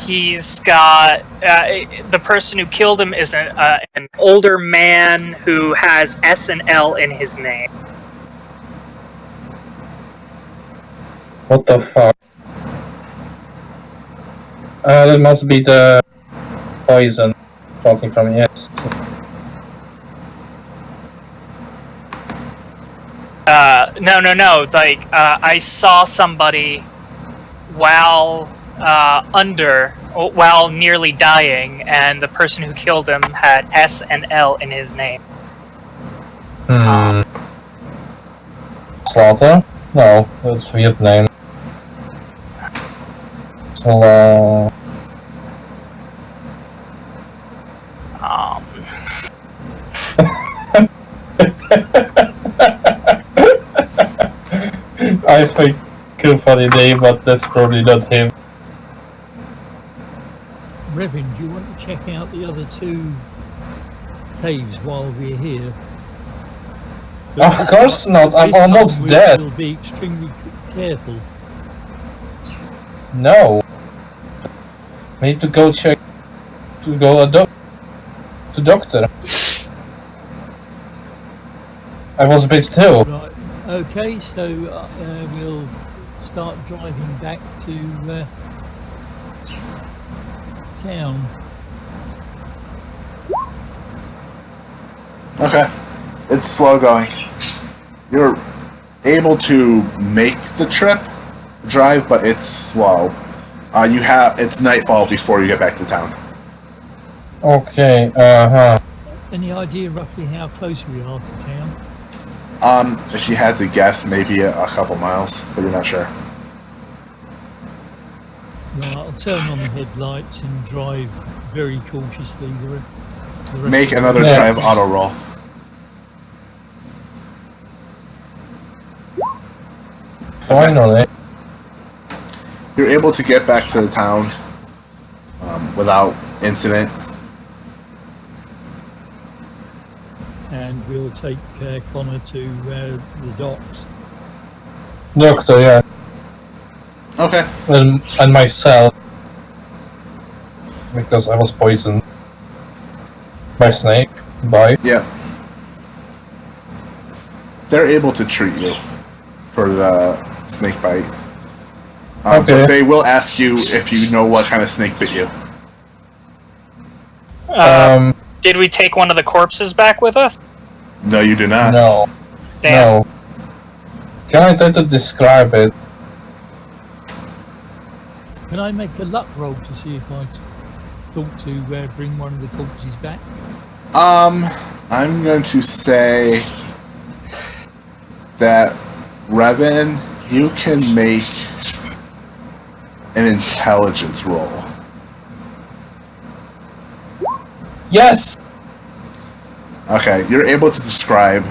[SPEAKER 2] he's got... the person who killed him is an older man who has S and L in his name.
[SPEAKER 3] What the fuck? That must be the poison talking from yes.
[SPEAKER 2] No. Like, I saw somebody while nearly dying, and the person who killed him had S and L in his name.
[SPEAKER 3] Slaughter? No, that's a weird name. I think a funny name, but that's probably not him.
[SPEAKER 4] Reverend, do you want to check out the other two caves while we're here?
[SPEAKER 3] Of course not, I'm almost dead.
[SPEAKER 4] We'll be extremely careful.
[SPEAKER 3] No. We need to go check. To go to doctor. I was a bit too.
[SPEAKER 4] Right. Okay, so we'll start driving back to town.
[SPEAKER 1] Okay. It's slow going. You're able to make the drive, but it's slow. It's nightfall before you get back to town.
[SPEAKER 3] Okay,
[SPEAKER 4] Any idea roughly how close we are to town?
[SPEAKER 1] If you had to guess, maybe a couple miles, but you're not sure.
[SPEAKER 4] Right, I'll turn on the headlights and drive very cautiously. The rest
[SPEAKER 1] Make
[SPEAKER 4] of the
[SPEAKER 1] another
[SPEAKER 4] way.
[SPEAKER 1] drive auto roll.
[SPEAKER 3] finally.
[SPEAKER 1] You're able to get back to the town without incident.
[SPEAKER 4] And we'll take Connor to the docks.
[SPEAKER 3] Doctor, yeah.
[SPEAKER 1] Okay.
[SPEAKER 3] And myself. Because I was poisoned. By snake.
[SPEAKER 1] Yeah. They're able to treat you for the snake bite.
[SPEAKER 3] Okay.
[SPEAKER 1] But they will ask you if you know what kind of snake bit you.
[SPEAKER 2] Did we take one of the corpses back with us?
[SPEAKER 1] No, you do not.
[SPEAKER 3] No.
[SPEAKER 2] Damn.
[SPEAKER 3] No. Can I try to describe it?
[SPEAKER 4] Can I make a luck roll to see if I thought to bring one of the corpses back?
[SPEAKER 1] I'm going to say that Revan, you can make an intelligence roll.
[SPEAKER 3] Yes!
[SPEAKER 1] Okay, you're able to describe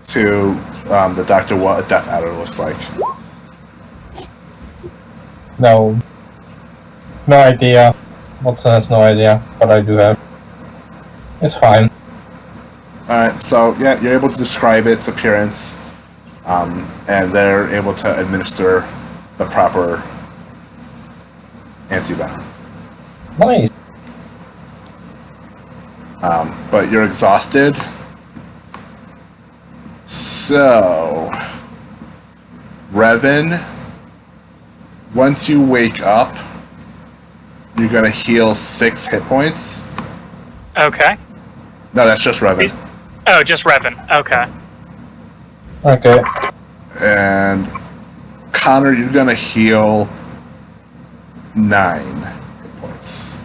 [SPEAKER 1] to the doctor what a Death Adder looks like.
[SPEAKER 3] No. No idea. Watson has no idea, but I do have. It's fine.
[SPEAKER 1] Alright, so yeah, you're able to describe its appearance, and they're able to administer the proper antivenom.
[SPEAKER 3] Nice.
[SPEAKER 1] But you're exhausted. So, Revan, once you wake up, you're gonna heal 6 hit points.
[SPEAKER 2] Okay.
[SPEAKER 1] No, that's just Revan.
[SPEAKER 2] Oh, just Revan. Okay.
[SPEAKER 3] Okay.
[SPEAKER 1] And Connor, you're gonna heal 9 hit points.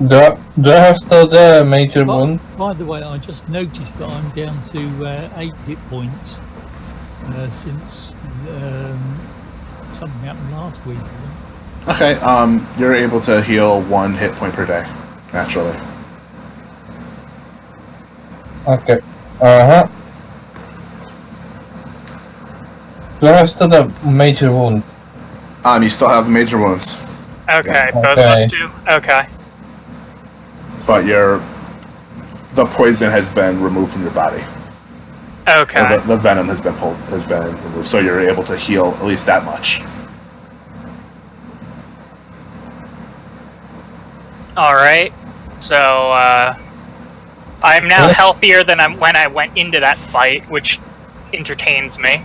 [SPEAKER 3] Do I have still the major wound?
[SPEAKER 4] By the way, I just noticed that I'm down to 8 hit points since something happened last week.
[SPEAKER 1] Okay, you're able to heal 1 hit point per day, naturally.
[SPEAKER 3] Okay. Uh-huh. Do I have still the major wound?
[SPEAKER 1] You still have major wounds,
[SPEAKER 2] Okay. Both of
[SPEAKER 3] Okay.
[SPEAKER 2] us do. Okay.
[SPEAKER 1] but the poison has been removed from your body.
[SPEAKER 2] Okay.
[SPEAKER 1] Or the venom has been removed, so you're able to heal at least that much.
[SPEAKER 2] All right. So I'm now
[SPEAKER 3] What?
[SPEAKER 2] healthier than when I went into that fight, which entertains me.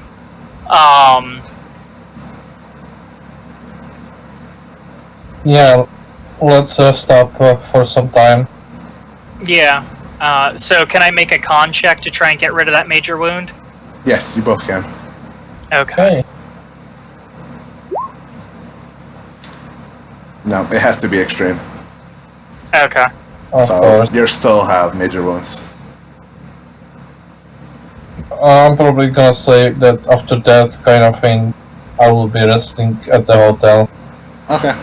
[SPEAKER 3] Yeah, let's stop for some time.
[SPEAKER 2] Yeah. So can I make a con check to try and get rid of that major wound?
[SPEAKER 1] Yes, you both can.
[SPEAKER 2] Okay.
[SPEAKER 3] Okay.
[SPEAKER 1] No, it has to be extreme.
[SPEAKER 2] Okay.
[SPEAKER 3] Of
[SPEAKER 1] So
[SPEAKER 3] course.
[SPEAKER 1] you still have major wounds.
[SPEAKER 3] I'm probably gonna say that after that kind of thing, I will be resting at the hotel.
[SPEAKER 1] Okay.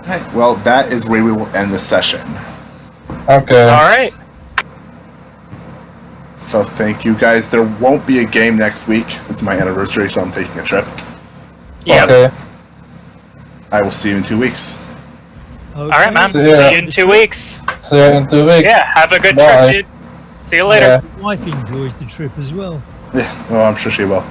[SPEAKER 1] Alright, well, that is where we will end the session.
[SPEAKER 3] Okay.
[SPEAKER 2] All right.
[SPEAKER 1] So thank you guys. There won't be a game next week. It's my anniversary, so I'm taking a trip.
[SPEAKER 2] Yep.
[SPEAKER 3] Okay.
[SPEAKER 1] I will see you in 2 weeks.
[SPEAKER 2] All right, man.
[SPEAKER 3] See ya.
[SPEAKER 2] See you in 2 weeks.
[SPEAKER 3] See you in 2 weeks.
[SPEAKER 2] Yeah. Have a good
[SPEAKER 3] Bye.
[SPEAKER 2] trip, dude. See you later.
[SPEAKER 3] Yeah.
[SPEAKER 4] My wife enjoys the trip as well.
[SPEAKER 1] Yeah, well, I'm sure she will.